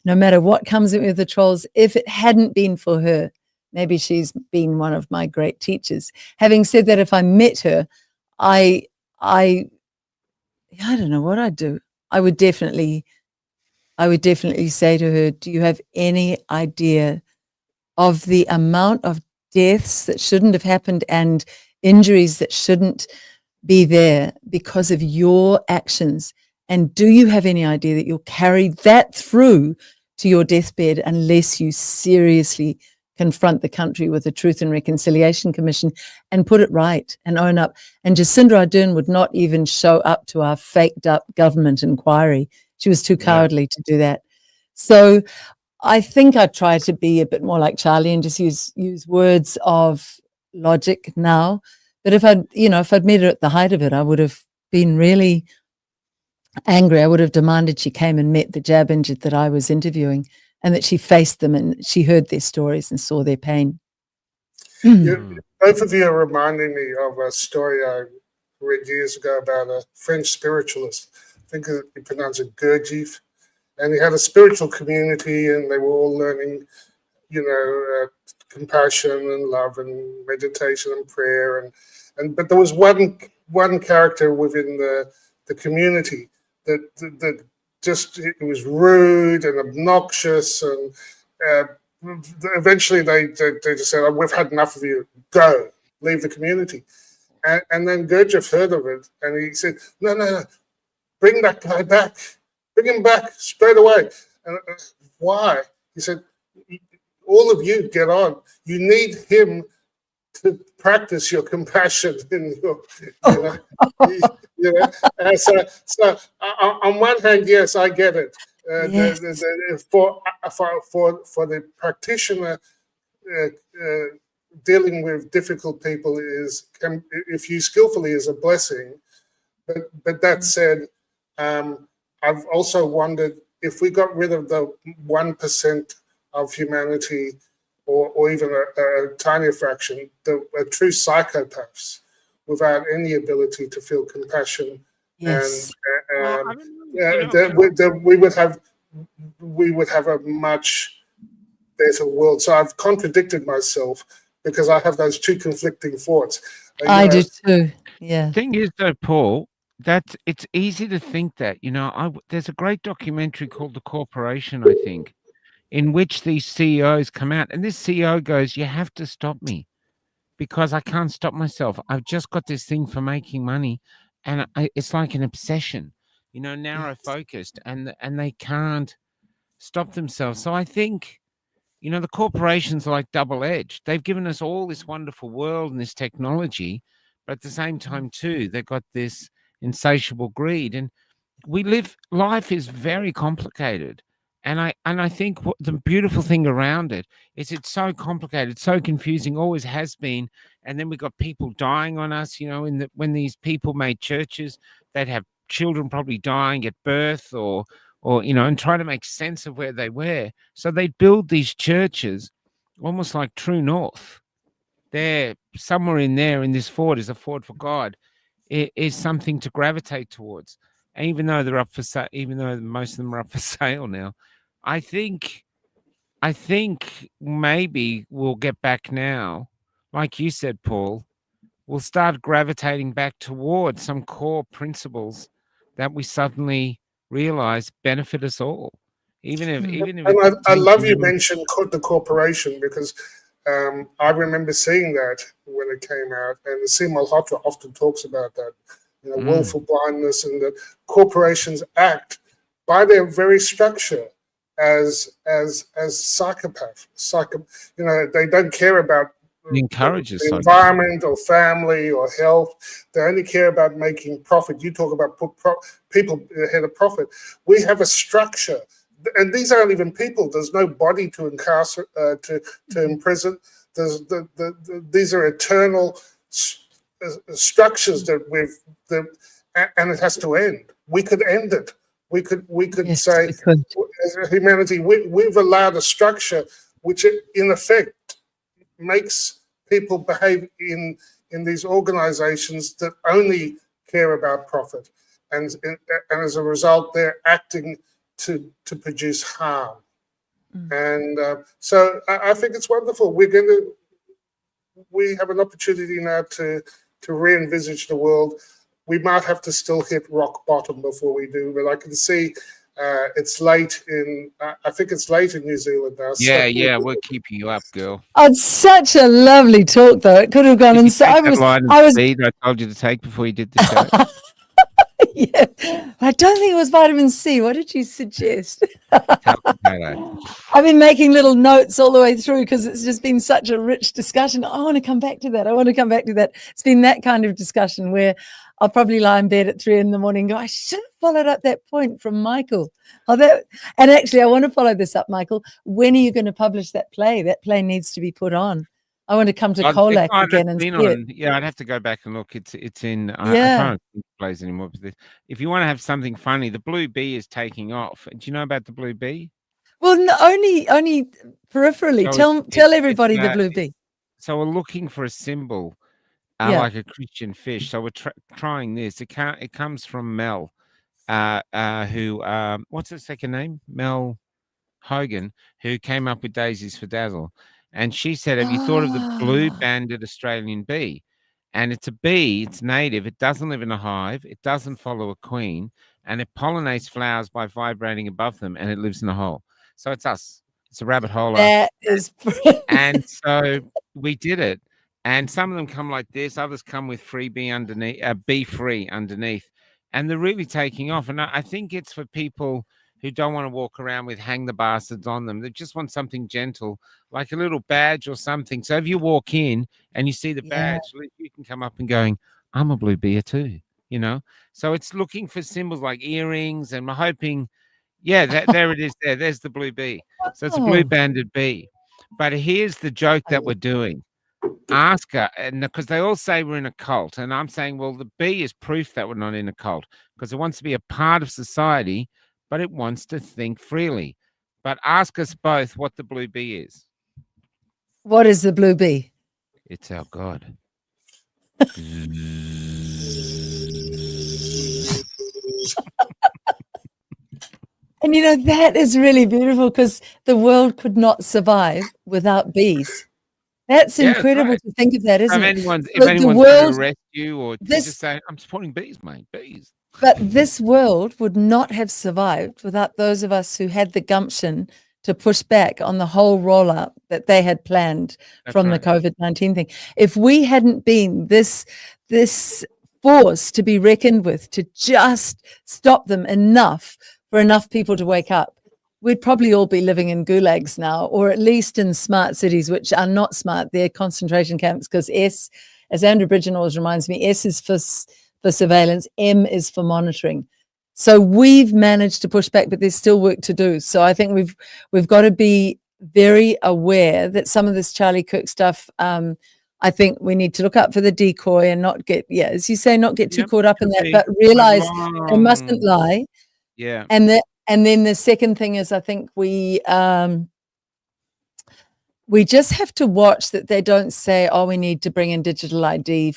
no matter what comes at me with the trolls, if it hadn't been for her. maybe she's been one of my great teachers. Having said that, if I met her, I don't know what I'd do. I would definitely say to her, do you have any idea of the amount of deaths that shouldn't have happened and injuries that shouldn't be there because of your actions? And do you have any idea that you'll carry that through to your deathbed unless you seriously confront the country with the Truth and Reconciliation Commission and put it right and own up? And Jacinda Ardern would not even show up to our faked up government inquiry. She was too cowardly to do that. So I think I try to be a bit more like Charlie and just use words of logic now. But if I'd met her at the height of it, I would have been really angry. I would have demanded she came and met the jab injured that I was interviewing, and that she faced them and she heard their stories and saw their pain. Both of you are reminding me of a story I read years ago about a French spiritualist. I think he pronounced it Gurdjieff. And he had a spiritual community, and they were all learning, compassion and love and meditation and prayer. But there was one character within the community that just, it was rude and obnoxious, and eventually they just said, we've had enough of you, go, leave the community. And then Gurdjieff heard of it, and he said, no, bring that guy back. Bring him back straight away. And why? He said, all of you get on. You need him to practice your compassion in your, So on one hand, yes, I get it. For the practitioner, dealing with difficult people if you skillfully, is a blessing. But that said, I've also wondered if we got rid of the 1% of humanity, or even a tinier fraction, the true psychopaths, without any ability to feel compassion, yes. we would have a much better world. So I've contradicted myself because I have those two conflicting thoughts. I do too. Yeah. The thing is, though, Paul, that it's easy to think that, there's a great documentary called The Corporation, I think, in which these CEOs come out, and this CEO goes, you have to stop me because I can't stop myself. I've just got this thing for making money, and it's like an obsession, narrow focused, and they can't stop themselves. So I think, the corporations are like double-edged. They've given us all this wonderful world and this technology, but at the same time too, they've got this insatiable greed, and life is very complicated, and I think the beautiful thing around it is it's so complicated, so confusing, always has been. And then we got people dying on us, when these people made churches, they'd have children probably dying at birth, or and try to make sense of where they were. So they'd build these churches almost like True North. They're somewhere in there, in this fort is a fort for God. It is something to gravitate towards. And even though they're up for sale, even though most of them are up for sale now, I think maybe we'll get back now. Like you said, Paul, we'll start gravitating back towards some core principles that we suddenly realize benefit us all. Even if I love you mentioned the corporation, because I remember seeing that when it came out, and Nassim Malhotra often talks about that, willful blindness, and that corporations act by their very structure as psychopaths. They don't care about the environment or family or health. They only care about making profit. You talk about put people ahead of profit. We have a structure. And these aren't even people. There's no body to incarcerate, to imprison. These are eternal structures and it has to end. We could end it. We could say, as humanity, we've allowed a structure which, in effect, makes people behave in these organizations that only care about profit, and as a result, they're acting to produce harm. And so I think it's wonderful. We have an opportunity now to re-envisage the world. We might have to still hit rock bottom before we do, but I can see it's late in. I think it's late in New Zealand now. Yeah, we're keeping you up, girl. Oh, it's such a lovely talk, though. It could have gone. Did you And so take I that was. line I of was. speed I told you to take before you did the show? Yeah, I don't think it was vitamin C. What did you suggest? I've been making little notes all the way through because it's just been such a rich discussion. I want to come back to that. It's been that kind of discussion where I'll probably lie in bed at 3 a.m. and go, I should have followed up that point from Michael. And actually, I want to follow this up, Michael. When are you going to publish that play? That play needs to be put on. I want to come to Colac again and see it. Yeah, I'd have to go back and look. It's in. I can't think of plays anymore. But if you want to have something funny, the Blue Bee is taking off. Do you know about the Blue Bee? Well, no, only peripherally. So tell everybody the Blue Bee. So we're looking for a symbol, like a Christian fish. So we're trying this. It comes from Mel, who what's her second name? Mel Hogan, who came up with Daisies for Dazzle. And she said, have you thought of the blue-banded Australian bee? And it's a bee, it's native, it doesn't live in a hive, it doesn't follow a queen, and it pollinates flowers by vibrating above them, and it lives in a hole. So it's us. It's a rabbit hole. That is and so we did it. And some of them come like this, others come with free bee underneath, bee free underneath. And they're really taking off. And I think it's for people who don't want to walk around with hang the bastards on them. They just want something gentle, like a little badge or something. So if you walk in and you see the badge, you can come up and going, I'm a blue bee too, you know? So it's looking for symbols like earrings, and we're hoping, there it is there. There's the blue bee. So it's a blue-banded bee. But here's the joke that we're doing. Ask her, and because they all say we're in a cult, and I'm saying, well, the bee is proof that we're not in a cult, because it wants to be a part of society, but it wants to think freely. But ask us both what the blue bee is. What is the blue bee? It's our God. And you know, that is really beautiful, because the world could not survive without bees. That's incredible to think of that, isn't it? If anyone's going to arrest you, or just say, I'm supporting bees, mate, bees. But this world would not have survived without those of us who had the gumption to push back on the whole rollout that they had planned from the COVID-19 thing. If we hadn't been this force to be reckoned with, to just stop them enough for enough people to wake up, we'd probably all be living in gulags now, or at least in smart cities, which are not smart. They're concentration camps, because S, as Andrew Bridgen always reminds me, S is for surveillance, M is for monitoring. So we've managed to push back, but there's still work to do. So I think we've got to be very aware that some of this Charlie Kirk stuff, I think we need to look up for the decoy and not get, as you say, not get too caught up in that, but realize they mustn't lie. Yeah. And then the second thing is, I think we just have to watch that they don't say, oh, we need to bring in digital ID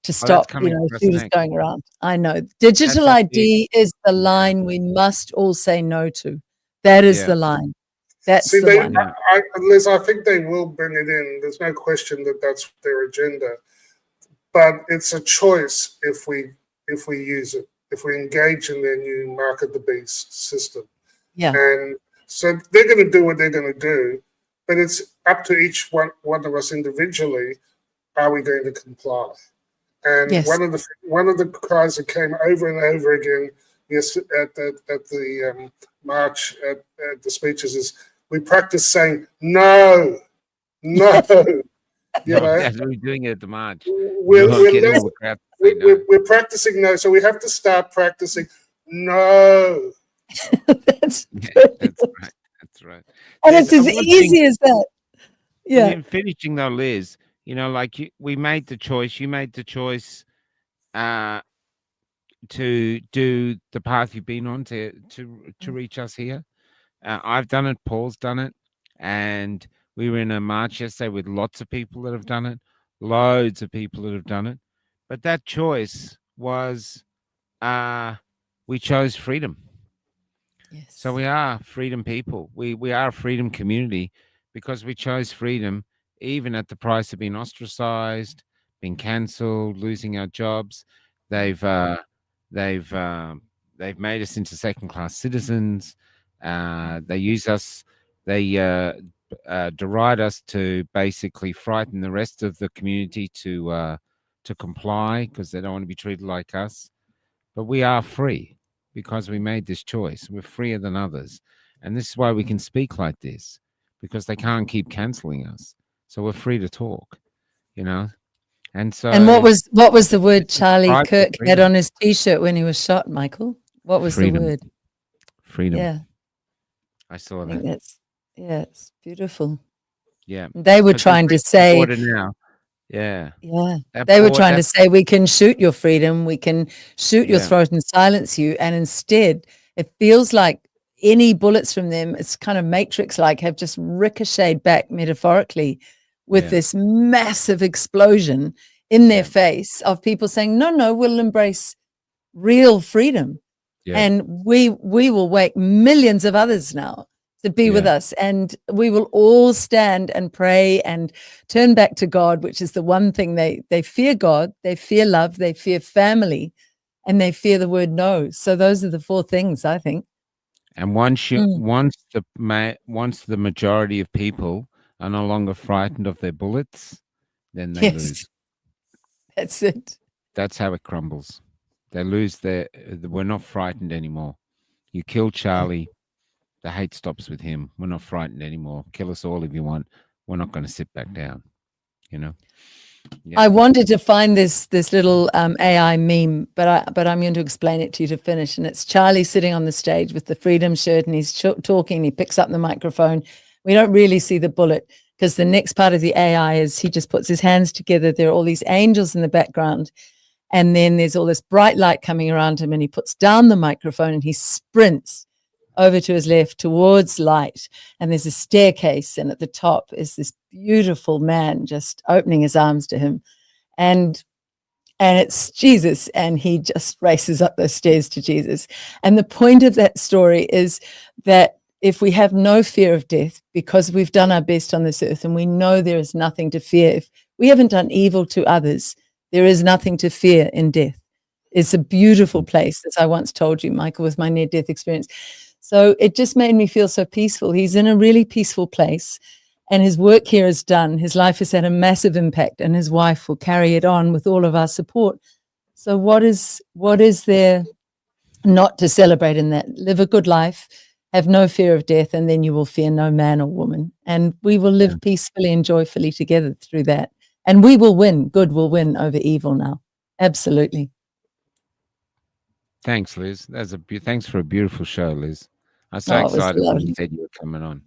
to stop, shooters going around. I know. Digital ID is the line we must all say no to. That is the line. That's the one. Liz, I think they will bring it in. There's no question that that's their agenda. But it's a choice if we use it, if we engage in their new market the beast system. Yeah. And so they're going to do what they're going to do. But it's up to each one of us individually. Are we going to comply? And one of the cries that came over and over again, at the march, at the speeches, is we practice saying no. We're doing it at the march. We're practicing no, so we have to start practicing no. That's right. And it's as easy as that. Yeah. In finishing though, Liz, we made the choice. You made the choice to do the path you've been on to reach us here. I've done it. Paul's done it, and we were in a march yesterday with lots of people that have done it. Loads of people that have done it. But that choice was, we chose freedom. Yes. So we are freedom people. We are a freedom community because we chose freedom, even at the price of being ostracized, being cancelled, losing our jobs. They've they've they've made us into second-class citizens. They use us. They deride us to basically frighten the rest of the community to comply because they don't want to be treated like us. But we are free because we made this choice. We're freer than others. And this is why we can speak like this, because they can't keep canceling us. So we're free to talk, you know? And so And what was the word this is Charlie pride for Kirk had freedom. on his T-shirt when he was shot, Michael? What was Freedom. the word? Freedom. Yeah, I saw I think that. it's beautiful. Yeah. They were 'Cause there's trying to real say, border now. Yeah. yeah, That they were board, trying to that say we can shoot your freedom, we can shoot your yeah. throat and silence you, and instead it feels like any bullets from them, it's kind of Matrix-like, have just ricocheted back metaphorically with Yeah. this massive explosion in their Yeah. face of people saying, no, no, we'll embrace real freedom. Yeah. And we will wake millions of others now to be with Yeah. us, and we will all stand and pray and turn back to God, which is the one thing they fear. God, they fear love, they fear family, and they fear the word no. So those are the four things, I think. And once Mm. once the majority of people are no longer frightened of their bullets, then they Yes, lose. that's it. That's how it crumbles. They lose their. We're not frightened anymore. You kill Charlie, the hate stops with him. We're not frightened anymore. Kill us all if you want. We're not going to sit back down. You know. Yeah. I wanted to find this little AI meme, but I'm going to explain it to you to finish. And it's Charlie sitting on the stage with the freedom shirt, and he's talking. He picks up the microphone. We don't really see the bullet because the next part of the AI is he just puts his hands together. There are all these angels in the background, and then there's all this bright light coming around him, and he puts down the microphone and he sprints over to his left towards light, and there's a staircase, and at the top is this beautiful man just opening his arms to him, and it's Jesus, and he just races up those stairs to Jesus. And the point of that story is that if we have no fear of death because we've done our best on this earth and we know there is nothing to fear, if we haven't done evil to others, there is nothing to fear in death. It's a beautiful place, as I once told you, Michael, with my near-death experience. So it just made me feel so peaceful. He's in a really peaceful place, and his work here is done. His life has had a massive impact, and his wife will carry it on with all of our support. So what is there not to celebrate in that? Live a good life, have no fear of death, and then you will fear no man or woman. And we will live peacefully and joyfully together through that. And we will win. Good will win over evil now. Absolutely. Thanks, Liz. Thanks for a beautiful show, Liz. I was so Oh, it was excited when you lovely. said you were coming on.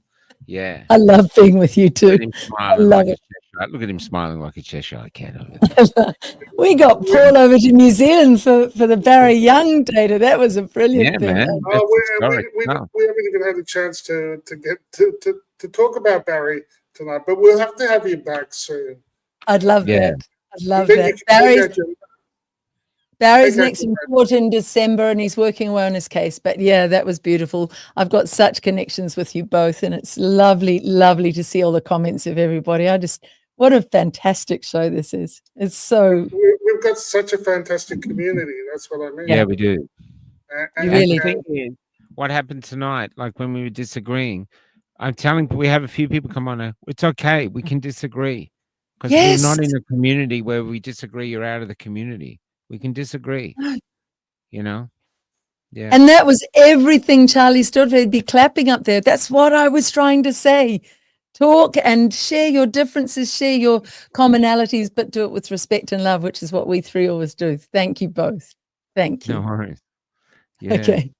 Yeah. I love being with you Look too. at him I smiling love like it. a Cheshire. Look at him smiling like a Cheshire cat over there. We got Paul over to New Zealand for the Barry Young data. That was a brilliant Yeah, thing. man. Oh, That's we historic stuff. haven't even had a chance to get to talk about Barry tonight, but we'll have to have you back soon. I'd love Yeah. that. I'd love And then that. you can Barry's take out next your- in court in December, and he's working away on his case. But yeah, that was beautiful. I've got such connections with you both, and it's lovely, lovely to see all the comments of everybody. What a fantastic show this is. It's so. We've got such a fantastic community. That's what I mean. Yeah, we do. You And really the thing is, what happened tonight, like when we were disagreeing, I'm telling we have a few people come on now. It's okay. We can disagree because we're not in a community where we disagree. You're out of the community. We can disagree, you know? Yeah. And that was everything Charlie stood for. He'd be clapping up there. That's what I was trying to say. Talk and share your differences, share your commonalities, but do it with respect and love, which is what we three always do. Thank you both. Thank you. No worries. Yeah. Okay.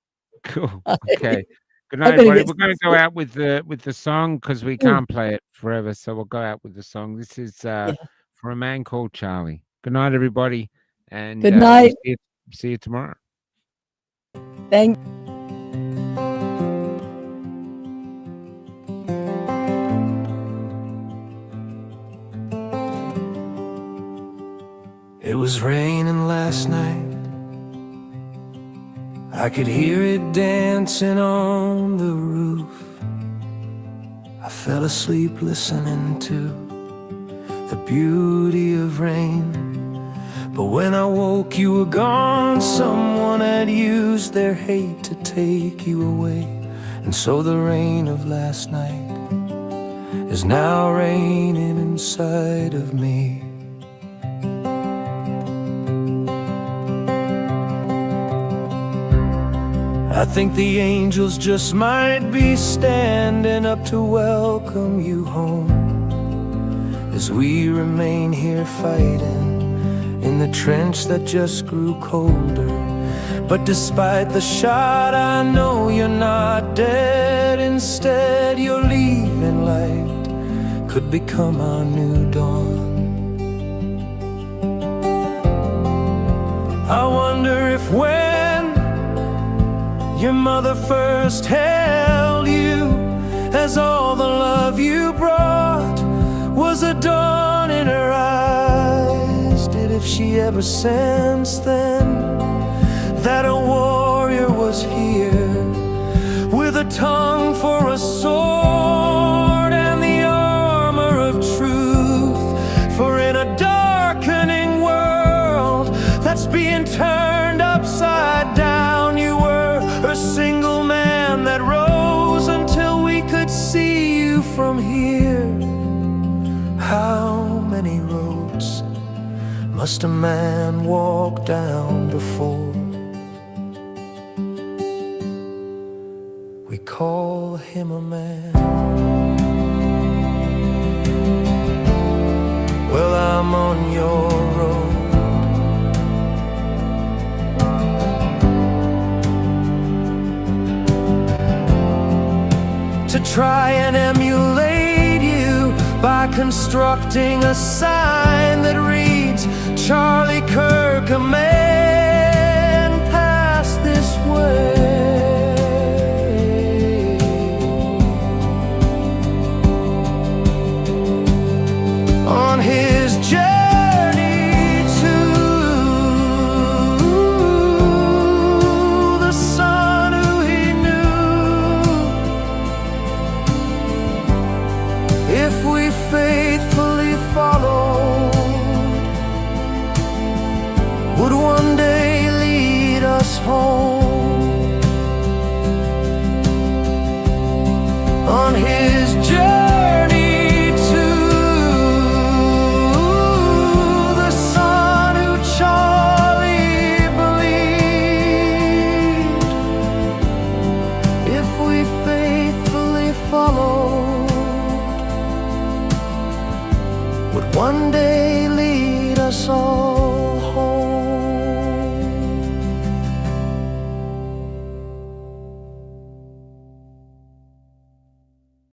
Cool. Bye. Okay. Good I'm night, gonna everybody. get We're going to go out with the song because we can't play it forever. So we'll go out with the song. This is for a man called Charlie. Good night, everybody. And Good night. See you tomorrow. Thank It was raining last night. I could hear it dancing on the roof. I fell asleep listening to the beauty of rain. But when I woke, you were gone. Someone had used their hate to take you away. And so the rain of last night is now raining inside of me. I think the angels just might be standing up to welcome you home, as we remain here fighting in the trench that just grew colder. But despite the shot, I know you're not dead. Instead, you're leaving light could become our new dawn. I wonder if when your mother first held you, as all the love you brought was a dawn in her eyes, did if she ever sensed then that a warrior was here with a tongue for a sword and the armor of truth? For in a darkening world that's being turned upside down, you were a single man that rose until we could see you from here. How many roads must a man walk down before we call him a man? Well, I'm on your road, to try and emulate you by constructing a sign that reads Charlie Kirk, a man passed this way. On his journey to the son who he knew, if we faithfully followed, would one day lead us home. On his